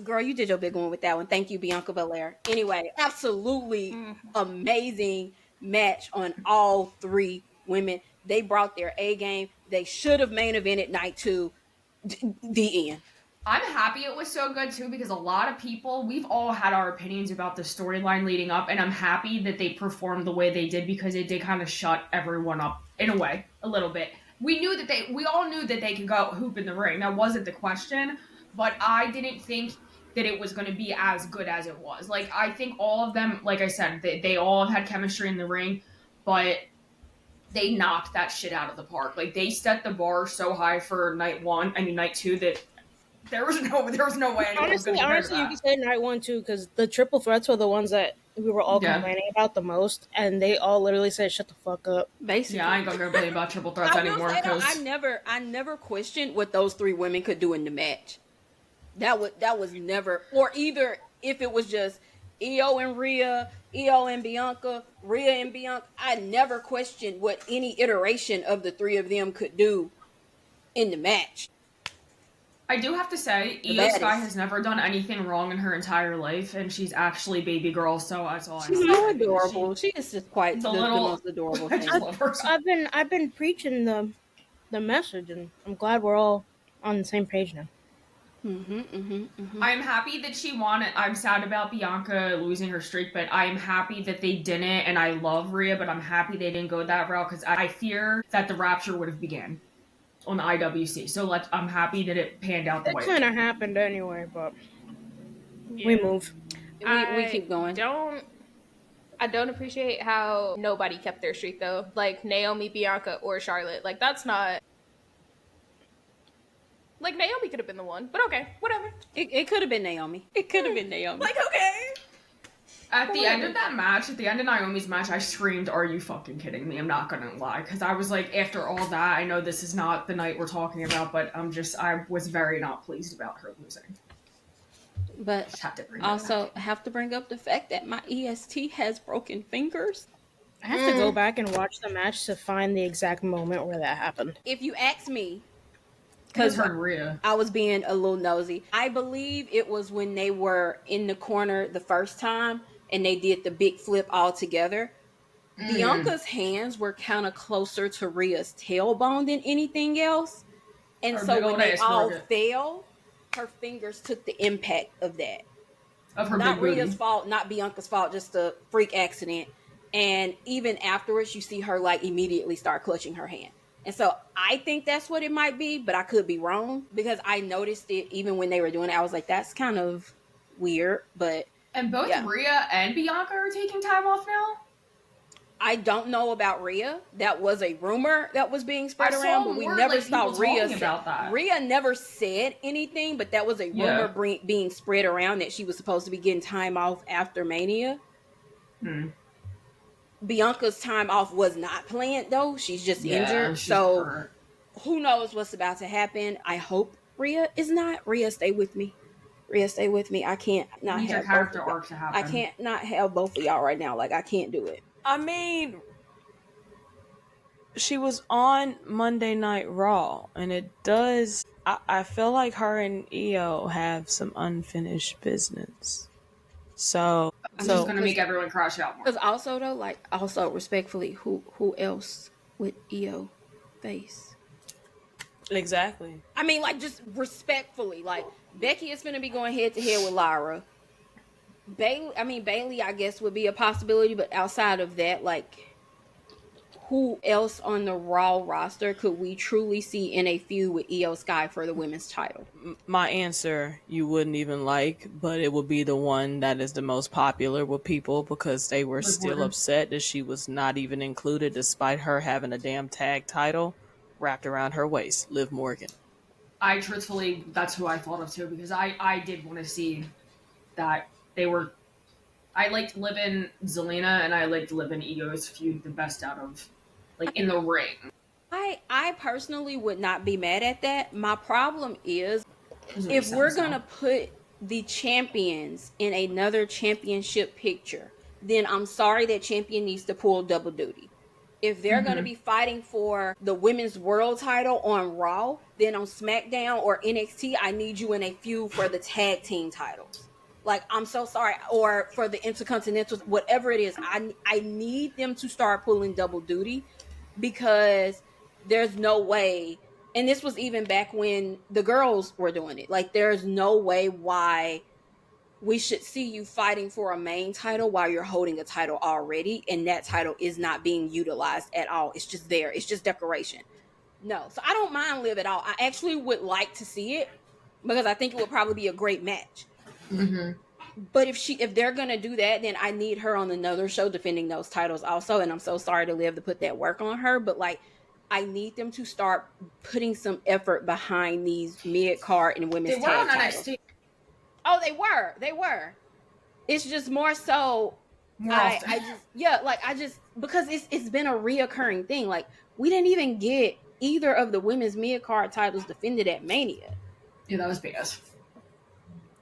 S4: Girl, you did your big one with that one. Thank you, Bianca Belair. Anyway, absolutely amazing match on all three women. They brought their A game. They should have main evented night 2. The end.
S7: I'm happy it was so good too, because a lot of people, we've all had our opinions about the storyline leading up, and I'm happy that they performed the way they did, because it did kind of shut everyone up in a way, a little bit. We all knew that they could go hoop in the ring. That wasn't the question, but I didn't think that it was going to be as good as it was. Like, I think all of them, like I said, they all had chemistry in the ring, but they knocked that shit out of the park. Like, they set the bar so high for night 2 that there was no way anyone was going to
S2: Honestly, you can say night 1 too, because the triple threats were the ones that we were all complaining about the most, and they all literally said, "Shut the fuck up."
S4: Basically,
S7: yeah, I ain't gonna complain about triple threats anymore.
S4: Though, I never questioned what those three women could do in the match. That was never, or either if it was just Io and Rhea, Io and Bianca, Rhea and Bianca. I never questioned what any iteration of the three of them could do in the match.
S7: I do have to say, Io Sky has never done anything wrong in her entire life, and she's actually baby girl, so that's all I know.
S4: She's so adorable. She is just quite the most adorable thing.
S2: I've been preaching the message, and I'm glad we're all on the same page now.
S7: I'm happy that she won it. I'm sad about Bianca losing her streak, but I'm happy that they didn't, and I love Rhea, but I'm happy they didn't go that route, because I fear that the Rapture would have began on the IWC. So I'm happy that it panned out the way
S2: it kind of happened anyway, but we move.
S4: We keep going.
S5: I don't appreciate how nobody kept their streak though. Like Naomi, Bianca, or Charlotte. Like that's not. Like Naomi could have been the one, but okay, whatever.
S4: It could have been Naomi. It could have been Naomi.
S5: Like okay.
S7: At the end of that match, at the end of Naomi's match, I screamed, "Are you fucking kidding me?" I'm not gonna lie, because I was like, after all that, I know this is not the night we're talking about, but I was very not pleased about her losing.
S4: But also have to bring up the fact that my EST has broken fingers.
S2: I have to go back and watch the match to find the exact moment where that happened.
S4: If you ask me,
S7: because I
S4: was being a little nosy. I believe it was when they were in the corner the first time and they did the big flip all together. Bianca's hands were kind of closer to Rhea's tailbone than anything else. And so when they all fell, her fingers took the impact of that.
S7: Of her
S4: not
S7: big
S4: Rhea's
S7: booty.
S4: fault, not Bianca's fault, just a freak accident. And even afterwards, you see her like immediately start clutching her hand. And so I think that's what it might be, but I could be wrong because I noticed it even when they were doing it. I was like, that's kind of weird, but
S7: and both Rhea and Bianca are taking time off now?
S4: I don't know about Rhea. That was a rumor that was being spread around, but we never saw Rhea
S7: about that.
S4: Rhea never said anything, but that was a rumor being spread around that she was supposed to be getting time off after Mania. Bianca's time off was not planned though. She's just injured. So hurt. Who knows what's about to happen. I hope Rhea is not. Rhea, stay with me. Rhea, stay with me. I can't not have both of y'all. I can't not have both of y'all right now. Like I can't do it.
S1: I mean, she was on Monday Night Raw, and it does. I feel like her and Io have some unfinished business. So
S7: I'm just gonna make everyone crash out more.
S4: Because also though, like also respectfully, who else would Io face?
S1: Exactly.
S4: I mean, like just respectfully, like Becky is gonna be going head to head with Lyra. Bailey, I guess would be a possibility, but outside of that, like, who else on the Raw roster could we truly see in a feud with Io Sky for the women's title?
S1: My answer, you wouldn't even like, but it would be the one that is the most popular with people because they were still upset that she was not even included despite her having a damn tag title wrapped around her waist. Liv Morgan.
S7: I truthfully, that's who I thought of too, because I did want to see that they were. I liked living Zelina and I liked living Ego's feud the best out of, like, in the ring.
S4: I personally would not be mad at that. My problem is,
S7: Doesn't
S4: if
S7: make
S4: we're
S7: sense,
S4: gonna put the champions in another championship picture, then I'm sorry that champion needs to pull double duty. If they're going to be fighting for the women's world title on Raw, then on SmackDown or NXT, I need you in a feud for the tag team titles. Like, I'm so sorry. Or for the Intercontinentals, whatever it is, I need them to start pulling double duty, because there's no way. And this was even back when the girls were doing it. Like, there's no way why we should see you fighting for a main title while you're holding a title already, and that title is not being utilized at all. It's just there. It's just decoration. No. So I don't mind Liv at all. I actually would like to see it, because I think it would probably be a great match. But if they're gonna do that, then I need her on another show defending those titles also. And I'm so sorry to Liv to put that work on her, but like, I need them to start putting some effort behind these mid-card and women's tag titles. NXT. Oh, they were. It's just more so. I just because it's been a reoccurring thing. Like, we didn't even get either of the women's mid-card titles defended at Mania.
S7: Yeah, that was BS.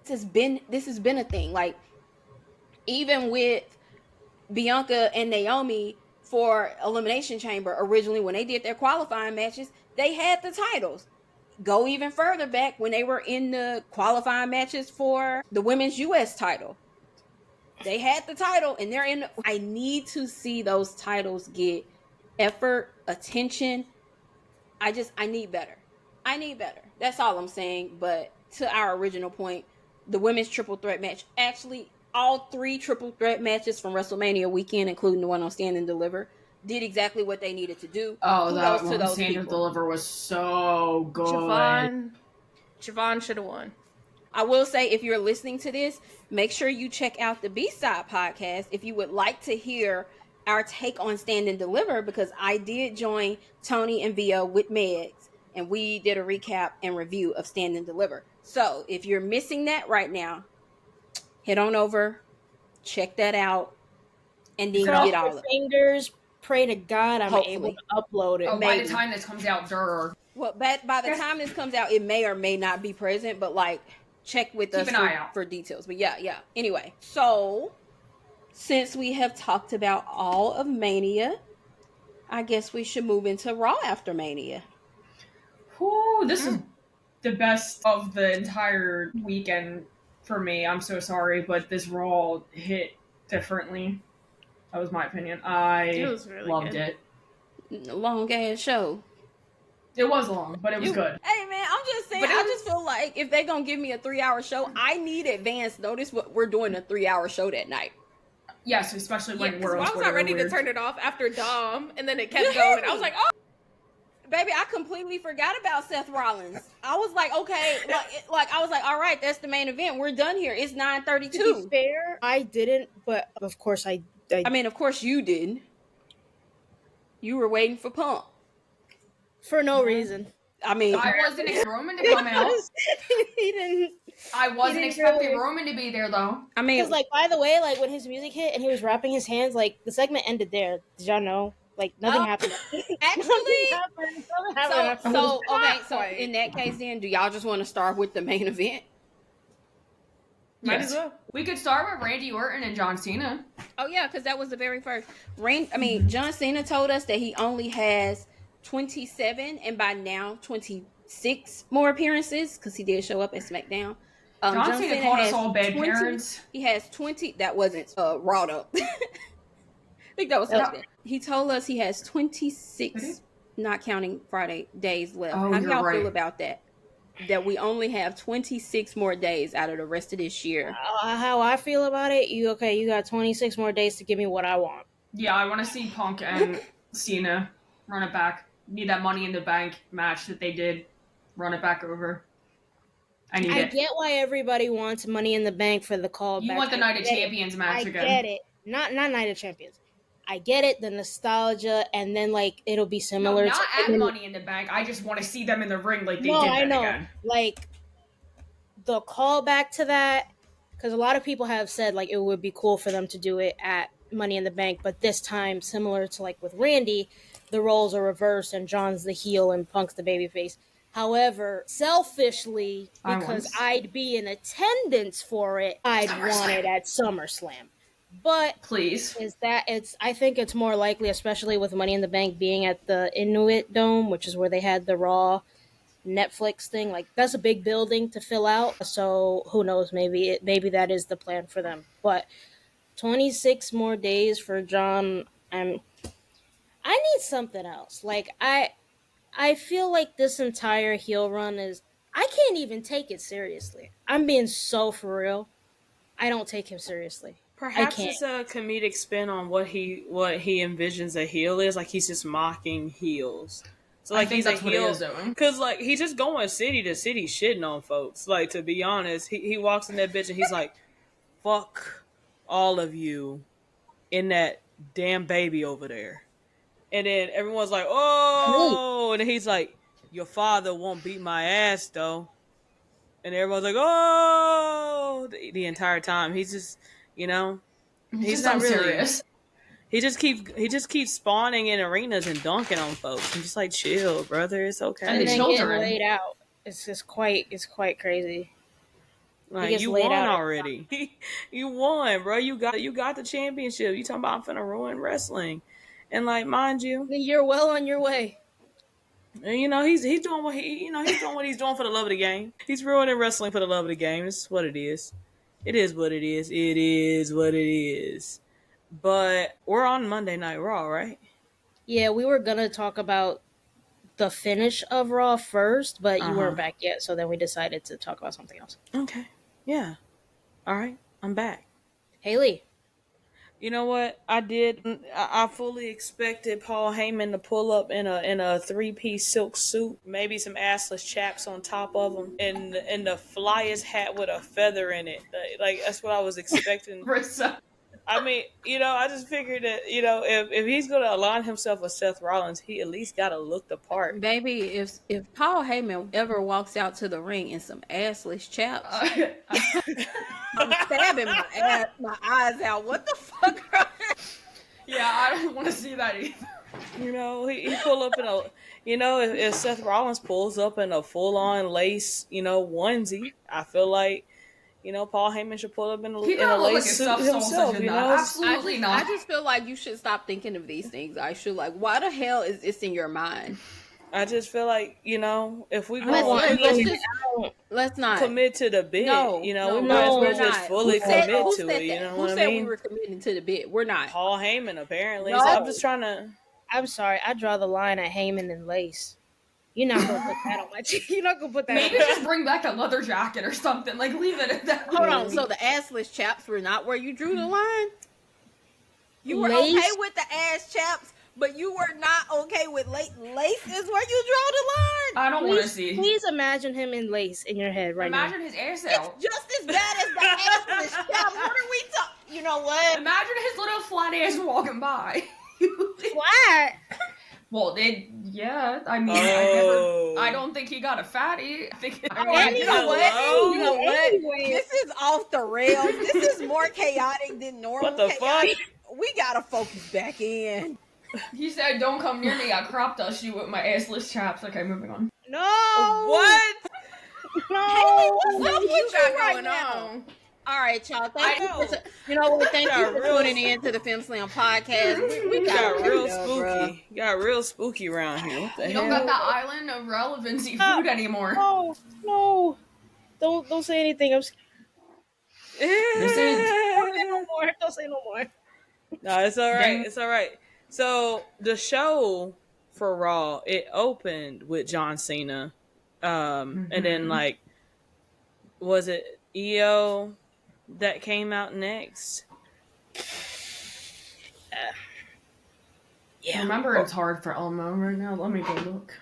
S4: This has been a thing. Like, even with Bianca and Naomi for Elimination Chamber originally, when they did their qualifying matches, they had the titles. Go even further back when they were in the qualifying matches for the women's US title. They had the title, and they're in. I need to see those titles get effort, attention. I need better. I need better. That's all I'm saying. But to our original point, the women's triple threat match, actually all 3 triple threat matches from WrestleMania weekend, including the one on Stand and Deliver, did exactly what they needed to do.
S7: Oh, that one, Stand and Deliver, was so good.
S5: Siobhan should have won.
S4: I will say, if you're listening to this, make sure you check out the B-Side podcast if you would like to hear our take on Stand and Deliver, because I did join Toni and Vio with Megs, and we did a recap and review of Stand and Deliver. So if you're missing that right now, head on over, check that out, and then you get all of it.
S6: Fingers, pray to God I'm able to upload it.
S7: Oh, by the time this comes out,
S4: Well, by the time this comes out, it may or may not be present, but like, check with us for details. But yeah. Anyway, so since we have talked about all of Mania, I guess we should move into Raw After Mania.
S7: Whew, this is the best of the entire weekend for me. I'm so sorry, but this Raw hit differently. That was my opinion. I loved it.
S4: Long ass show.
S7: It was long, but it was good.
S4: Hey man, I'm just saying, I just feel like if they're gonna give me a 3-hour show, I need advance notice what we're doing a 3-hour show that night.
S7: Yes, especially when we're on
S5: I was not ready to turn it off after Dom, and then it kept going. I was like, oh.
S4: Baby, I completely forgot about Seth Rollins. I was like, okay, I was like, all right, that's the main event. We're done here. It's 9:32.
S6: To be fair, I didn't, but of course I mean,
S4: of course you didn't. You were waiting for Punk.
S6: For no reason.
S4: I mean,
S7: I wasn't expecting Roman to come out.
S6: He didn't.
S7: I wasn't expecting Roman to be there, though.
S6: I mean, because like, by the way, like when his music hit and he was wrapping his hands, like the segment ended there. Did y'all know? Like nothing happened.
S4: Actually,
S6: nothing happened.
S4: So in that case, then do y'all just want to start with the main event?
S7: Might as well. We could start with Randy Orton and John Cena.
S4: Oh yeah, because that was the very first. John Cena told us that he only has 27 and by now 26 more appearances, because he did show up at SmackDown.
S7: John Cena called us all bad parents.
S4: He has 20. That wasn't Raw up. I think that was something. He told us he has 26, not counting Friday, days left.
S7: Oh,
S4: How do y'all
S7: right.
S4: feel about that? That we only have 26 more days out of the rest of this year.
S6: How I feel about it? You got 26 more days to give me what I want.
S7: Yeah, I want to see Punk and Cena run it back. Need that Money in the Bank match that they did. Run it back over. I
S6: get why everybody wants Money in the Bank for the callback.
S7: You want the Night of Champions match again.
S6: I get it. Not Night of Champions. I get it, the nostalgia, and then like it'll be
S7: No,
S6: similar
S7: not
S6: to
S7: at Money in the Bank. I just want to see them in the ring like they
S6: no,
S7: did
S6: I
S7: then
S6: know.
S7: again.
S6: Like the callback to that, because a lot of people have said like it would be cool for them to do it at Money in the Bank, but this time, similar to like with Randy, the roles are reversed and John's the heel and Punk's the babyface. However, selfishly, because I'd be in attendance for it, I'd want it at SummerSlam. But
S7: Please.
S6: I think it's more likely, especially with Money in the Bank being at the Inuit Dome, which is where they had the Raw Netflix thing. Like that's a big building to fill out. So who knows? Maybe that is the plan for them. But 26 more days for John. I need something else. Like I feel like this entire heel run is I can't even take it seriously. I'm being so for real. I don't take him seriously.
S1: Perhaps it's a comedic spin on what he envisions a heel is. Like he's just mocking heels. So like he's a heel because like he's just going city to city shitting on folks. Like to be honest, he walks in that bitch and he's like, "Fuck all of you in that damn baby over there." And then everyone's like, "Oh!" And then he's like, "Your father won't beat my ass though." And everyone's like, "Oh!" The entire time he's just, he's not really serious. He just keeps spawning in arenas and dunking on folks. I'm just like, chill, brother. It's okay.
S6: And then getting laid out. It's quite crazy.
S1: Like you won already. You won, bro. You got the championship. You talking about I'm finna ruin wrestling, and like, mind you,
S6: you're well on your way.
S1: And he's doing what he's doing what he's doing for the love of the game. He's ruining wrestling for the love of the game. This is what it is. It is what it is. It is what it is. But we're on Monday Night Raw, right?
S6: Yeah, we were gonna talk about the finish of Raw first, but you weren't back yet, so then we decided to talk about something else.
S1: Okay. Yeah. All right. I'm back.
S6: Haley.
S1: You know what? I fully expected Paul Heyman to pull up in a 3-piece silk suit, maybe some assless chaps on top of him, and the flyest hat with a feather in it. Like that's what I was expecting. I mean, I just figured that, if he's going to align himself with Seth Rollins, he at least got to look the part.
S4: Baby, if Paul Heyman ever walks out to the ring in some assless chaps, I'm stabbing my eyes out. What the fuck?
S7: Yeah, I don't want to see that either.
S1: He pull up in a, if Seth Rollins pulls up in a full-on lace, onesie, I feel like, Paul Heyman should pull up in a lace suit himself.
S7: Absolutely not.
S4: I just feel like you should stop thinking of these things. I should why the hell is this in your mind?
S1: I just feel like if we
S4: let's not
S1: commit to the bit. We might as well just fully commit to it.
S4: Who said we were committing to the bit? We're not.
S1: Paul Heyman apparently. No. So I'm just trying to.
S6: I'm sorry. I draw the line at Heyman and lace. You're not gonna put that on my team. You're not gonna put that.
S7: Maybe just bring back a leather jacket or something. Like leave it at that.
S4: Hold on. So the assless chaps were not where you drew the line. You were okay with the ass chaps, but you were not okay with lace. Lace is where you draw the line.
S7: I don't want to see.
S6: Please imagine him in lace in your head right now.
S7: Imagine his ass out.
S4: It's just as bad as the assless chaps. What are we talking? You know what?
S7: Imagine his little flat ass walking by.
S6: Flat.
S7: Well, I mean, I don't think he got a fatty. I think.
S4: You know what? This is off the rails. This is more chaotic than normal.
S1: What the fuck?
S4: We gotta focus back in.
S7: He said, "Don't come near me. I crop dust you with my assless chaps." Okay, moving on.
S6: No.
S1: What?
S6: No.
S4: Hey, what's up with you going on? All right, y'all. Thank you for tuning in to the Femme Slam podcast. We
S1: got real spooky. Got real spooky around here. What the
S7: you
S1: hell?
S7: don't got that island of relevancy food anymore.
S6: No. Don't say anything. Don't say no more.
S1: No, it's all right. It's all right. So the show for Raw, it opened with John Cena, and then was it EO that came out next?
S7: Yeah. Remember, it's hard for Elmo right now. Let me go look.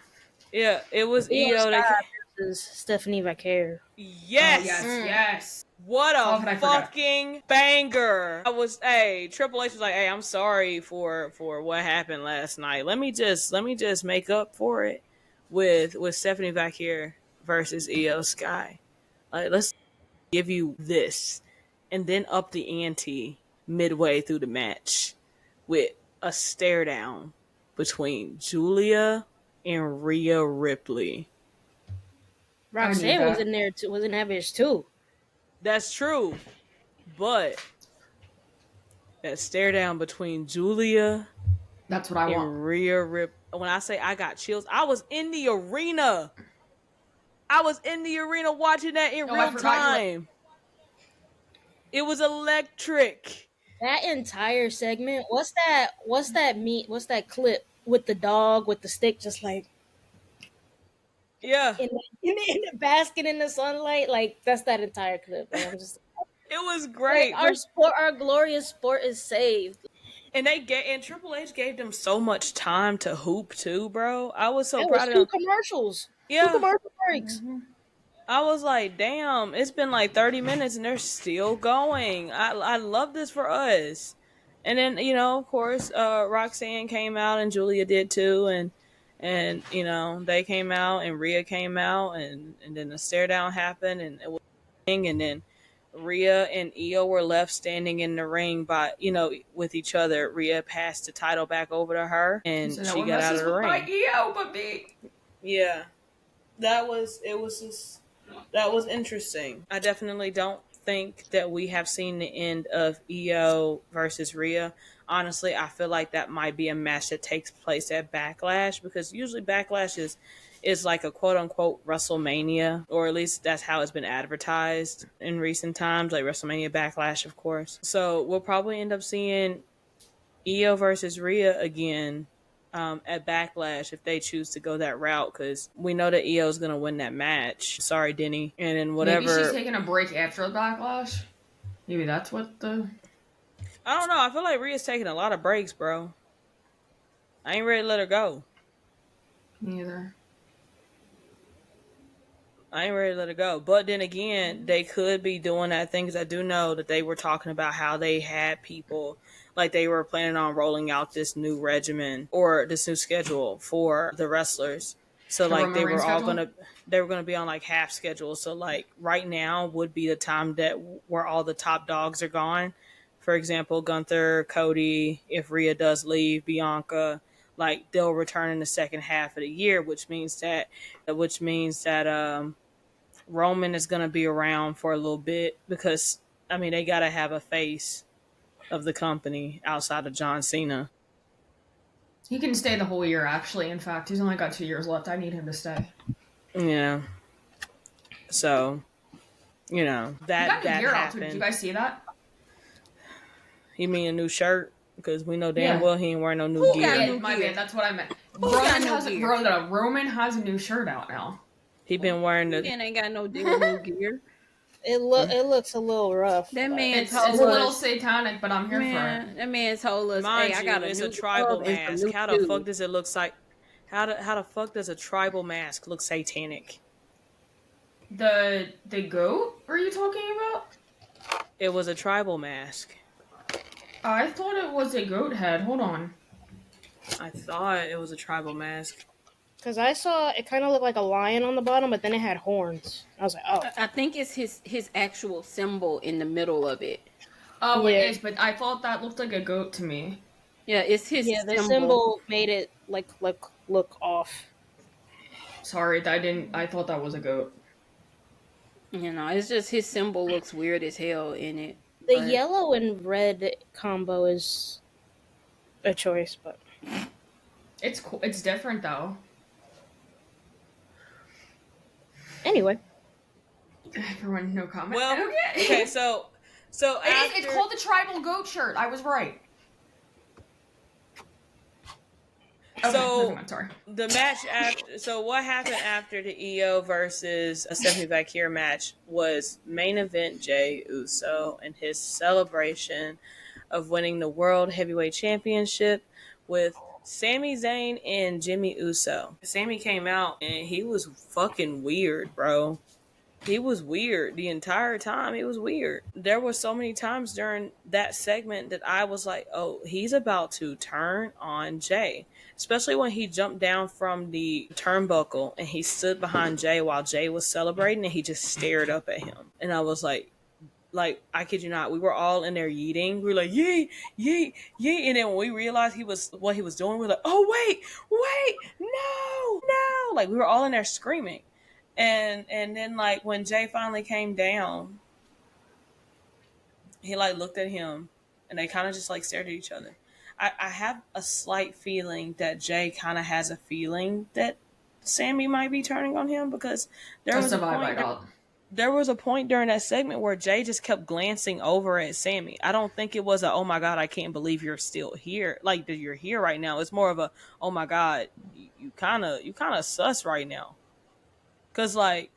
S1: Yeah, it was EO that.
S6: versus Stephanie Vaquer.
S1: Yes.
S7: Oh, yes.
S1: What
S7: How
S1: a
S7: could I forget?
S1: fucking banger. Triple H was like, hey, I'm sorry for what happened last night. Let me just make up for it with Stephanie Vaquer versus Io Sky. Like, let's give you this and then up the ante midway through the match with a stare down between Julia and Rhea Ripley.
S6: Roxanne was in there too, was in that bitch too.
S1: That's true. But that stare down between Julia
S7: That's what I
S1: and
S7: want.
S1: Rhea Ripley. When I say I got chills, I was in the arena. Watching that in real time. It was electric.
S6: That entire segment. What's that clip with the dog with the stick just like
S1: Yeah.
S6: in the basket in the sunlight? Like, that's that entire clip. Like, I'm just
S1: It was great.
S6: like, our glorious sport is saved.
S1: And Triple H gave them so much time to hoop too, bro. I was so
S6: It
S1: proud
S6: was
S1: of
S6: two
S1: them.
S6: commercials.
S1: Yeah.
S6: 2 commercial breaks.
S1: I was like, damn, it's been like 30 minutes and they're still going. I love this for us. And then, of course, Roxanne came out and Julia did too. And they came out and Rhea came out and then the stare down happened and it was and then Rhea and Io were left standing in the ring by, with each other. Rhea passed the title back over to her and
S7: So
S1: she got out of the ring.
S7: My Io, but me.
S1: Yeah. That was interesting. I definitely don't think that we have seen the end of Io versus Rhea. Honestly, I feel like that might be a match that takes place at Backlash because usually Backlash is like a quote unquote WrestleMania, or at least that's how it's been advertised in recent times, like WrestleMania Backlash, of course. So we'll probably end up seeing Io versus Rhea again at Backlash if they choose to go that route, because we know that Io's gonna win that match. Sorry, Denny. And then whatever.
S7: Maybe she's taking a break after the Backlash. Maybe that's what the.
S1: I don't know. I feel like Rhea's taking a lot of breaks, bro. I ain't ready to let her go.
S7: Neither.
S1: I ain't ready to let it go. But then again, they could be doing that thing, because I do know that they were talking about how they had people, like they were planning on rolling out this new regimen or this new schedule for the wrestlers. So like they were gonna be on like half schedule. So like right now would be the time where all the top dogs are gone. For example, Gunther, Cody, if Rhea does leave, Bianca, like they'll return in the second half of the year, which means that Roman is going to be around for a little bit because, I mean, they got to have a face of the company outside of John Cena.
S7: He can stay the whole year, actually. In fact, he's only got 2 years left. I need him to stay.
S1: Yeah. So, that happened.
S7: Did you guys see that?
S1: You mean a new shirt? Because we know damn well he ain't wearing no new gear.
S7: Yeah, my man, that's what I meant. Roman has a new shirt out now.
S1: He been wearing the.
S4: And ain't got no new gear.
S6: It looks a little rough.
S4: That man
S7: it's a little satanic, but I'm here for it.
S4: That man told us,
S1: Mind
S4: "Hey,
S1: you,
S4: I got
S1: it's a tribal mask. How the fuck does it look like? How the fuck does a tribal mask look satanic?
S7: The goat? Are you talking about?
S1: It was a tribal mask.
S7: I thought it was a goat head. Hold on.
S1: I thought it was a tribal mask.
S6: Because I saw it kind of looked like a lion on the bottom, but then it had horns. I was like, oh.
S4: I think it's his actual symbol in the middle of it.
S7: Oh, yeah. It is, but I thought that looked like a goat to me.
S4: Yeah, it's his
S6: the symbol made it look off.
S7: Sorry, I thought that was a goat.
S4: It's just his symbol looks weird as hell in it.
S6: The yellow and red combo is a choice, but
S7: it's cool. It's different though.
S6: Anyway,
S7: everyone, no comment.
S1: Well, okay, so
S7: it's called the tribal goat shirt. I was right.
S1: So
S7: sorry.
S1: The match after. So what happened after the Io versus Stephanie Vaquer match was main event Jey Uso and his celebration of winning the World Heavyweight Championship with Sami Zayn and Jimmy Uso. Sami came out and he was fucking weird, bro. He was weird the entire time. He was weird. There were so many times during that segment that I was like, oh, he's about to turn on Jay. Especially when he jumped down from the turnbuckle and he stood behind Jay while Jay was celebrating and he just stared up at him. And I was like, I kid you not, we were all in there yeeting. We were like, yeet, yeet, yeet. And then when we realized what he was doing, we were like, oh, wait, no. Like, we were all in there screaming. And then, like, when Jay finally came down, he, like, looked at him, and they kind of just, like, stared at each other. I have a slight feeling that Jay kind of has a feeling that Sami might be turning on him, because there was a point during that segment where Jay just kept glancing over at Sami. I don't think it was a, oh my God, I can't believe you're still here. Like, that you're here right now. It's more of a, oh my God, you kind of sus right now. Because, like,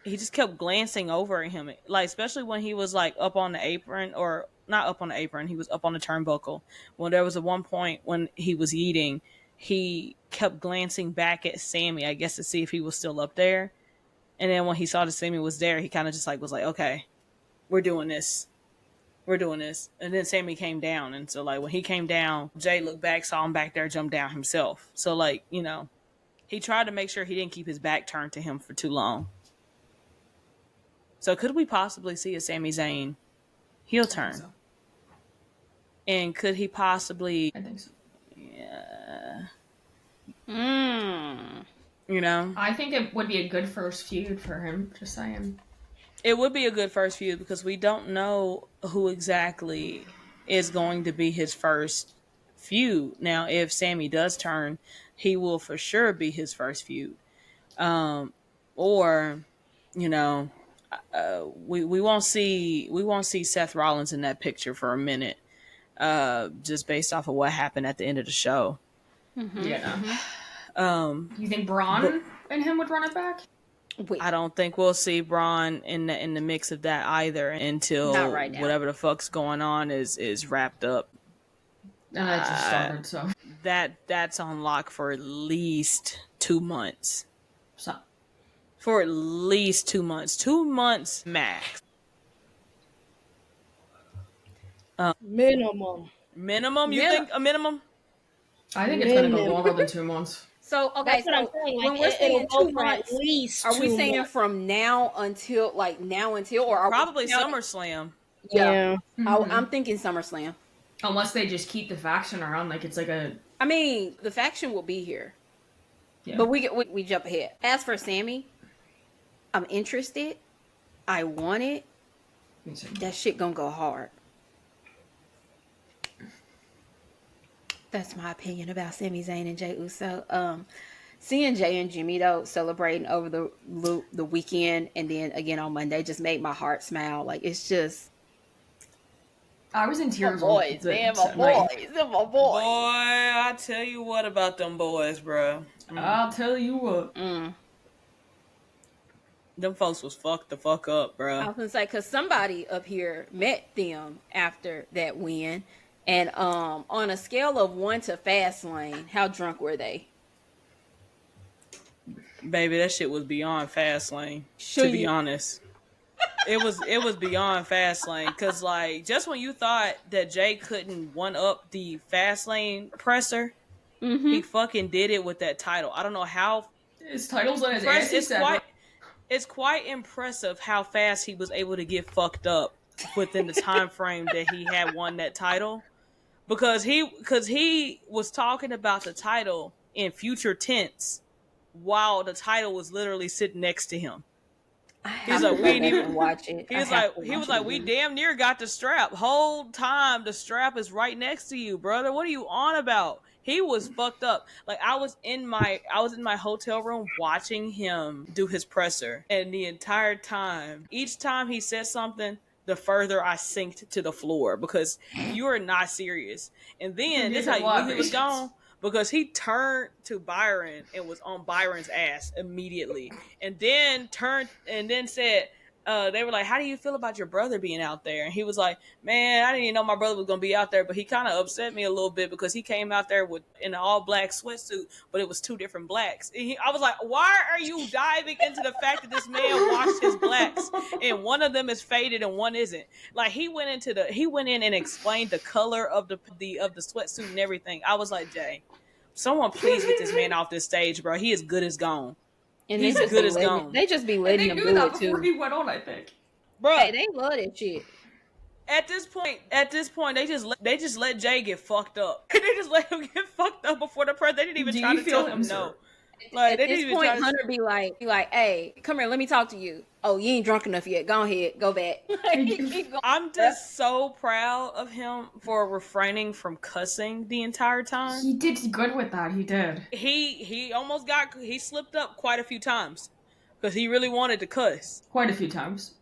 S1: he just kept glancing over at him. Like, especially when he was, like, up on the apron, or not up on the apron, he was up on the turnbuckle. When there was a one point when he was eating, he kept glancing back at Sami, I guess, to see if he was still up there. And then when he saw that Sami was there, he kind of just, like, was like, okay, we're doing this. And then Sami came down. And so, like, when he came down, Jay looked back, saw him back there, jumped down himself. So, like, you know, he tried to make sure he didn't keep his back turned to him for too long. So could we possibly see a Sami Zayn heel turn? So. And could he possibly...
S7: I think so.
S1: Yeah.
S7: You know? I think it would be a good first feud for him, just saying.
S1: It would be a good first feud because we don't know who exactly is going to be his first feud. Now, if Sami does turn, he will for sure be his first feud. Or, you know, we won't see Seth Rollins in that picture for a minute, just based off of what happened at the end of the show.
S7: Mm-hmm. Yeah. You think Braun and him would run it back?
S1: I don't think we'll see Braun in the mix of that either until whatever the fuck's going on is wrapped up.
S7: And that just started, so
S1: that's on lock for at least 2 months.
S7: So.
S1: For at least 2 months. 2 months max.
S2: Minimum.
S1: You think a minimum?
S7: I think it's going to go longer than 2 months.
S4: So, okay,
S2: so
S4: like, when we're saying 2 months, at least are we saying from now until, or are
S1: probably SummerSlam?
S4: Yeah. Mm-hmm. I'm thinking SummerSlam.
S7: Unless they just keep the faction around, like it's like a...
S4: I mean, the faction will be here. Yeah. But we jump ahead. As for Sami, I'm interested. I want it. That shit gonna go hard. That's my opinion about Sami Zayn and Jey Uso. Seeing Jay and Jimmy though celebrating over the weekend and then again on Monday just made my heart smile. Like it's just.
S7: I was in tears.
S4: My boys.
S1: Boy, I tell you what about them boys, bro.
S7: I'll tell you what.
S1: Them folks was fucked the fuck up, bro.
S4: I was gonna say because somebody up here met them after that win, and on a scale of 1 to Fastlane, how drunk were they?
S1: Baby, that shit was beyond Fastlane. To be honest. It was beyond Fastlane because like just when you thought that Jay couldn't one up the Fastlane presser, he fucking did it with that title. I don't know how
S7: his title's on his ass.
S1: It's quite impressive how fast he was able to get fucked up within the time frame that he had won that title, because he was talking about the title in future tense while the title was literally sitting next to him. He's like, we didn't even
S4: watch it.
S1: He was like, we damn near got the strap. Whole time the strap is right next to you, brother. What are you on about? He was fucked up. Like I was in my hotel room watching him do his presser, and the entire time, each time he said something, the further I sinked to the floor because you are not serious. And then this is how you knew he was gone. Because he turned to Byron and was on Byron's ass immediately. And then turned and then said, they were like, how do you feel about your brother being out there? And he was like, man, I didn't even know my brother was going to be out there, but he kind of upset me a little bit because he came out there in an all-black sweatsuit, but it was two different blacks. I was like, why are you diving into the fact that this man washed his blacks and one of them is faded and one isn't? Like, he went in and explained the color of the sweatsuit and everything. I was like, Jay, someone please get this man off this stage, bro. He is good as gone.
S4: And
S1: he's good as gone.
S4: They just be letting him do it too.
S7: Before he went on, I think.
S1: Bro,
S4: hey, they love that shit.
S1: At this point, they just let Jay get fucked up. They just let him get fucked up before the press. They didn't even try to tell him no.
S4: Like, at this point, Hunter be like, hey, come here, let me talk to you. Oh, you ain't drunk enough yet. Go ahead, go back.
S1: I'm just so proud of him for refraining from cussing the entire time.
S7: He did good with that. He did.
S1: He almost he slipped up quite a few times because he really wanted to cuss.
S7: Quite a few times.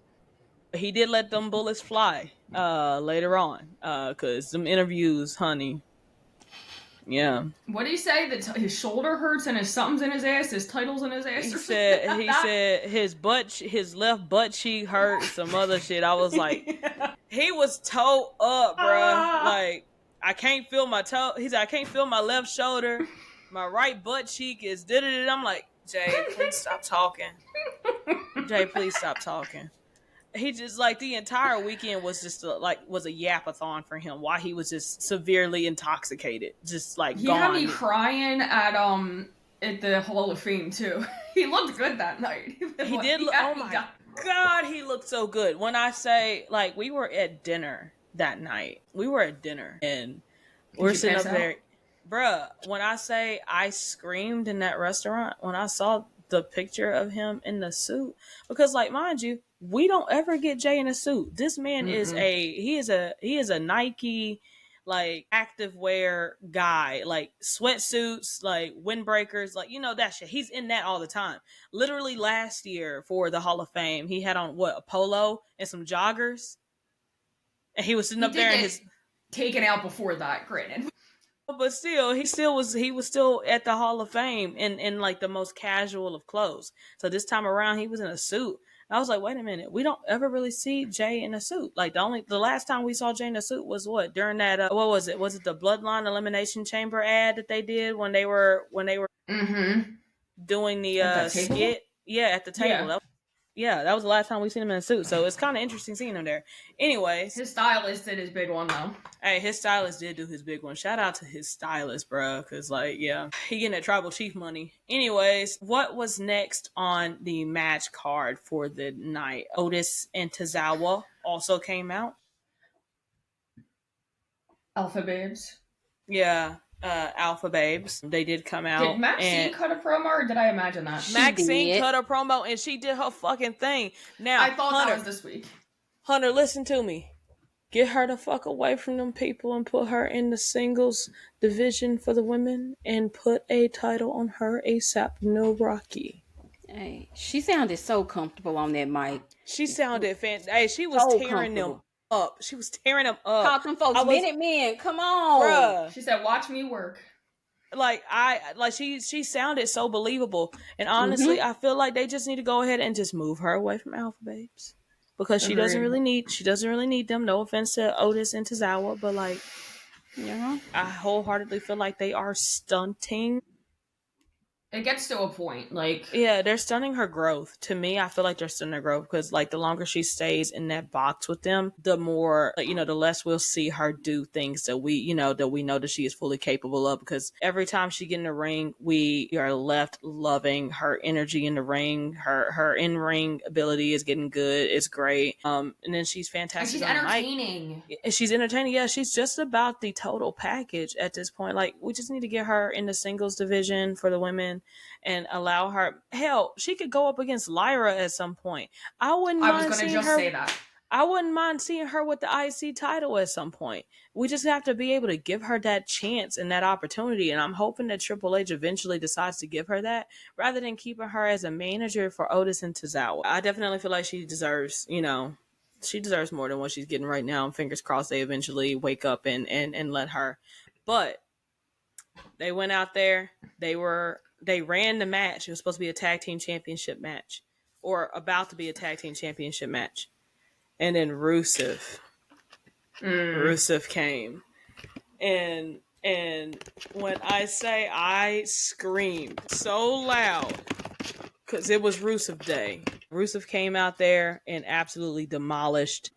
S1: He did let them bullets fly later on because some interviews, honey. Yeah.
S7: What did he say? That his shoulder hurts and his something's in his ass, his title's in his ass.
S1: He said his left butt cheek hurt, some other shit. I was like, he was toe up, bruh. Like, I can't feel my toe. He said, I can't feel my left shoulder. My right butt cheek is da-da-da. I'm like, Jay, please stop talking. Jay, please stop talking. He just, like, the entire weekend was just was a yapathon for him. Why he was just severely intoxicated, just like
S7: he
S1: gone.
S7: Had me crying at the Hall of Fame too. He looked good that night.
S1: He did. Oh my God, he looked so good. When I say, like, we were at dinner that night. We were at dinner and we're sitting up there, bruh. When I say I screamed in that restaurant when I saw the picture of him in the suit, because, like, mind you, we don't ever get Jay in a suit. This man is a Nike, like, activewear guy, like sweatsuits, like windbreakers, like, you know, that shit. He's in that all the time. Literally last year for the Hall of Fame, he had on a polo and some joggers, and he was sitting up there in his
S7: taken out before that, granted.
S1: But still, he was still at the Hall of Fame in like the most casual of clothes. So this time around, he was in a suit. I was like, wait a minute, we don't ever really see Jay in a suit. Like, the last time we saw Jay in a suit was what, during that what was it? Was it the Bloodline Elimination Chamber ad that they did when they were doing the skit? Yeah, at the table. Yeah. That was the last time we seen him in a suit. So it's kind of interesting seeing him there. Anyways,
S7: his stylist did his big one though.
S1: Hey, his stylist did do his big one. Shout out to his stylist, bro, because, like, yeah, he getting that tribal chief money. Anyways, what was next on the match card for the night? Otis and Tozawa also came out.
S7: Alpha Babes.
S1: Yeah, Alpha Babes. They did come out.
S7: Did Maxine cut a promo, or did I imagine that?
S1: Maxine cut a promo, and she did her fucking thing. Now,
S7: I thought that was this week.
S1: Hunter, listen to me. Get her the fuck away from them people and put her in the singles division for the women and put a title on her ASAP. No Rocky.
S4: Hey, she sounded so comfortable on that mic.
S1: She sounded fantastic. Hey, she was so tearing them up. She was tearing them up.
S4: Caught them folks Minute Men. Come on.
S1: Bruh.
S7: She said, watch me work.
S1: She sounded so believable. And honestly, I feel like they just need to go ahead and just move her away from Alpha Babes. Because she doesn't really need them. No offense to Otis and Tozawa, but, like, I wholeheartedly feel like they are stunting.
S7: It gets to a point, like...
S1: Yeah, they're stunning her growth. To me, I feel like they're stunning her growth because, like, the longer she stays in that box with them, the more, the less we'll see her do things that we know that she is fully capable of, because every time she get in the ring, we are left loving her energy in the ring. Her in-ring ability is getting good. It's great. And then she's fantastic.
S7: And she's entertaining.
S1: She's entertaining. Yeah, she's just about the total package at this point. Like, we just need to get her in the singles division for the women and allow her. Hell, she could go up against Lyra at some point. I was going to just say that. I wouldn't mind seeing her with the IC title at some point. We just have to be able to give her that chance and that opportunity. And I'm hoping that Triple H eventually decides to give her that rather than keeping her as a manager for Otis and Tozawa. I definitely feel like she deserves, she deserves more than what she's getting right now. And fingers crossed they eventually wake up and let her. But they went out there. They ran the match. It was supposed to be a tag team championship match or about to be a tag team championship match. And then Rusev came. And when I say I screamed so loud, because it was Rusev Day. Rusev came out there and absolutely demolished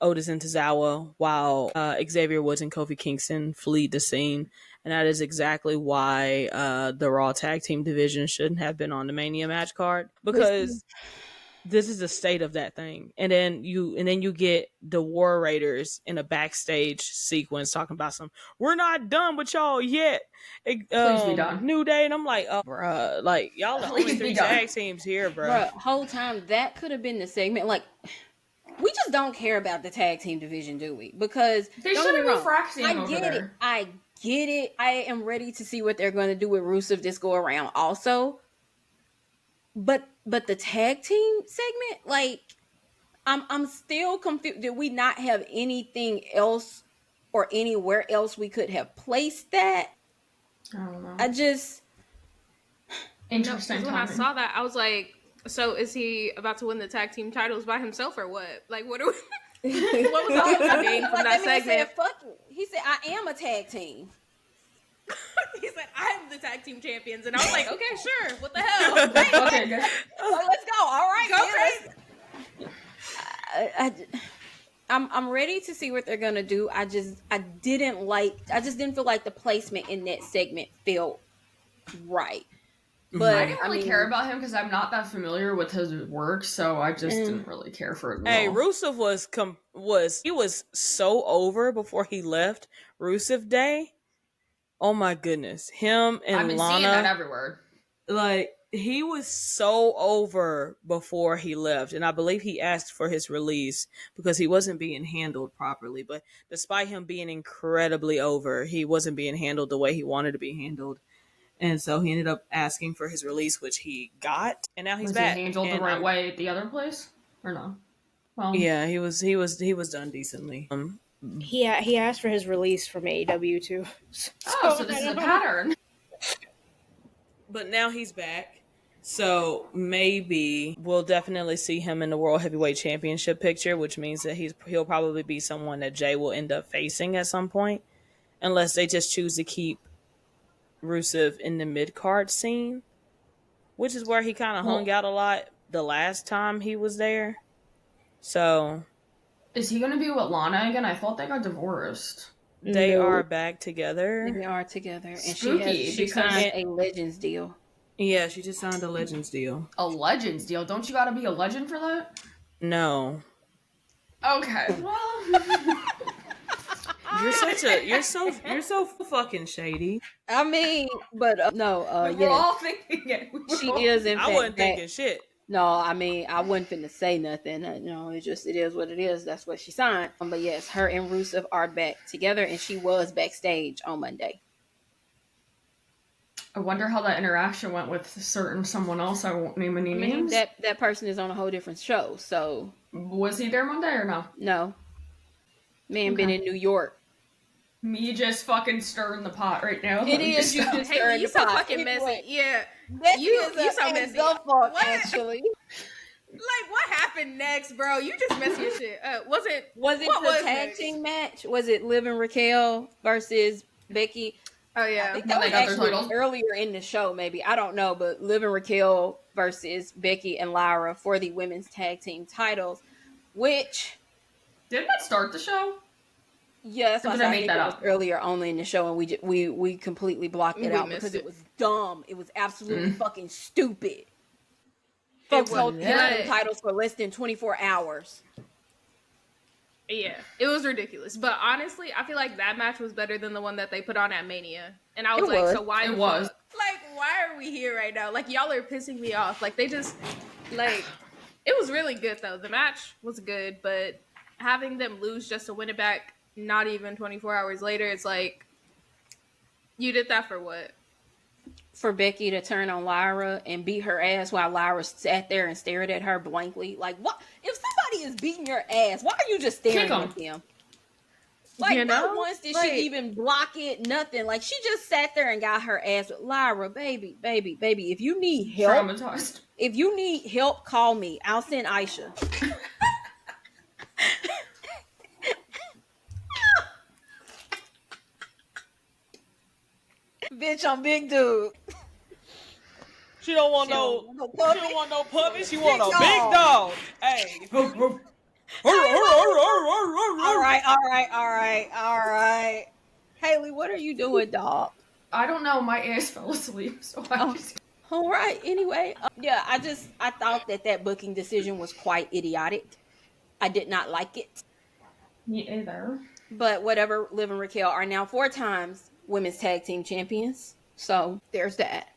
S1: Otis and Tozawa while Xavier Woods and Kofi Kingston fled the scene. And that is exactly why the Raw Tag Team division shouldn't have been on the Mania match card, because this is the state of that thing. And then you get the War Raiders in a backstage sequence talking about we're not done with y'all yet.
S7: Please be done.
S1: New Day, and I'm like, oh, bruh, like y'all the only 3 tag teams here, bruh.
S4: Whole time that could have been the segment. Like, we just don't care about the tag team division, do we? Because
S7: they shouldn't be fracking over there.
S4: I get it. I am ready to see what they're going to do with Rusev this go around also. But the tag team segment, like, I'm still confused. Did we not have anything else or anywhere else we could have placed that?
S7: I don't know.
S4: I just
S5: interesting. When I saw that, I was like, so is he about to win the tag team titles by himself or what? Like, what are we? What was the name from that segment?
S4: Said, fuck you. He said, I am a tag team.
S5: He said, I'm the tag team champions. And I was like, okay, sure. What the hell?
S7: Okay, good.
S4: So let's go. All right.
S5: Go crazy.
S4: I'm ready to see what they're going to do. I just didn't feel like the placement in that segment felt right. But
S7: I didn't really care about him because I'm not that familiar with his work, so I just didn't really care for it.
S1: Hey, Rusev was so over before he left Rusev Day. Oh my goodness, him and
S7: I've been
S1: Lana,
S7: seeing that everywhere.
S1: Like, he was so over before he left, and I believe he asked for his release because he wasn't being handled properly. But despite him being incredibly over, he wasn't being handled the way he wanted to be handled. And so he ended up asking for his release, which he got, and now he's back.
S7: Was he handled the right way at the other place, or no? Well,
S1: yeah, he was done decently.
S2: He asked for his release from AEW too.
S7: So this is a pattern.
S1: But now he's back, so maybe we'll definitely see him in the World Heavyweight Championship picture, which means that he'll probably be someone that Jay will end up facing at some point, unless they just choose to keep Rusev in the mid-card scene, which is where he kind of hung out a lot the last time he was there. So,
S7: is he going to be with Lana again? I thought they got divorced.
S1: They are back together.
S4: They are together, and
S7: Spooky,
S4: she signed a Legends deal.
S1: Yeah, she just signed a Legends deal.
S7: A Legends deal? Don't you got to be a legend for that?
S1: No.
S7: Okay. Well.
S1: You're so fucking shady.
S4: I mean, but no,
S7: we're all thinking it.
S4: She is in fact.
S1: I wasn't thinking shit.
S4: No, I mean, I wasn't finna say nothing. No, it is what it is. That's what she signed. But yes, her and Rusev are back together, and she was backstage on Monday.
S7: I wonder how that interaction went with someone else. I won't name any names.
S4: That person is on a whole different show. So
S7: was he there Monday or no?
S4: No. Man, been in New York.
S7: Me just fucking stirring the pot right now.
S4: It is you just stirring the pot.
S5: You so fucking messy. Yeah. You so messy.
S4: What? Actually.
S5: Like, what happened next, bro? You just messy as shit. Was it
S4: the tag team match? Was it Liv and Raquel versus Becky?
S5: Oh yeah.
S4: I think that was actually earlier in the show, maybe. I don't know, but Liv and Raquel versus Becky and Lyra for the women's tag team titles, which
S7: didn't that start the show?
S4: Yeah, that's why I think it was earlier only in the show, and we completely blocked it out because it was dumb. It was absolutely fucking stupid. Folks hold titles for less than 24 hours.
S5: Yeah, it was ridiculous. But honestly, I feel like that match was better than the one that they put on at Mania. And I was like, so why? It was. Like, why are we here right now? Like, y'all are pissing me off. Like, they just, like, it was really good, though. The match was good, but having them lose just to win it back, not even 24 hours later, it's like, you did that for what?
S4: For Becky to turn on Lyra and beat her ass while Lyra sat there and stared at her blankly. Like, what? If somebody is beating your ass, why are you just staring at them? Like,
S5: You know?
S4: not once did
S5: Like-
S4: she even block it, nothing. Like, she just sat there and got her ass. Lyra, baby, if you need help,
S7: Traumatized.
S4: call me. I'll send Aisha. Bitch, I'm big dude.
S1: She don't want
S4: She
S1: no.
S4: don't want no
S1: She
S4: puppy.
S1: don't want no puppy. She want a
S4: Big
S1: big
S4: dog.
S1: dog. Hey.
S4: All right. Haley, what are you doing, dog?
S7: I don't know. My ass fell asleep, so I just.
S4: All right. Anyway, yeah, I thought that booking decision was quite idiotic. I did not like it.
S7: Me either.
S4: But whatever, Liv and Raquel are now 4 times women's tag team champions. So there's that.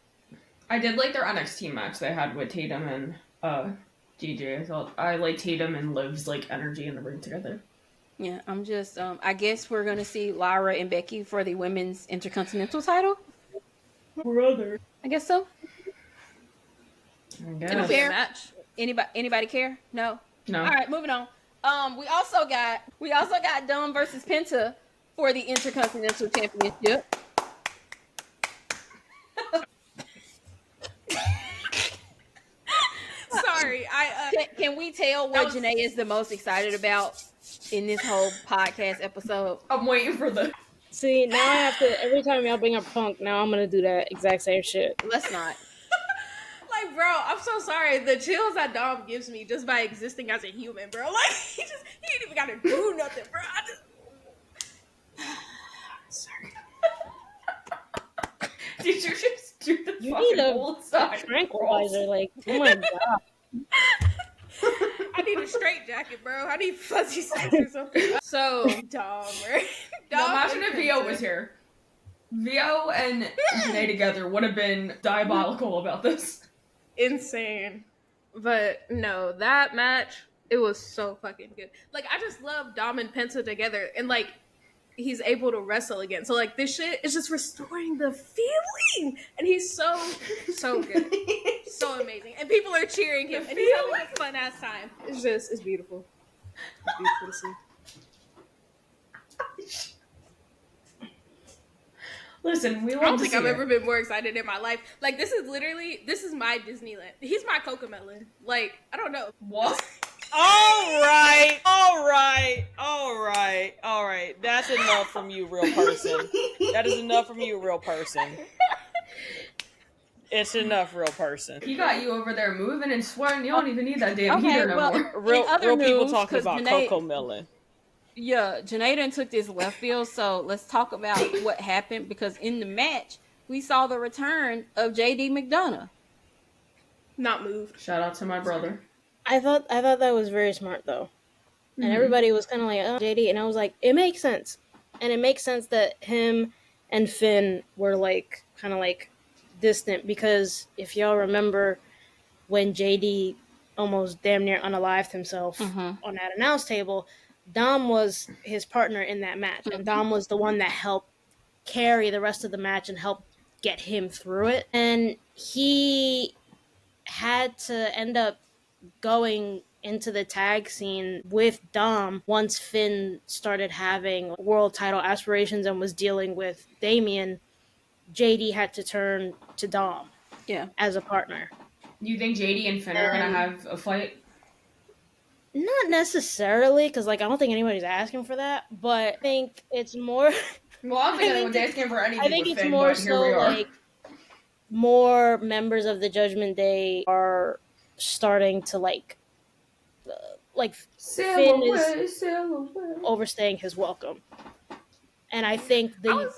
S7: I did like their NXT match they had with Tatum and DJ. I thought I like Tatum and Liv's like energy in the ring together.
S4: Yeah, I'm just I guess we're gonna see Lyra and Becky for the women's intercontinental title.
S1: Brother.
S4: I guess so.
S7: I guess.
S5: It'll be a match.
S4: Anybody care? No.
S7: No.
S4: All right, moving on. We also got Dom versus Penta for the Intercontinental Championship.
S5: Sorry,
S4: Can we tell what Janae is the most excited about in this whole podcast episode?
S7: I'm waiting for the.
S2: See, now I have to, every time y'all bring up Punk, now I'm gonna do that exact same shit.
S4: Let's not.
S5: like, bro, I'm so sorry. The chills that Dom gives me just by existing as a human, bro. Like, he ain't even gotta do nothing, bro. Sorry.
S7: Did you just do the
S2: You
S7: fucking
S2: need a
S7: old side
S2: tranquilizer, like, oh my god.
S5: I need a straight jacket, bro. I need fuzzy socks or something. So, Dom, right?
S7: Now imagine if Vio was here. Vio and Janae together would have been diabolical about this.
S5: Insane. But no, that match, it was so fucking good. Like, I just love Dom and Penta together, and like, he's able to wrestle again. So like, this shit is just restoring the feeling, and he's so good, so amazing, and people are cheering him, and he's having a fun ass time. It's beautiful. It's beautiful to see.
S7: Listen, we
S5: I don't
S7: love to
S5: think
S7: see
S5: I've
S7: it.
S5: ever been more excited in my life. Like, this is my Disneyland. He's my Cocomelon. Like, I don't know.
S7: What?
S1: All right. That's enough from you, real person. That is enough from you, real person. It's enough, real person.
S7: He got you over there moving and sweating. You don't even need that damn heater no more.
S1: Real people
S4: news,
S1: talking
S4: 'cause
S1: about
S4: Janae-
S1: Cocomelon.
S4: Yeah, Janae done took this left field, so let's talk about what happened, because in the match, we saw the return of JD McDonough.
S5: Not moved.
S7: Shout out to my brother.
S2: I thought that was very smart though. And everybody was kind of like, oh, JD. And I was like, it makes sense. And it makes sense that him and Finn were like, kind of like distant, because if y'all remember when JD almost damn near unalived himself on that announce table, Dom was his partner in that match. And Dom was the one that helped carry the rest of the match and help get him through it. And he had to end up going into the tag scene with Dom once Finn started having world title aspirations and was dealing with Damian. JD had to turn to Dom as a partner.
S7: You think JD and Finn are gonna have a fight?
S2: Not necessarily, because like I don't think anybody's asking for that, but I think it's more
S7: Well, I don't think anyone's asking for anything
S2: I think
S7: with
S2: it's
S7: Finn,
S2: more
S7: but here
S2: so
S7: we are.
S2: like more members of the Judgment Day are starting to like Finn is overstaying his welcome. And I think the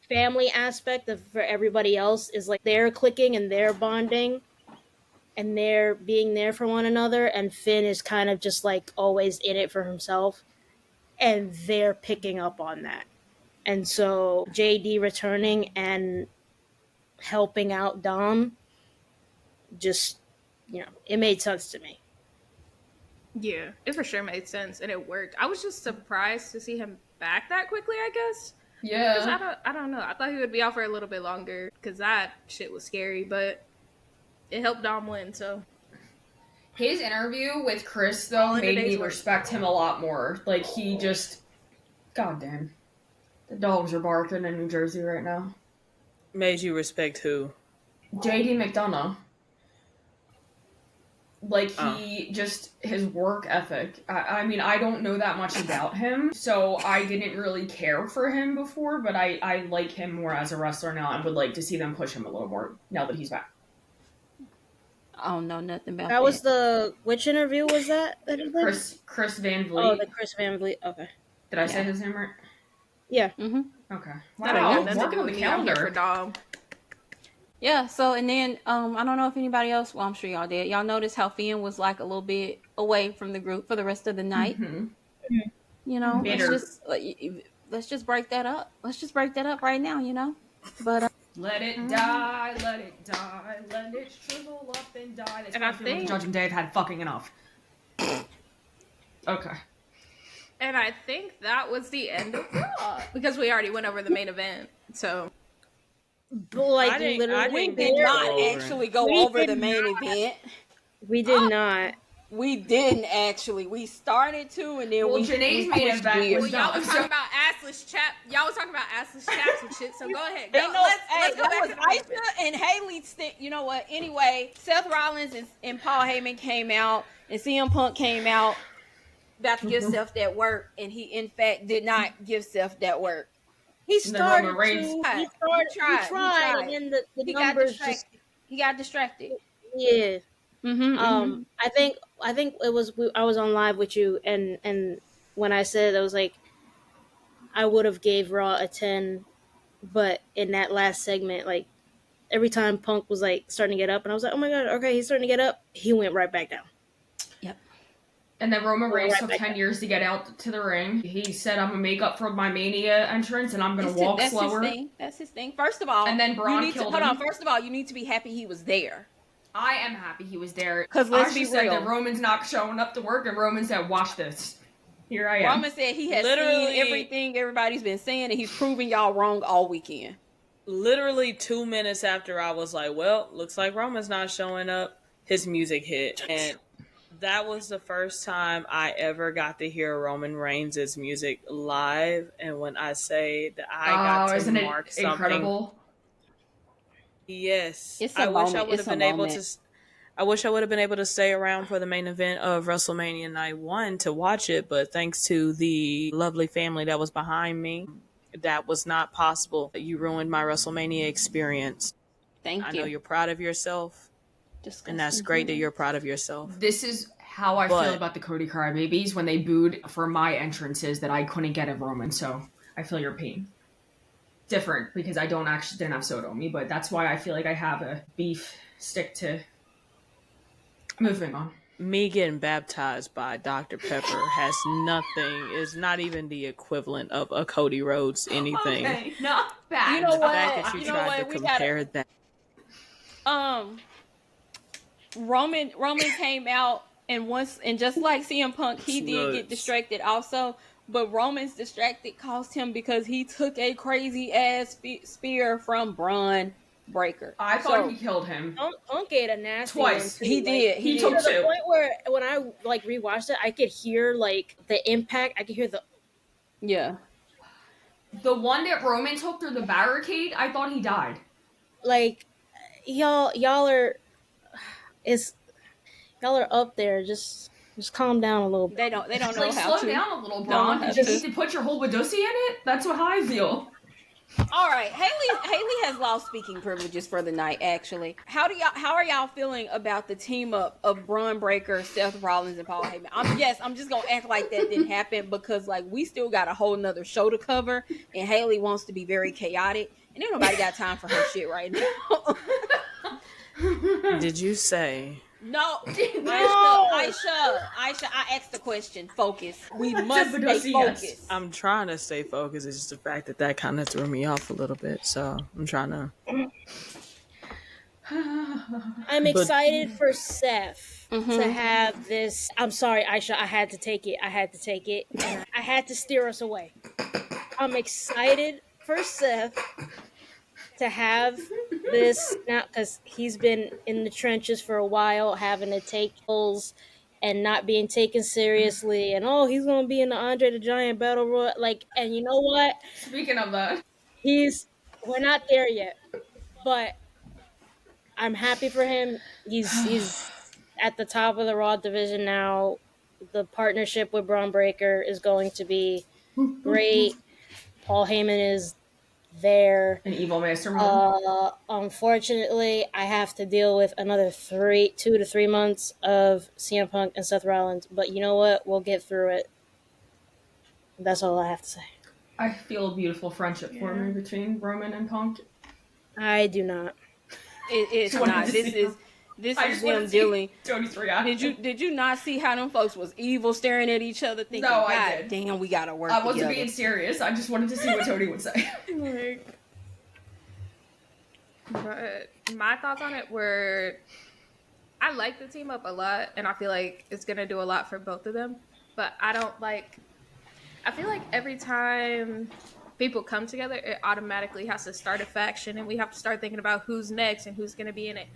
S2: family aspect of for everybody else is like they're clicking and they're bonding and they're being there for one another, and Finn is kind of just like always in it for himself, and they're picking up on that. And so JD returning and helping out Dom, just, it made sense to me.
S5: Yeah, it for sure made sense, and it worked. I was just surprised to see him back that quickly, I guess.
S7: Yeah.
S5: Because I don't know. I thought he would be out for a little bit longer, because that shit was scary, but it helped Dom win, so.
S7: His interview with Chris, though, made me respect him a lot more. Like, he just God damn. The dogs are barking in New Jersey right now.
S1: Made you respect who?
S7: JD McDonough. Like, his work ethic. I mean, I don't know that much about him, so I didn't really care for him before, but I like him more as a wrestler now and would like to see them push him a little more now that he's back.
S4: I don't know nothing about
S2: That was which interview was that he did?
S7: Chris Van Vliet.
S2: Oh, the Chris Van Vliet. Okay.
S7: Did I say his name right?
S2: Yeah.
S4: Mm-hmm.
S7: Okay.
S5: That
S7: Wow,
S5: ain't got nothing to do with me. I'm here for Dom.
S4: Yeah, so and then I don't know if anybody else, well, I'm sure y'all did. Y'all noticed how Finn was like a little bit away from the group for the rest of the night.
S7: Mm-hmm.
S4: You know,
S7: Bitter.
S4: let's just break that up. Let's just break that up right now, you know. But
S7: let it die, let it die, let it shrivel up and die. That's
S5: And
S7: how
S5: I
S7: feel with
S5: think-
S7: Judgment Day. I've had fucking enough. Okay.
S5: And I think that was the end of Raw because we already went over the main event. So
S2: But like
S1: I didn't
S4: we
S1: get
S4: did
S1: to
S4: not
S1: go over.
S4: actually go
S2: We
S4: over
S2: did
S4: the main event.
S2: we did not.
S4: We didn't actually. We started to, and then
S7: Well,
S4: we
S7: Janae's
S4: we
S7: main
S4: pushed
S7: event
S4: weird.
S7: was
S5: y'all
S7: done.
S5: was talking about assless chap. Y'all was talking about assless chaps and shit. So go ahead. Go,
S4: Ain't no,
S5: let's go
S4: that
S5: back
S4: was
S5: to the main event.
S4: Aisha and Haley. You know what? Anyway, Seth Rollins and Paul Heyman came out, and CM Punk came out about to give Seth that work, and he in fact did not give Seth that work.
S2: He
S7: And then Roman
S2: started
S7: Reigns.
S2: to.
S4: He
S2: He
S4: tried.
S2: tried, and then the
S4: He got
S2: numbers
S4: distracted.
S2: just.
S4: He got distracted.
S2: Yeah.
S4: Mm-hmm,
S2: I think it was I was on live with you, and when I said I was like, I would have gave Raw a 10, but in that last segment, like every time Punk was like starting to get up, and I was like, oh my god, okay, he's starting to get up, he went right back down.
S4: Yep.
S7: And then Roman Reigns
S2: Right
S7: took
S2: back
S7: 10
S2: up.
S7: years to get out to the ring. He said, I'm going to make up for my Mania entrance, and I'm going to walk
S4: That's
S7: slower.
S4: his thing. That's his thing. First of all,
S7: And then Braun
S4: you need
S7: killed
S4: hold
S7: him.
S4: on. First of all, you need to be happy he was there.
S7: I am happy he was there.
S4: 'Cause let's
S7: Asha
S4: be
S7: said
S4: real.
S7: that Roman's not showing up to work, and Roman said, watch this. Here I am.
S4: Roman said he has
S1: Literally-
S4: seen everything everybody's been saying, and he's proving y'all wrong all weekend.
S1: Literally 2 minutes after I was like, well, looks like Roman's not showing up, his music hit. And that was the first time I ever got to hear Roman Reigns' music live. And when I say that I got to
S7: isn't
S1: mark
S7: it
S1: something.
S7: incredible?
S1: Yes.
S4: It's a
S1: I wish I
S4: moment.
S1: would
S4: It's
S1: have
S4: a
S1: been able
S4: moment.
S1: to. I wish I would have been able to stay around for the main event of WrestleMania Night 1 to watch it, but thanks to the lovely family that was behind me, that was not possible. You ruined my WrestleMania experience.
S4: Thank
S1: I
S4: you.
S1: know you're proud of yourself, and that's great that you're proud of yourself.
S7: This is how I feel about the Cody Crybabies when they booed for my entrances that I couldn't get at Roman, so I feel your pain. Different, because I didn't have soda on me, but that's why I feel like I have a beef stick to... Moving on.
S1: Me getting baptized by Dr. Pepper is not even the equivalent of a Cody Rhodes anything.
S7: Okay, not bad.
S4: You know
S1: The
S4: what?
S1: fact that you
S4: You know
S1: tried
S4: what?
S1: to
S4: We
S1: compare that.
S4: Roman came out, and just like CM Punk, he did get distracted also. But Roman's distracted cost him because he took a crazy ass spear from Braun Breaker.
S7: I thought he killed him.
S2: Punk ate a nasty
S7: Twice.
S2: one too.
S4: He did.
S7: He
S4: He
S7: took
S4: did.
S2: To the
S7: two.
S2: point where when I like rewatched it, I could hear like the impact. I could hear the
S4: Yeah.
S7: The one that Roman took through the barricade, I thought he died.
S2: like y'all are y'all are up there. Just calm down a little bit.
S4: They don't know
S7: Like,
S4: how
S7: slow
S4: to.
S7: down a little,
S4: Don't
S7: Braun.
S4: know
S7: You
S4: how
S7: just
S4: to.
S7: need to put your whole Badussi in it? That's how I feel.
S4: All right, Haley has lost speaking privileges for the night. Actually, how are y'all feeling about the team up of Braun Breaker, Seth Rollins, and Paul Heyman? I'm just gonna act like that didn't happen because like we still got a whole nother show to cover, and Haley wants to be very chaotic, and ain't nobody got time for her shit right now.
S1: Did you say?
S4: No, Aisha, I asked the question. Focus. We must stay
S7: Yes.
S4: focused.
S1: I'm trying to stay focused. It's just the fact that kind of threw me off a little bit. So I'm trying to.
S2: I'm excited for Seth to have this. I'm sorry, Aisha. I had to take it. And I had to steer us away. I'm excited for Seth to have this now because he's been in the trenches for a while, having to take pulls
S6: and not being taken seriously, and oh, he's gonna be in the Andre the Giant Battle Royal. Like, and you know what?
S7: Speaking of that,
S6: We're not there yet, but I'm happy for him. He's at the top of the Raw division now. The partnership with Braun Breaker is going to be great. Paul Heyman is there.
S7: an evil mastermind.
S6: Unfortunately, I have to deal with another 2 to 3 months of CM Punk and Seth Rollins. But you know what? We'll get through it. That's all I have to say.
S7: I feel a beautiful friendship forming between Roman and Punk.
S6: I do not.
S4: It's
S7: Just wanted
S4: not.
S7: to
S4: This
S7: see
S4: is this
S7: I
S4: is
S7: just want
S4: them
S7: to see
S4: dealing.
S7: Tony's reaction.
S4: Did you not see how them folks was evil, staring at each other, thinking,
S7: No, I
S4: "God
S7: did.
S4: damn, we gotta work
S7: I wasn't
S4: together."
S7: being serious. I just wanted to see what Tony would say.
S5: But my thoughts on it were, I like the team up a lot, and I feel like it's gonna do a lot for both of them. But I feel like every time people come together, it automatically has to start a faction, and we have to start thinking about who's next and who's gonna be in it.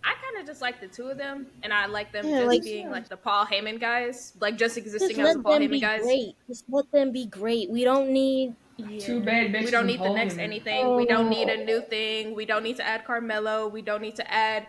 S5: I kind of just like the two of them, and I like them being like the Paul Heyman guys, like just existing as the Paul Heyman guys.
S6: Great. Just let them be great. We don't need.
S7: Too bad, bitch.
S5: We don't need the next anything. We don't need a new
S6: Oh.
S5: thing. We don't need to add Carmelo. We don't need to add.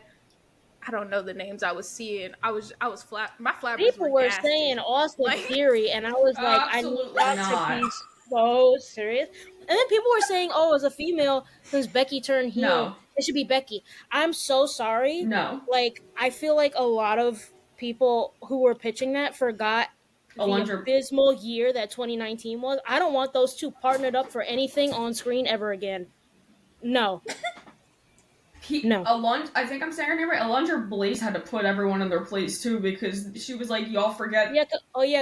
S5: I don't know the names I was seeing. I was flat. My flappers
S6: People were
S5: gassed.
S6: saying Austin
S5: Like-
S6: Theory, and I was like, I need
S7: Absolutely
S6: that
S7: not.
S6: to be so serious. And then people were saying, oh, as a female, since Becky turned heel,
S7: No.
S6: it should be Becky. I'm so sorry.
S7: No.
S6: Like, I feel like a lot of people who were pitching that forgot the
S7: Alundra-
S6: abysmal year that 2019 was. I don't want those two partnered up for anything on screen ever again. No. No.
S7: I think I'm saying her name right. Alundra Blaze had to put everyone in their place too because she was like, "Y'all forget."
S6: Yeah,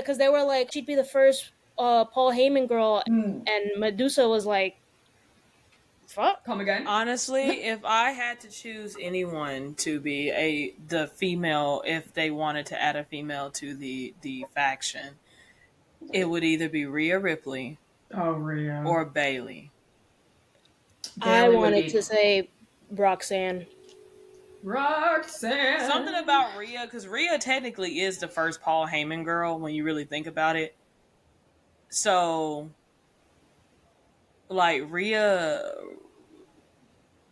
S6: because they were like, she'd be the first Paul Heyman girl, and Medusa was like, fuck.
S7: Come again?
S1: Honestly, if I had to choose anyone to be the female, if they wanted to add a female to the faction, it would either be Rhea Ripley
S7: Rhea.
S1: or Bailey.
S6: I wanted to say Roxanne.
S1: Something about Rhea, because Rhea technically is the first Paul Heyman girl when you really think about it. So, like, Rhea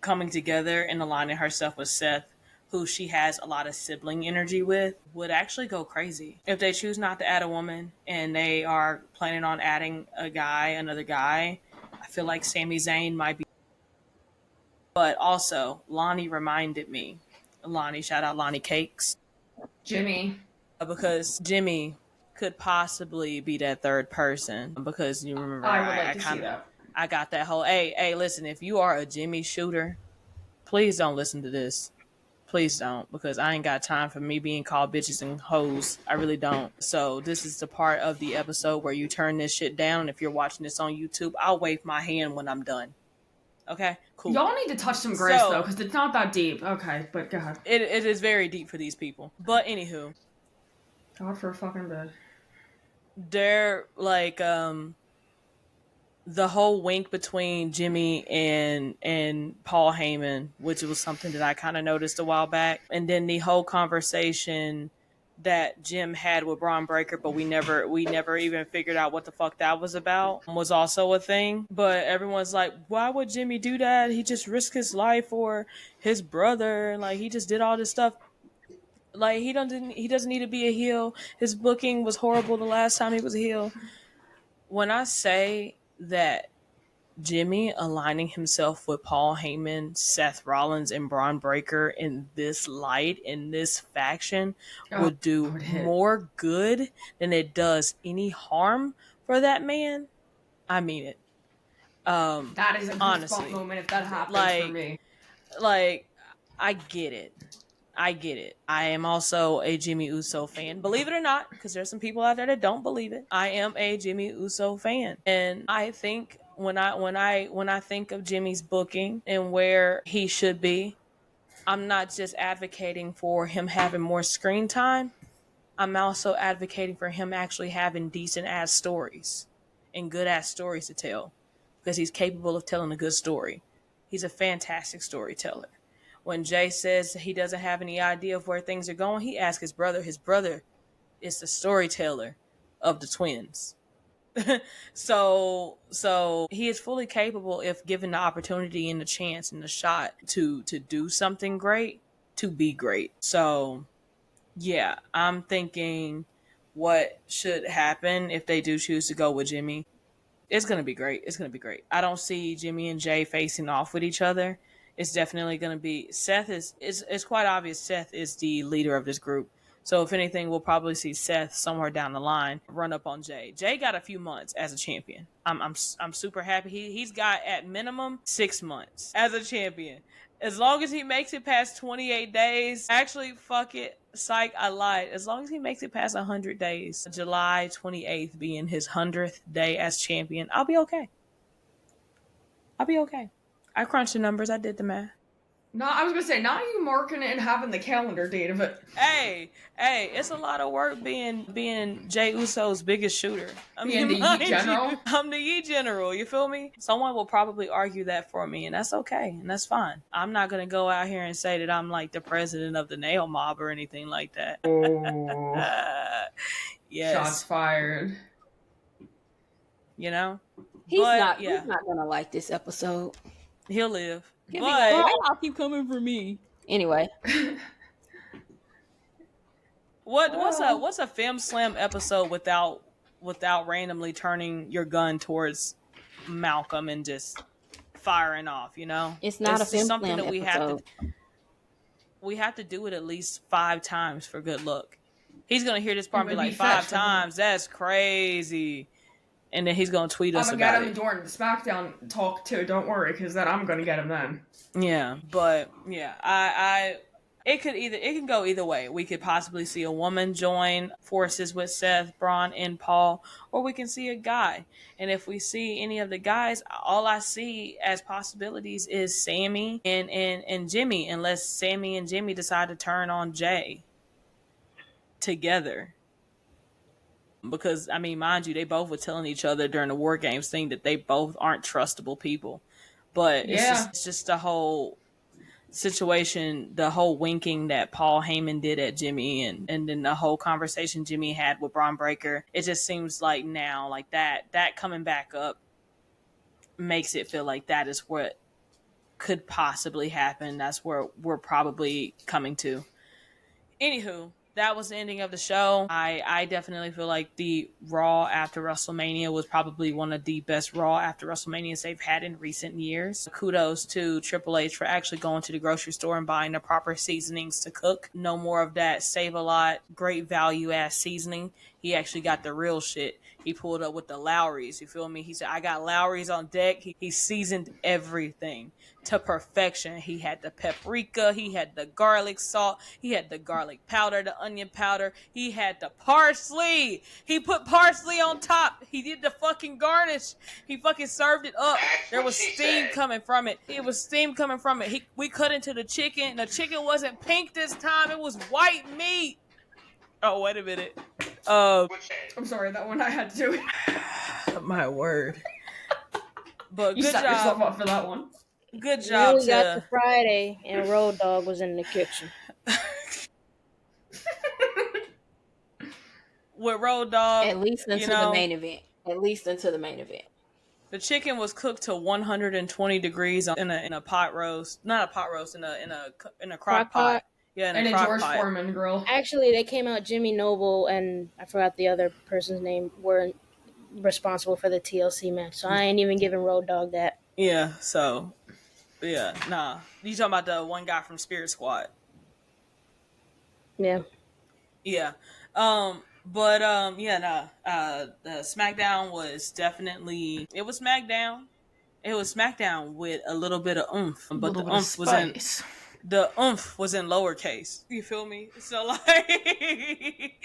S1: coming together and aligning herself with Seth, who she has a lot of sibling energy with, would actually go crazy. If they choose not to add a woman and they are planning on adding another guy, I feel like Sami Zayn might be. But also, Lonnie reminded me. Shout out Lonnie Cakes.
S7: Jimmy.
S1: Because Jimmy could possibly be that third person. Because you remember,
S7: I would like to see that.
S1: I got that whole, hey, listen, if you are a Jimmy shooter, please don't listen to this. Please don't, because I ain't got time for me being called bitches and hoes. I really don't. So this is the part of the episode where you turn this shit down. If you're watching this on YouTube, I'll wave my hand when I'm done. Okay, cool.
S7: Y'all need to touch some grace though, because it's not that deep. Okay, but God.
S1: It is very deep for these people. But anywho,
S7: God for a fucking bed.
S1: They're like the whole wink between Jimmy and Paul Heyman, which was something that I kind of noticed a while back, and then the whole conversation that Jim had with Braun Breaker, but we never even figured out what the fuck that was about, was also a thing. But everyone's like, why would Jimmy do that? He just risked his life for his brother, like he just did all this stuff. Like he doesn't need to be a heel. His booking was horrible the last time he was a heel. When I say that Jimmy aligning himself with Paul Heyman, Seth Rollins, and Braun Breaker in this light, in this faction, would do more good than it does any harm for that man, I mean it.
S7: That is a
S1: honestly,
S7: goosebump moment if that happens for me.
S1: Like, I get it. I am also a Jimmy Uso fan. Believe it or not, because there's some people out there that don't believe it. I am a Jimmy Uso fan. And I think when I think of Jimmy's booking and where he should be, I'm not just advocating for him having more screen time. I'm also advocating for him actually having decent ass stories and good ass stories to tell, because he's capable of telling a good story. He's a fantastic storyteller. When Jay says he doesn't have any idea of where things are going, he asks his brother. His brother is the storyteller of the twins. So he is fully capable, if given the opportunity and the chance and the shot to do something great, to be great. So yeah, I'm thinking what should happen if they do choose to go with Jimmy. It's gonna be great. It's gonna be great. I don't see Jimmy and Jay facing off with each other. It's definitely gonna be Seth is it's quite obvious Seth is the leader of this group. So if anything, we'll probably see Seth somewhere down the line run up on Jay. Jay got a few months as a champion. I'm super happy. He's got at minimum 6 months as a champion. As long as he makes it past 28 days, actually, fuck it. Psych, I lied. As long as he makes it past 100 days, July 28th being his 100th day as champion, I'll be okay. I'll be okay. I crunched the numbers. I did the math.
S7: No, I was gonna say, not you marking it and having the calendar date of it.
S1: Hey, it's a lot of work being Jay Uso's biggest shooter. I
S7: mean, the Yeet General?
S1: I'm the Yeet General, you feel me? Someone will probably argue that for me, and that's okay, and that's fine. I'm not gonna go out here and say that I'm like the president of the nail mob or anything like that.
S7: Oh.
S1: Yes.
S7: Shots fired.
S1: You know?
S4: He's not gonna like this episode.
S1: He'll live.
S4: But I'll keep coming for me. Anyway.
S1: What's a Femme Slam episode without randomly turning your gun towards Malcolm and just firing off, you know?
S4: It's not a Femme
S1: something
S4: Slam
S1: that
S4: episode.
S1: we have to do it at least 5 times for good luck. He's gonna hear this part and be like, 5 times, that's crazy. And then he's gonna tweet us about it.
S7: I'm gonna get him during the Smackdown talk too. Don't worry, because then I'm gonna get him then.
S1: Yeah, but yeah, it can go either way. We could possibly see a woman join forces with Seth, Braun, and Paul, or we can see a guy. And if we see any of the guys, all I see as possibilities is Sammy and Jimmy, unless Sammy and Jimmy decide to turn on Jay together. Because, I mean, mind you, they both were telling each other during the War Games thing that they both aren't trustable people. But it's just the whole situation, the whole winking that Paul Heyman did at Jimmy, and then the whole conversation Jimmy had with Braun Breaker. It just seems like now, like that coming back up makes it feel like that is what could possibly happen. That's where we're probably coming to. Anywho, that was the ending of the show. I definitely feel like the Raw after WrestleMania was probably one of the best Raw after WrestleManias they've had in recent years. Kudos to Triple H for actually going to the grocery store and buying the proper seasonings to cook. No more of that Save-A-Lot, great value ass seasoning. He actually got the real shit. He pulled up with the Lowry's, you feel me? He said, I got Lowry's on deck. He seasoned everything to perfection. He had the paprika, he had the garlic salt, he had the garlic powder, the onion powder, he had the parsley. He put parsley on top. He did the fucking garnish. He fucking served it up. There was steam coming from it. It was steam coming from it. We cut into the chicken. The chicken wasn't pink this time. It was white meat. Oh, wait a minute.
S7: I'm sorry, that one I had to do it.
S1: My word. But
S7: you
S1: good
S7: set
S1: job.
S7: yourself up for that one.
S1: Good job.
S2: We got to Friday, and Road Dogg was in the kitchen.
S1: With Road Dogg,
S4: at least until the main event. At least until the main event.
S1: The chicken was cooked to 120 degrees in a pot roast, not a pot roast, in a crock pot. Yeah,
S7: in a George Foreman grill.
S2: Actually, they came out. Jimmy Noble and I forgot the other person's name were responsible for the TLC match, so I ain't even giving Road Dogg that.
S1: Yeah. So, yeah, nah. You talking about the one guy from Spirit Squad?
S2: Yeah.
S1: Yeah. The SmackDown was definitely, it was SmackDown. It was SmackDown with a little bit of oomph, but the oomph was in lowercase. You feel me? So like,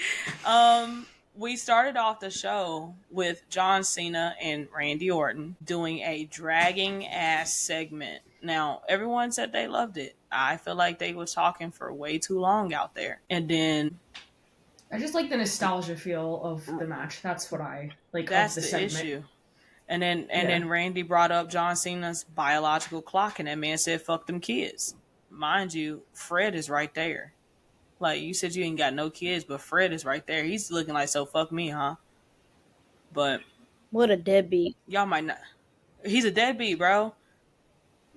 S1: we started off the show with John Cena and Randy Orton doing a dragging ass segment. Now, everyone said they loved it. I feel like they was talking for way too long out there. And then
S7: I just like the nostalgia feel of the match. That's what I like.
S1: That's
S7: of the
S1: segment. Issue. And then Randy brought up John Cena's biological clock, and that man said, "Fuck them kids." Mind you, Fred is right there. Like, you said you ain't got no kids, but Fred is right there. He's looking like, so fuck me, huh? But
S2: What a deadbeat.
S1: y'all might not. He's a deadbeat, bro.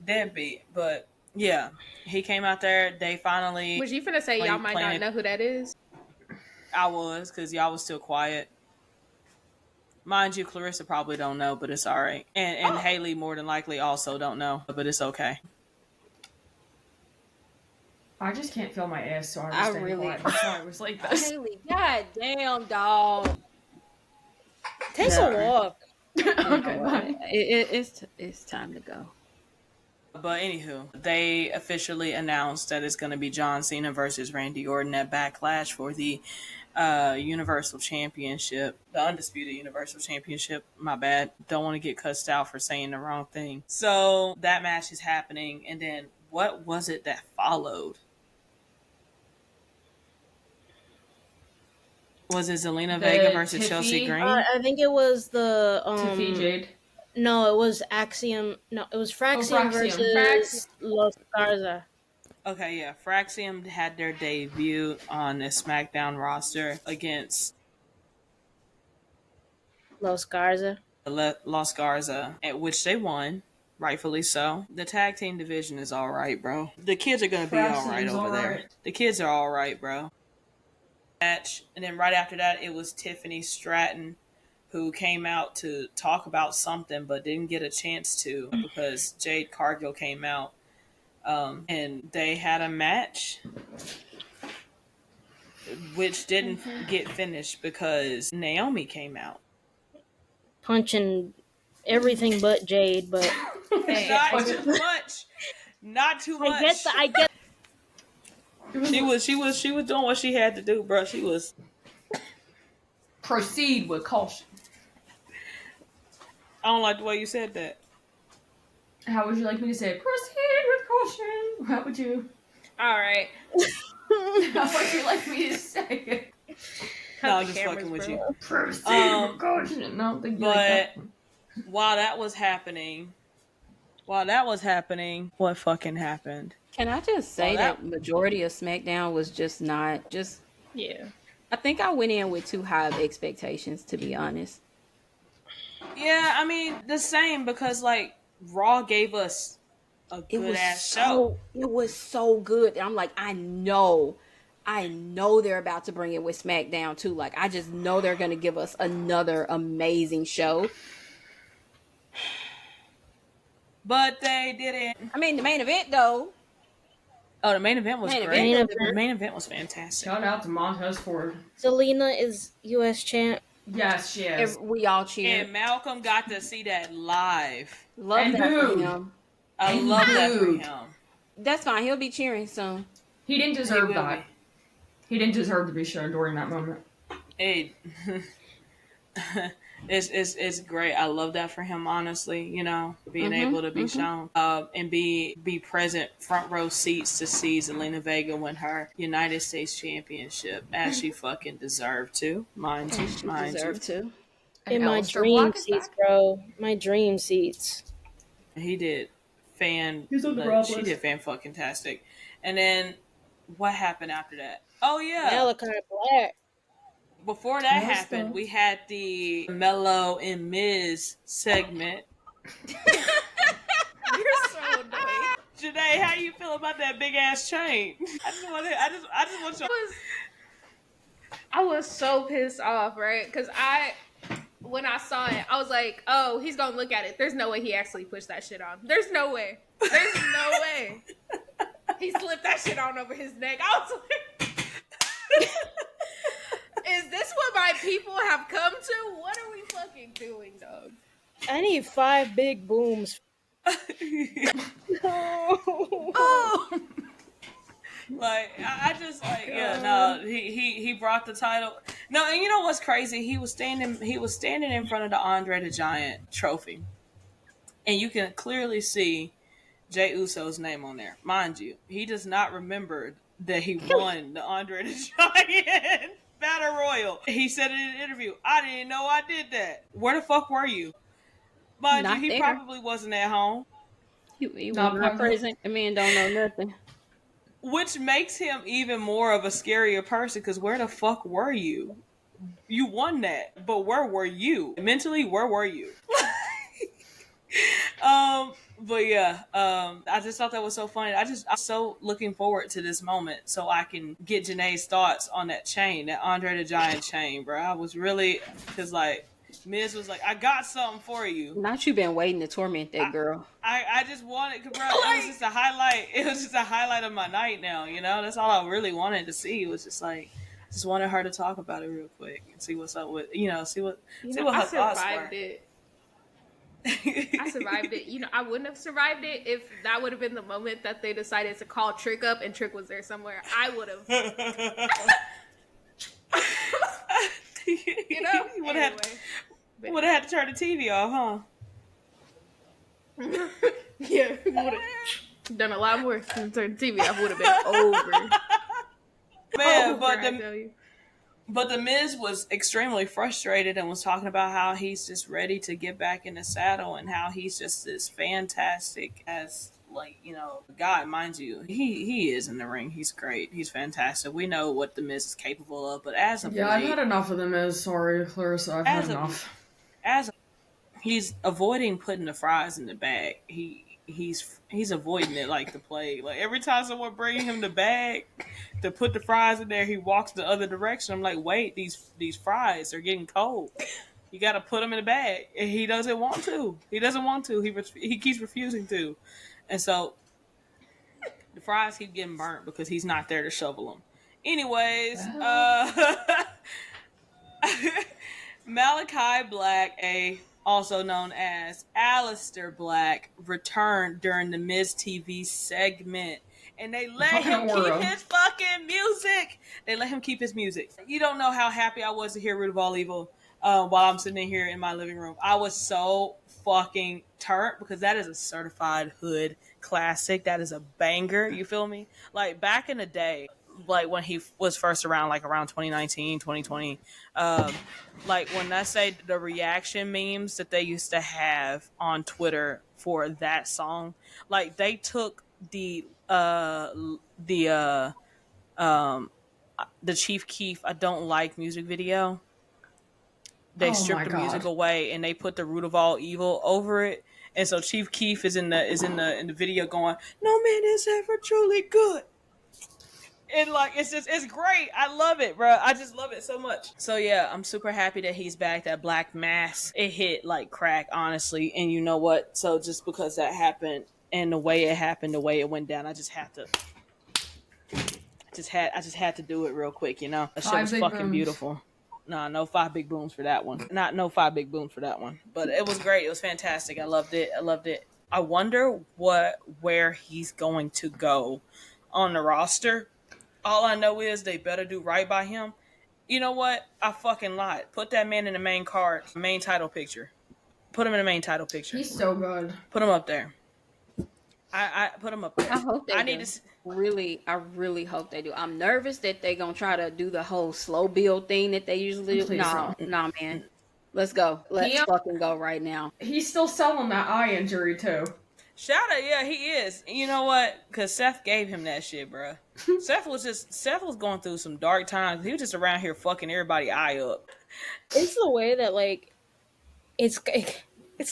S1: Deadbeat. But yeah, he came out there. They finally.
S5: Was you finna say y'all might not know who that is?
S1: I was, because y'all was still quiet. Mind you, Clarissa probably don't know, but it's all right. And Haley more than likely also don't know, but it's okay.
S7: I just can't feel my ass, so I was quiet. That's why I was like this.
S4: Haley, god damn, dog.
S2: Take a walk.
S7: Okay, bye.
S4: It's time to go.
S1: But anywho, they officially announced that it's going to be John Cena versus Randy Orton at Backlash for the Universal Championship, the Undisputed Universal Championship. My bad. Don't want to get cussed out for saying the wrong thing. So that match is happening, and then what was it that followed? Was it Zelina Vega versus
S7: Tiffy?
S1: Chelsea Green?
S2: I think it was the
S7: Tiffy Jade.
S2: No, it was Axiom. No, it was Fraxium versus Los Garza.
S1: Okay, yeah. Fraxium had their debut on the Smackdown roster against
S2: Los Garza.
S1: Los Garza, at which they won, rightfully so. The tag team division is all right, bro. The kids are going to be all right over there. The kids are all right, bro. Match, and then right after that, it was Tiffany Stratton, who came out to talk about something but didn't get a chance to because Jade Cargill came out. And they had a match which didn't get finished because Naomi came out.
S2: Punching everything but Jade, but
S1: Not too much. Not too much.
S2: I get.
S1: She was doing what she had to do, bro. She was.
S7: Proceed with caution.
S1: I don't like the way you said that.
S7: How would you like me to say it? Proceed with caution. How would you?
S5: All right.
S7: How would you like me to say it?
S1: No, I'm just fucking with you.
S7: Proceed with caution. No, think you
S1: but
S7: like that.
S1: while that was happening, what fucking happened?
S4: Can I just say that majority of SmackDown was just not just.
S5: Yeah.
S4: I think I went in with too high of expectations, to be honest.
S1: Yeah, I mean the same because like Raw gave us a good ass show.
S4: It was so good. I'm like, I know they're about to bring it with SmackDown too. Like, I just know they're going to give us another amazing show.
S1: But they didn't.
S4: I mean, the main event though.
S1: Oh, the main event was great. The main event was fantastic.
S7: Shout out to Montez Ford.
S2: Zelina is U.S. champ.
S7: Yes, she is.
S4: We all cheered.
S1: And Malcolm got to see that live.
S4: Love that for him.
S1: I love that for him.
S4: That's fine. He'll be cheering soon.
S7: He didn't deserve that. He didn't deserve to be shown during that moment.
S1: Hey, it's great. I love that for him. Honestly, you know, being able to be shown and be present, front row seats to see Zelina Vega win her United States Championship as she fucking deserved to. Mind you.
S4: To.
S2: In my dream seats, bro. My dream seats.
S1: He did
S7: He's on the Raw list.
S1: She did fan fucking tastic. And then what happened after that? Oh yeah,
S2: Malachi Black.
S1: Before that happened, we had the Mello and Miz segment.
S5: You're so annoying.
S1: Janae, how you feel about that big ass chain? I just want you.
S5: I was so pissed off, right? Because when I saw it, I was like, oh, he's gonna look at it. There's no way he actually pushed that shit on. There's no way. He slipped that shit on over his neck. I was like, is this what my people have come to? What are we fucking doing, dog?
S2: I need 5 big booms.
S5: Oh.
S1: Like I just like he brought the title. No, and you know what's crazy? He was standing in front of the Andre the Giant trophy, and you can clearly see Jey Uso's name on there. Mind you, he does not remember that he won the Andre the Giant Battle Royal. He said in an interview, "I didn't know I did that. Where the fuck were you?" Mind you, he probably wasn't at home.
S4: He was not present. The man don't know nothing.
S1: which makes him even more of a scarier person. Because where the fuck were you? You won that, but where were you mentally? Where were you? But yeah, I just thought that was so funny. I'm so looking forward to this moment so I can get Janae's thoughts on that chain, that Andre the Giant chain, bro. I was really, because like Miz was like, I got something for you.
S4: Not you been waiting to torment that girl.
S1: I just wanted, bro. It was just a highlight. It was just a highlight of my night. Now, you know, that's all I really wanted to see. It was just like, just wanted her to talk about it real quick and see what's up with, see what her thoughts were.
S5: I survived it. I wouldn't have survived it if that would have been the moment that they decided to call Trick up and Trick was there somewhere. I would have.
S1: You would have had to turn the TV off,
S5: huh? Yeah, would have done a lot more than turn the TV off. Would have been over.
S1: Man, but the Miz was extremely frustrated and was talking about how he's just ready to get back in the saddle and how he's just as fantastic as, like, God, mind you, he is in the ring. He's great. He's fantastic. We know what the Miz is capable of, but as of
S7: I've had enough of the Miz. Sorry, Clarissa, I've had enough.
S1: He's avoiding putting the fries in the bag. He's avoiding it like the plague. Like every time someone brings him the bag to put the fries in there, he walks the other direction. I'm like, wait, these fries are getting cold. You got to put them in the bag. And he doesn't want to. He doesn't want to. He keeps refusing to. And so the fries keep getting burnt because he's not there to shovel them. Anyways, Malachi Black, also known as Aleister Black, returned during the Miz TV segment. And they let him keep his fucking music. They let him keep his music. You don't know how happy I was to hear Root of All Evil while I'm sitting here in my living room. I was so fucking turned because that is a certified hood classic. That is a banger. You feel me? Like back in the day, like when he was first around, like around 2019, 2020, like when I say the reaction memes that they used to have on Twitter for that song, like they took the Chief Keef "I Don't Like" music video. They stripped the music away and they put the Root of All Evil over it. And so Chief Keef is in the video going, "No man is ever truly good." And like it's great. I love it, bro. I just love it so much. So yeah, I'm super happy that he's back. That Black Mass, it hit like crack, honestly. And you know what? So just because that happened and the way it happened, the way it went down, I just had to do it real quick. That shit was fucking beautiful. Nah, no 5 big booms for that one. No 5 big booms for that one. But it was great. It was fantastic. I loved it. I wonder where he's going to go on the roster. All I know is they better do right by him. You know what? I fucking lied. Put that man in the main title picture. Put him in the main title picture.
S7: He's so good.
S1: Put him up there. I put him up there.
S4: I hope they do. I really hope they do. I'm nervous that they're going to try to do the whole slow build thing that they usually do. No, man. Let's go. Let's fucking go right now.
S7: He's still selling that eye injury, too.
S1: Shout out, yeah, he is. You know what? Because Seth gave him that shit, bro. Seth was going through some dark times. He was just around here fucking everybody eye up.
S2: It's the way that like it's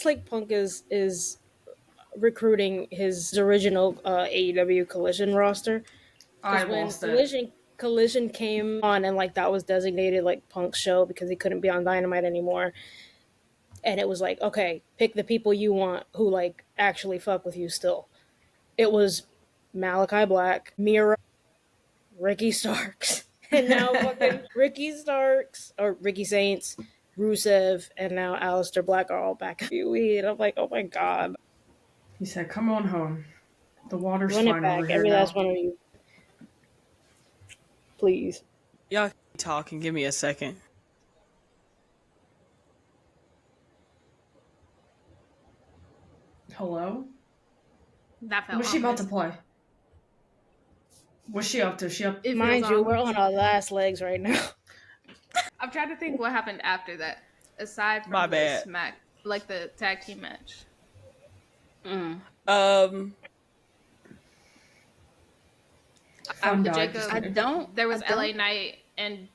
S2: like Punk is recruiting his original AEW Collision roster. When Collision came on and like that was designated like Punk's show because he couldn't be on Dynamite anymore. And it was like, okay, pick the people you want who like actually fuck with you still. It was Malachi Black, Miro, Ricky Starks, and now fucking Ricky Starks or Ricky Saints, Rusev, and now Aleister Black are all back. And I'm like, oh my god.
S7: He said, "Come on home. The water's
S2: Run
S7: fine
S2: it back,
S7: over here
S2: every
S7: now."
S2: last one of you, please.
S1: Y'all talk and give me a second.
S7: Hello?
S5: That felt
S7: What's she about to play? What's she up to?
S2: Mind you, we're on our last legs right now.
S5: I'm trying to think what happened after that, aside from the tag team match. After
S7: died
S5: Jacob,
S7: just
S4: I
S7: kidding.
S4: don't.
S5: there was
S4: I don't-
S5: LA Knight and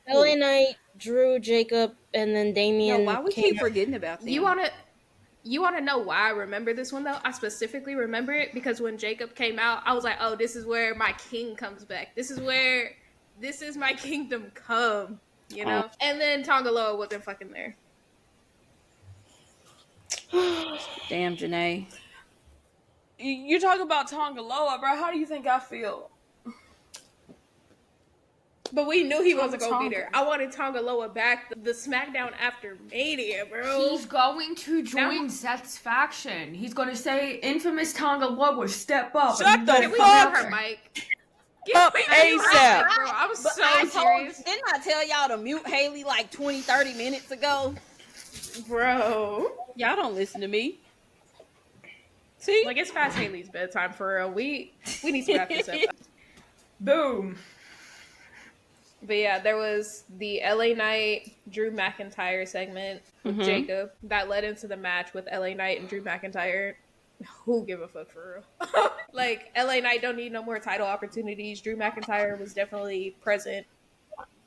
S2: LA Knight, Drew, Jacob, and then
S4: Yo,
S2: Damien
S4: why we
S2: came
S4: keep forgetting about them?
S5: you wanna know why I remember this one though? I specifically remember it because when Jacob came out, I was like, oh, this is where my king comes back. This is my kingdom come, you know? And then Tongaloa wasn't fucking there.
S4: Damn, Janae.
S1: You talk about Tongaloa, bro. How do you think I feel?
S5: But we knew he wasn't gonna be
S7: Tonga.
S5: there. I wanted Tongaloa back. The Smackdown After Mania, bro.
S7: He's going to join Seth's faction. He's going to say infamous Tonga Loa step up.
S1: Shut
S7: and
S1: the
S7: go
S5: Can we
S1: fuck
S5: mute her mic?
S1: up
S5: Mute her
S1: ASAP.
S5: mic, bro. I was
S4: But
S5: so
S4: I told,
S5: serious.
S4: didn't I tell y'all to mute Haley like 20, 30 minutes ago?
S5: Bro.
S4: Y'all don't listen to me. See?
S5: Like, it's past Haley's bedtime for real. We need to wrap this up.
S7: Boom.
S5: But yeah, there was the LA Knight Drew McIntyre segment with Jacob that led into the match with LA Knight and Drew McIntyre. Who give a fuck for real? Like, LA Knight don't need no more title opportunities. Drew McIntyre was definitely present.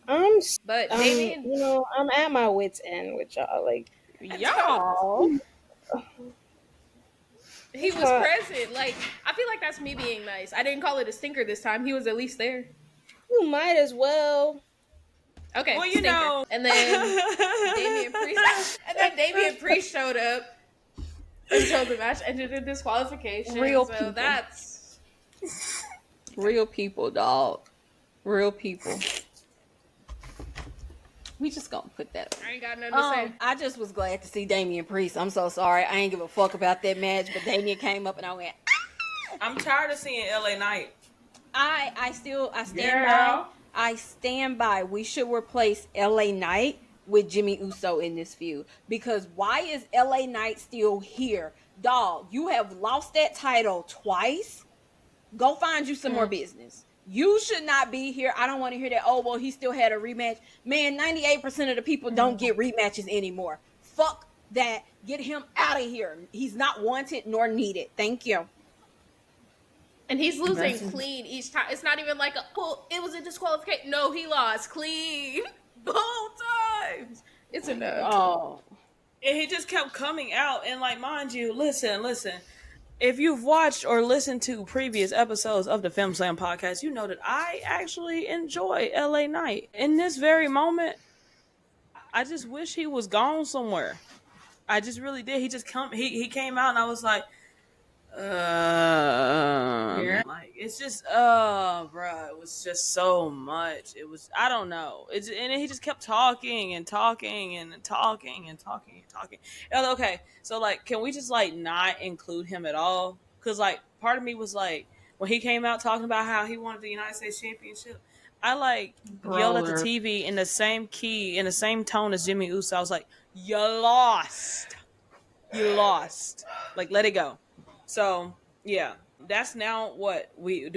S5: But Damien,
S2: you know, I'm at my wit's end with y'all. Like,
S4: Y'all.
S5: he was present. Like, I feel like that's me being nice. I didn't call it a stinker this time. He was at least there.
S2: you might as well.
S5: Okay,
S1: Well, you
S5: stinker.
S1: know.
S5: And then Damian Priest showed up until the match ended in disqualification.
S4: Real
S5: so
S4: people.
S5: that's
S4: Real people, dog. Real people. We just gonna put that
S5: I ain't got nothing to say.
S4: I just was glad to see Damian Priest. I'm so sorry. I ain't give a fuck about that match, but Damian came up and I went,
S1: I'm tired of seeing LA Knight.
S4: I stand
S7: Yeah.
S4: by. I stand by. We should replace LA Knight with Jimmy Uso in this feud. Because why is LA Knight still here? Dog, you have lost that title twice. Go find you some more business. You should not be here. I don't want to hear that, oh, well, he still had a rematch. Man, 98% of the people don't get rematches anymore. Fuck that. Get him out of here. He's not wanted nor needed. Thank you.
S5: And he's losing clean each time. It's not even like it was a disqualification. No, he lost clean both times. It's enough.
S4: Oh.
S1: And he just kept coming out. And, like, mind you, listen. If you've watched or listened to previous episodes of the Femme Slam podcast, you know that I actually enjoy LA Knight. In this very moment, I just wish he was gone somewhere. I just really did. He came out and I was like, like, it's just, bruh, it was just so much. It was, I don't know. And then he just kept talking and talking and talking and talking and talking. And I was like, okay, so, like, can we just, like, not include him at all? Because, like, part of me was like, when he came out talking about how he wanted the United States Championship, I, like, yelled at the TV in the same key, in the same tone as Jimmy Uso. I was like, you lost. You lost. Like, let it go. So, yeah, that's now what we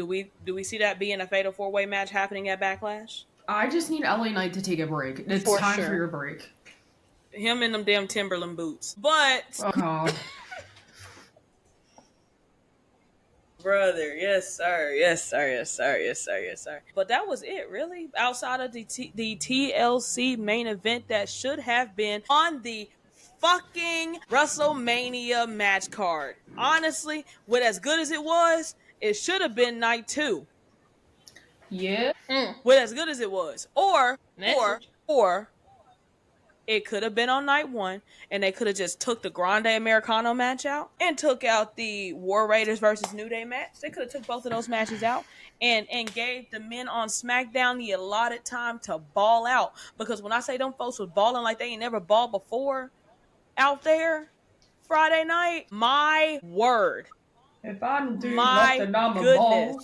S1: see that being a fatal 4-way match happening at Backlash?
S7: I just need LA Knight to take a break. It's time for your break.
S1: Him in them damn Timberland boots. But
S7: Oh God.
S1: brother, yes sir. But that was it, really. Outside of the TLC main event that should have been on the fucking WrestleMania match card. Honestly, with as good as it was, it should have been night 2.
S7: Yeah.
S1: With as good as it was. Or it could have been on night 1 and they could have just took the Grande Americano match out and took out the War Raiders versus New Day match. They could have took both of those matches out and gave the men on SmackDown the allotted time to ball out. Because when I say them folks was balling like they ain't never balled before out there Friday night, my word.
S7: If I don't do
S1: My
S7: nothing, I'm a
S1: goodness.
S7: ball.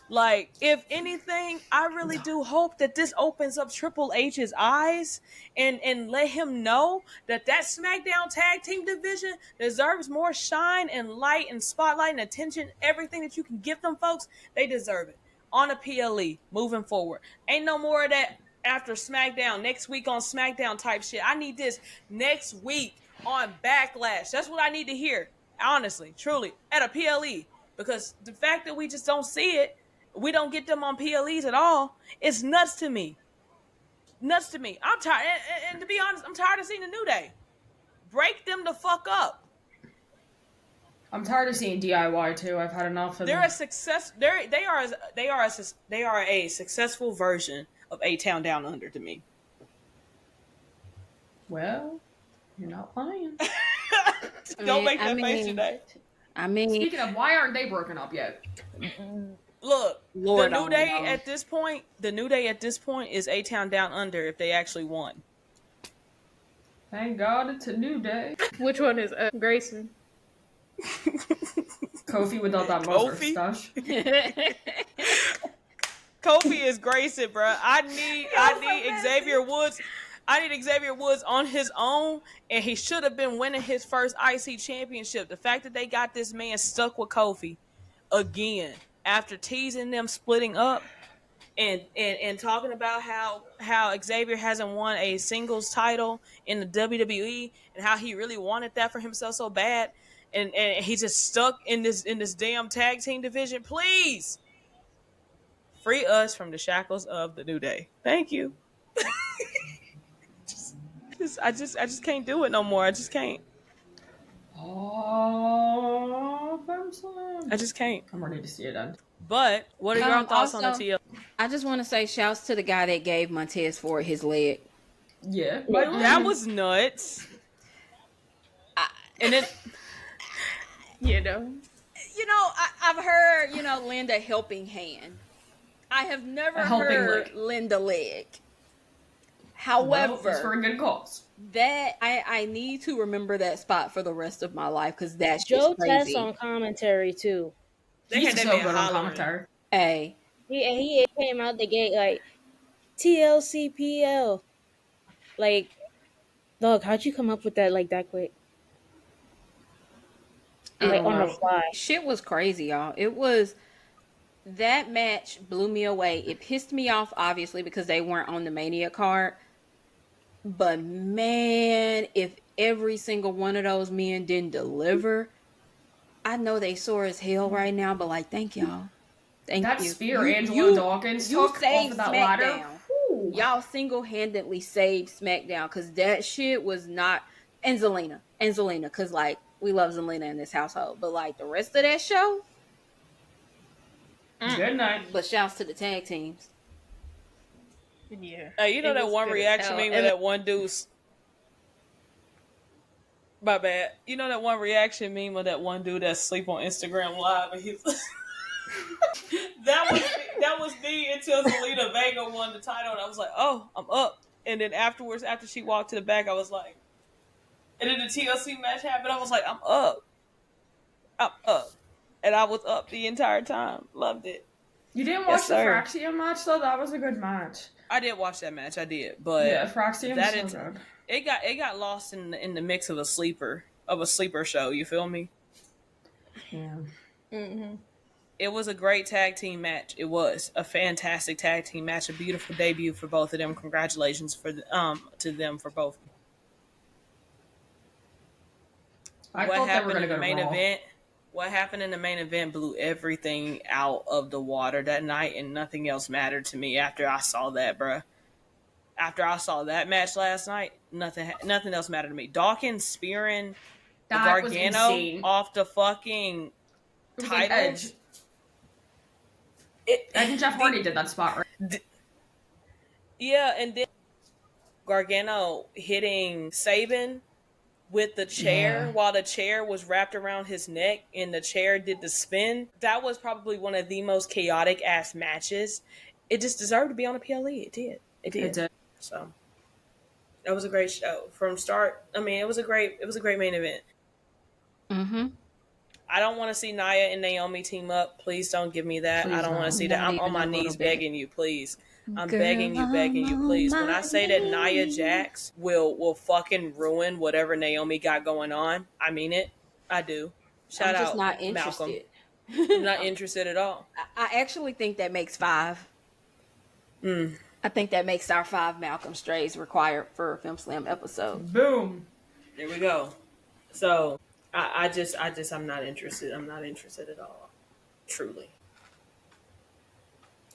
S1: Like, if anything, I really do hope that this opens up Triple H's eyes and let him know that SmackDown tag team division deserves more shine and light and spotlight and attention. Everything that you can give them folks, they deserve it. On a PLE, moving forward. Ain't no more of that after SmackDown, next week on SmackDown type shit. I need this next week on Backlash. That's what I need to hear. Honestly, truly, at a PLE. Because the fact that we just don't see it, we don't get them on PLEs at all. It's nuts to me. Nuts to me. I'm tired, and to be honest, I'm tired of seeing the New Day. Break them the fuck up.
S7: I'm tired of seeing DIY too. I've had enough of
S1: They're
S7: them.
S1: a success. They are a successful version of A-Town Down Under to me.
S7: Well, you're not lying.
S1: Don't make that face today.
S4: I mean,
S7: Speaking of, why aren't they broken up yet?
S1: Look,
S4: Lord
S1: the New Day
S4: knows.
S1: at this point, is A-Town Down Under if they actually won.
S7: Thank God it's a New Day.
S5: Which one is Grayson?
S7: Kofi without that mustache.
S1: Kofi? Kofi is Grayson, bro. I need Xavier Woods. I need Xavier Woods on his own, and he should have been winning his first IC championship. The fact that they got this man stuck with Kofi again after teasing them splitting up and talking about how Xavier hasn't won a singles title in the WWE and how he really wanted that for himself so bad, and he's just stuck in this damn tag team division. Please free us from the shackles of the New Day. Thank you. I just can't do it no more. I just can't.
S7: Oh, Femme Slam.
S1: I just can't.
S7: I'm ready to see it end.
S1: But what are your thoughts on the
S4: also,
S1: TL?
S4: I just want to say shouts to the guy that gave Montez Ford his leg.
S7: Yeah.
S1: That was nuts. And then,
S4: I've heard, lend a helping hand. I have never heard lend a leg. However,
S7: well, it's for a good cause.
S4: That I need to remember that spot for the rest of my life because that's
S2: Joe
S4: just crazy.
S2: Tess on commentary too.
S7: He's so good on commentary.
S4: Hey,
S2: He came out the gate like TLCPL. Like, dog, how'd you come up with that like that quick? Like on the fly.
S4: shit was crazy, y'all. That match blew me away. It pissed me off, obviously, because they weren't on the Mania card. But man, if every single one of those men didn't deliver, I know they sore as hell right now. But like, thank y'all, thank
S7: That
S4: you.
S7: spear Angela Dawkins took off
S4: saved
S7: of that
S4: SmackDown.
S7: ladder. Ooh.
S4: Y'all single-handedly saved SmackDown because that shit was not. And Zelina, because like we love Zelina in this household, but like the rest of that show.
S7: Good night.
S4: But shouts to the tag teams.
S5: Yeah.
S1: hey, you know that one reaction meme with that one dude's. My bad. You know that one reaction meme of that one dude that's asleep on Instagram Live, and he's. that was me until Zelina Vega won the title, and I was like, oh, I'm up. And then afterwards, after she walked to the back, I was like, and then the TLC match happened. I was like, I'm up. And I was up the entire time. Loved it.
S7: You didn't watch
S1: Yes,
S7: the
S1: sir.
S7: Fraxium match though? That was a good match.
S1: I did watch that match. I did, but
S7: Yeah, Fraxium is so good.
S1: it got lost in the mix of a sleeper show. You feel me?
S7: Yeah.
S5: Mm-hmm.
S1: It was a great tag team match. It was a fantastic tag team match. A beautiful debut for both of them. Congratulations to them for both.
S7: I
S1: What
S7: thought they were
S1: happened
S7: going to
S1: in the
S7: go
S1: main
S7: Raw.
S1: event? What happened in the main event blew everything out of the water that night, and nothing else mattered to me after I saw that, bruh. After I saw that match last night, nothing else mattered to me. Dawkins spearing
S7: That was
S1: Gargano
S7: insane.
S1: off the fucking
S7: It was like
S1: title.
S7: Edge. Edge and Jeff Hardy did that spot, right?
S1: Yeah, and then Gargano hitting Sabin with the chair while the chair was wrapped around his neck and the chair did the spin. That was probably one of the most chaotic ass matches. It just deserved to be on a PLE. It did. It did. So that was a great show from start. I mean, it was a great main event.
S4: Mm-hmm.
S1: I don't want to see Nia and Naomi team up. Please don't give me that.
S4: Please
S1: I don't want
S4: don't.
S1: to see that.
S4: Not
S1: I'm on
S4: even
S1: my
S4: a little
S1: knees
S4: bit.
S1: begging you, please. I'm
S4: Girl,
S1: begging you, please.
S4: I'm
S1: When I
S4: on
S1: say
S4: my
S1: that Nia
S4: knees.
S1: Jax will fucking ruin whatever Naomi got going on, I mean it. I do. Shout
S4: I'm just
S1: out
S4: not
S1: Malcolm.
S4: interested.
S1: I'm not interested at all.
S4: I actually think that makes 5. I think that makes our 5 Malcolm Strays required for a Femme Slam episode.
S7: Boom.
S1: There we go. So I'm not interested. I'm not interested at all. Truly.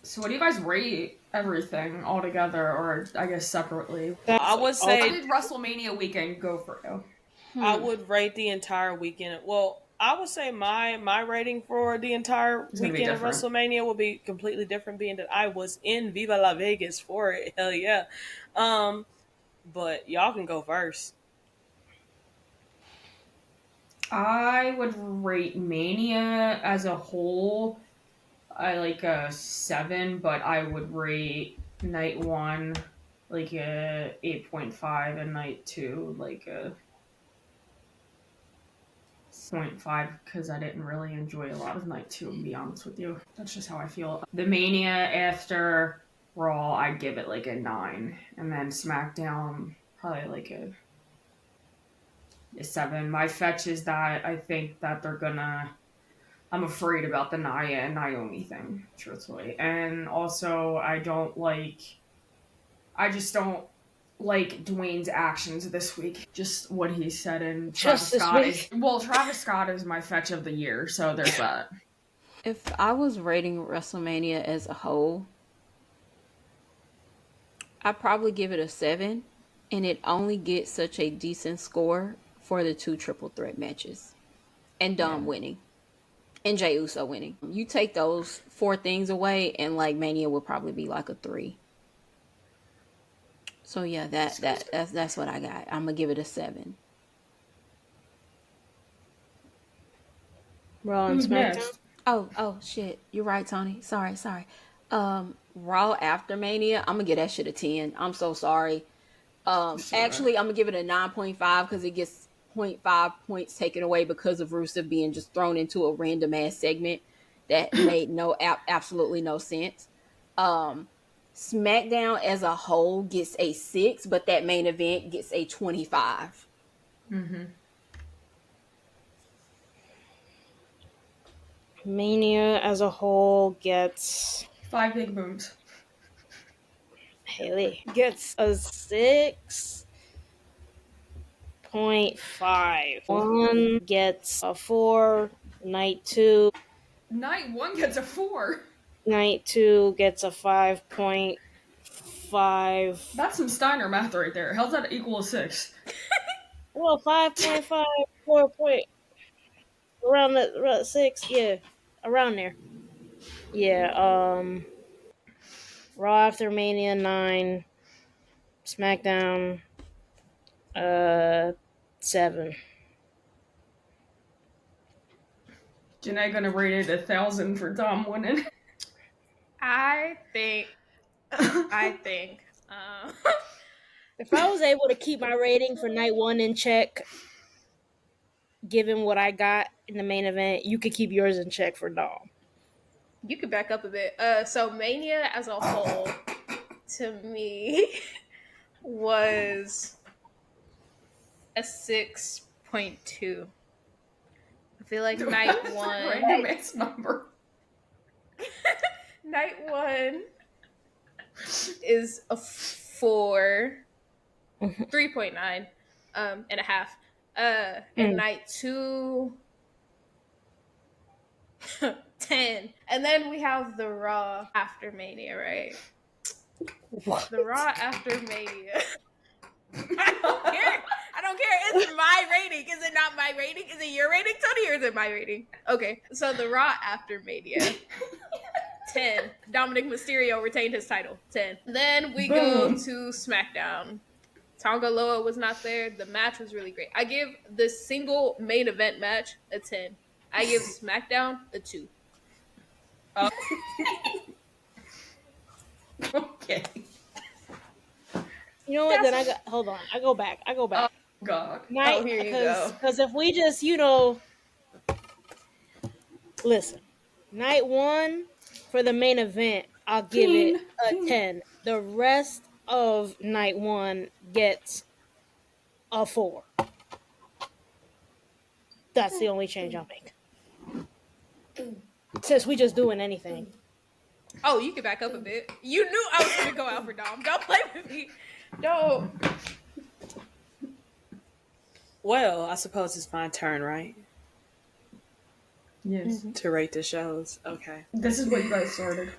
S7: So what do you guys rate everything all together, or I guess separately?
S1: I would
S7: How
S1: say
S7: did WrestleMania weekend go for you?
S1: I would rate the entire weekend. Well, I would say my rating for the entire
S7: It's gonna be
S1: weekend of
S7: different.
S1: WrestleMania will be completely different, being that I was in Viva La Vegas for it. Hell yeah. But y'all can go first.
S7: I would rate Mania as a whole, I like a 7, but I would rate night 1 like a 8.5 and night 2 like a 0.5 because I didn't really enjoy a lot of night 2, to be honest with you. That's just how I feel. The Mania after Raw, I'd give it like a 9, and then SmackDown probably like a 7. My fetch is that I think that they're gonna. I'm afraid about the Nia and Naomi thing, truthfully. And also, I just don't like Dwayne's actions this week. Just what he said. And Travis Scott Travis Scott is my fetch of the year, so there's that.
S4: If I was rating WrestleMania as a whole, I'd probably give it a 7, and it only gets such a decent score for the 2 triple threat matches and Dom winning and Jey Uso winning. You take those 4 things away, and like Mania would probably be like a 3. So yeah, that's what I got. I'm gonna give it a 7.
S2: Raw and SmackDown.
S4: Oh shit. You're right, Tony. Sorry. Raw After Mania, I'm gonna give that shit a 10. I'm so sorry. Actually, I'm gonna give it a 9.5 because it gets 0.5 points taken away because of Rusev being just thrown into a random ass segment that made absolutely no sense. SmackDown as a whole gets a 6, but that main event gets a 25.
S7: Mm-hmm.
S2: Mania as a whole gets
S7: 5 big booms.
S2: Haley gets a 6.5. 1 gets a 4. Night 2
S7: Night 1 gets a 4.
S2: Night 2 gets a 5.5.
S7: That's some Steiner math right there. How's that equal a 6?
S2: Well, 5.5, 4 point, around 6, yeah, around there. Yeah, Raw After Mania 9, SmackDown 7.
S7: Janae gonna rate it 1,000 for Dom winning.
S5: I think.
S2: If I was able to keep my rating for night 1 in check, given what I got in the main event, you could keep yours in check for Dom.
S5: You could back up a bit. So Mania as a whole, to me, was a 6.2. I feel like night 1.
S7: Random ass number.
S5: Night 1 is a 4, 3.9, and a half. And night 2, 10. And then we have the Raw After Mania, right?
S2: What?
S5: The Raw After Mania. I don't care. It's my rating. Is it not my rating? Is it your rating, Tony, or is it my rating? Okay. So the Raw After Mania. 10. Dominic Mysterio retained his title. 10. Then we go to SmackDown. Tonga Loa was not there. The match was really great. I give the single main event match a 10. I give SmackDown a 2.
S7: Okay.
S2: You know what? Then hold on. I go back.
S7: Oh, God.
S2: Night,
S5: here you go.
S2: Because if we just, listen. Night 1 for the main event, I'll give it a 10. The rest of night 1 gets a 4. That's the only change I'll make. Since we just doing anything.
S5: Oh, you can back up a bit. You knew I was going to go out for Dom. Don't play with me. No.
S1: Well, I suppose it's my turn, right?
S7: Yes.
S1: To rate the shows. Okay.
S7: This is what you guys started.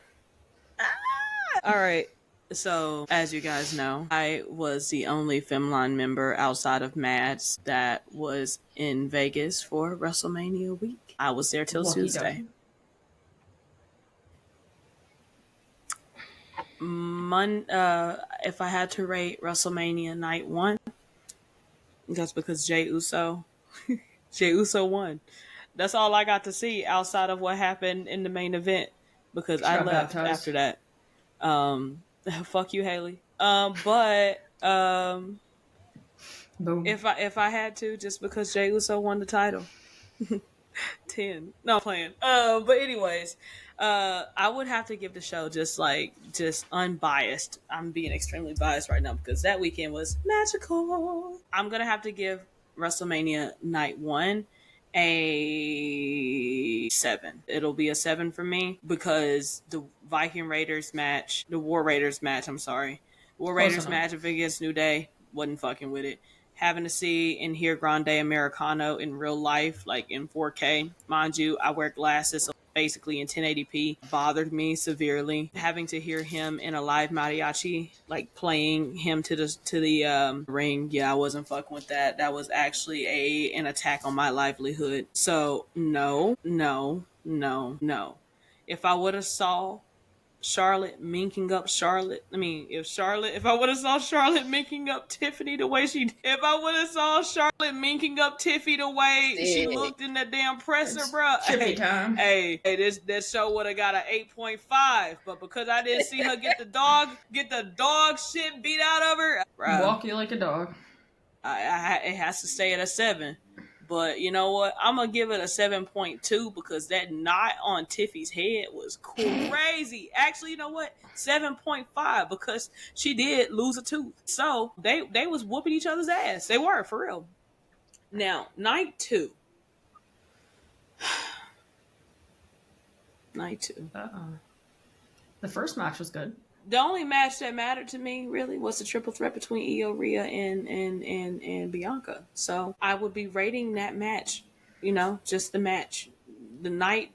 S1: All right. So, as you guys know, I was the only Femmeline member outside of Mads that was in Vegas for WrestleMania week. I was there till
S7: Lucky
S1: Tuesday. If I had to rate WrestleMania night 1, that's because Jey Uso won. That's all I got to see outside of what happened in the main event because I left after that. Fuck you, Haley. But
S7: Boom.
S1: if I had to, just because Jey Uso won the title, 10. No, I'm playing. But anyways, I would have to give the show just unbiased. I'm being extremely biased right now because that weekend was magical. I'm gonna have to give WrestleMania night 1 a 7. It'll be a 7 for me because the War Raiders match, War Raiders match against New Day, wasn't fucking with it. Having to see and hear Grande Americano in real life, like in 4K, mind you, I wear glasses, so basically in 1080p, bothered me severely. Having to hear him in a live mariachi, like playing him to the ring, yeah, I wasn't fucking with that. That was actually an attack on my livelihood. So no. If I would have saw Charlotte minking up if I would have saw Charlotte minking up Tiffany the way she did, if I would have saw Charlotte minking up Tiffy the way she looked in that damn presser, bro. Hey, this show would have got an 8.5, but because I didn't see her get the dog shit beat out of her, bro,
S7: walk you like a dog.
S1: It has to stay at a 7. But you know what? I'm going to give it a 7.2 because that knot on Tiffy's head was crazy. Actually, you know what? 7.5 because she did lose a tooth. So they was whooping each other's ass. They were, for real. Now, night 2. Night 2.
S7: The first match was good.
S1: The only match that mattered to me really was the triple threat between Io, Rhea, and Bianca. So I would be rating that match, just the match. The night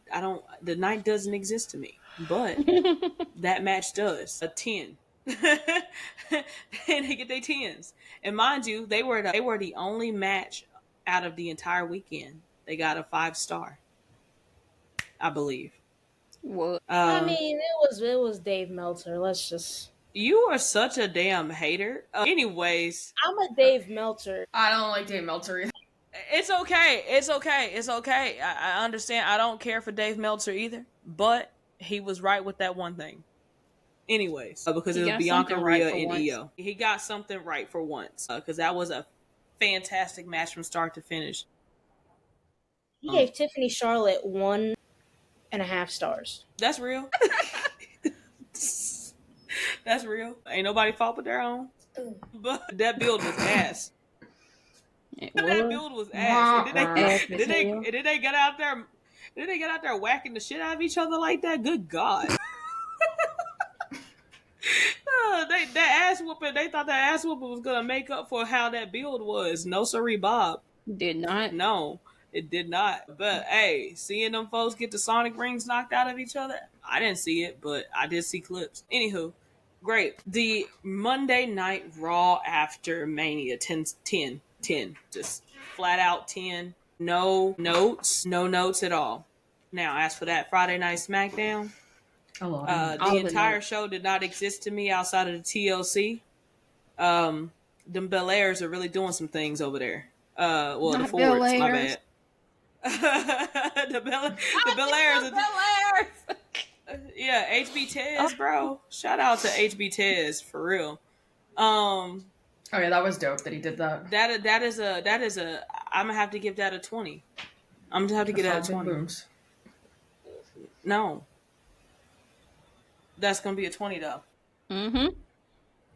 S1: doesn't exist to me, but that match does. A 10. And they get their 10s. And mind you, they were the only match out of the entire weekend. They got a 5-star, I believe.
S4: What?
S2: I mean, it was Dave Meltzer. Let's just.
S1: You are such a damn hater. Anyways,
S2: I'm a Dave Meltzer.
S7: I don't like Dave Meltzer either.
S1: It's okay. I understand. I don't care for Dave Meltzer either, but he was right with that one thing. Anyways, because it was Bianca, Rhea, and Io. He got something right for once because that was a fantastic match from start to finish.
S2: He gave Tiffany Charlotte 1.5 stars.
S1: That's real. That's real. Ain't nobody fault but their own. But that build was ass. That build was ass. And did they get out there? Did they get out there whacking the shit out of each other like that? Good God. That ass whooping. They thought that ass whooping was gonna make up for how that build was. No, sorry, Bob.
S4: Did not.
S1: No. It did not. But hey, seeing them folks get the Sonic rings knocked out of each other, I didn't see it, but I did see clips. Anywho, great. The Monday Night Raw After Mania 10. Just flat out 10. No notes at all. Now, as for that Friday Night Smackdown, the entire show did not exist to me outside of the TLC. Them Belairs are really doing some things over there. The Fords, my bad. the Belairs. Yeah, HB Tez, bro. Shout out to HB Tez for real.
S7: Oh yeah, that was dope that he did that.
S1: That is a. I'm gonna have to give that a 20. I'm gonna have to give that a 20.
S7: Booms.
S1: No, that's gonna be a 20 though.
S4: Mm-hmm.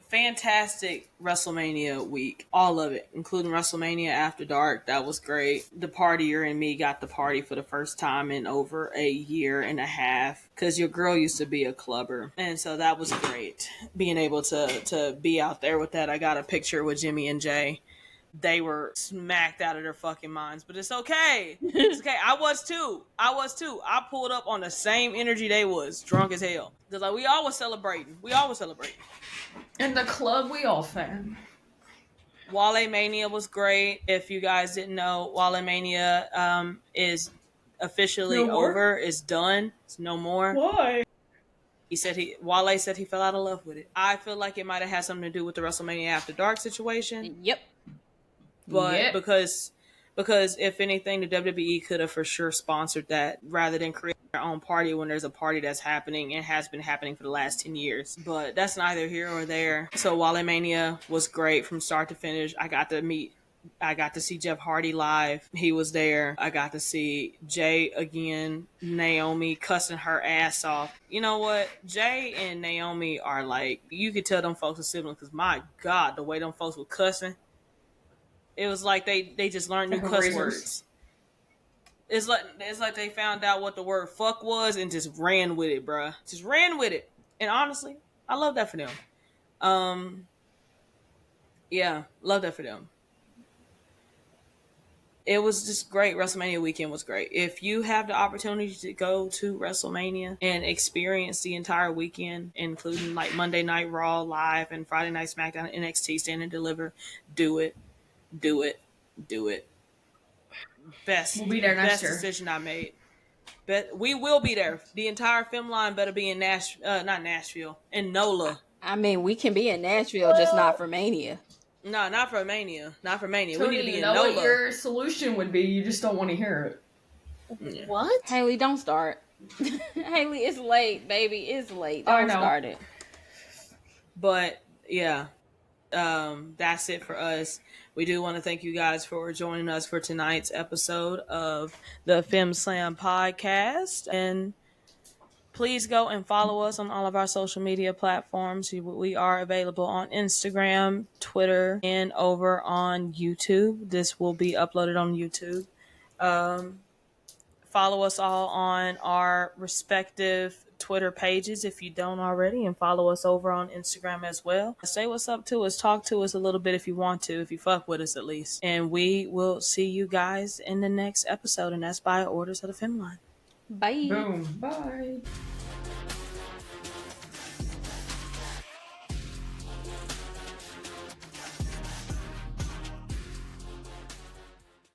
S1: Fantastic WrestleMania week. All of it, including WrestleMania After Dark. That was great. The partier in me got the party for the first time in over a year and a half because your girl used to be a clubber. And so that was great. Being able to be out there with that. I got a picture with Jimmy and Jay they were smacked out of their fucking minds. But it's okay. It's okay. I was too. I pulled up on the same energy they was, drunk as hell. Cause like we all was celebrating.
S7: In the club, we all fan.
S1: Wale Mania was great. If you guys didn't know, Wale Mania is officially over. It's done. It's no more.
S7: Why?
S1: Wale said he fell out of love with it. I feel like it might have had something to do with the WrestleMania After Dark situation.
S4: Yep.
S1: But because if anything, the WWE could have for sure sponsored that rather than create their own party when there's a party that's happening and has been happening for the last 10 years. But that's neither here or there. So Wale Mania was great from start to finish. I got to see Jeff Hardy live. He was there. I got to see Jay again, Naomi cussing her ass off. You know what? Jay and Naomi are like, you could tell them folks are siblings because my God, the way them folks were cussing. It was like they just learned new cuss words. It's like they found out what the word fuck was and just ran with it, bruh. Just ran with it. And honestly, I love that for them. Yeah, love that for them. It was just great. WrestleMania weekend was great. If you have the opportunity to go to WrestleMania and experience the entire weekend, including like Monday Night Raw live and Friday Night Smackdown, NXT Stand and Deliver, do it. Do it.
S7: We'll be there next year.
S1: Decision I made. But we will be there. The entire Femmeline better be in not Nashville, in NOLA.
S4: I mean, we can be in Nashville, just not for Mania.
S1: No, not for Mania.
S7: Toni,
S1: we need to be
S7: you
S1: in
S7: know
S1: NOLA.
S7: what your solution would be. You just don't want to hear it.
S1: Yeah.
S2: What?
S4: Haley, don't start. Haley, it's late, baby. It's late. Don't start it.
S1: But yeah, that's it for us. We do want to thank you guys for joining us for tonight's episode of the Femme Slam podcast. And please go and follow us on all of our social media platforms. We are available on Instagram, Twitter, and over on YouTube. This will be uploaded on YouTube. Follow us all on our respective Twitter pages if you don't already, and follow us over on Instagram as well. Say what's up to us. Talk to us a little bit if you want to, if you fuck with us at least. And we will see you guys in the next episode, and that's by orders of the Femmeline.
S4: Bye.
S7: Boom. Bye.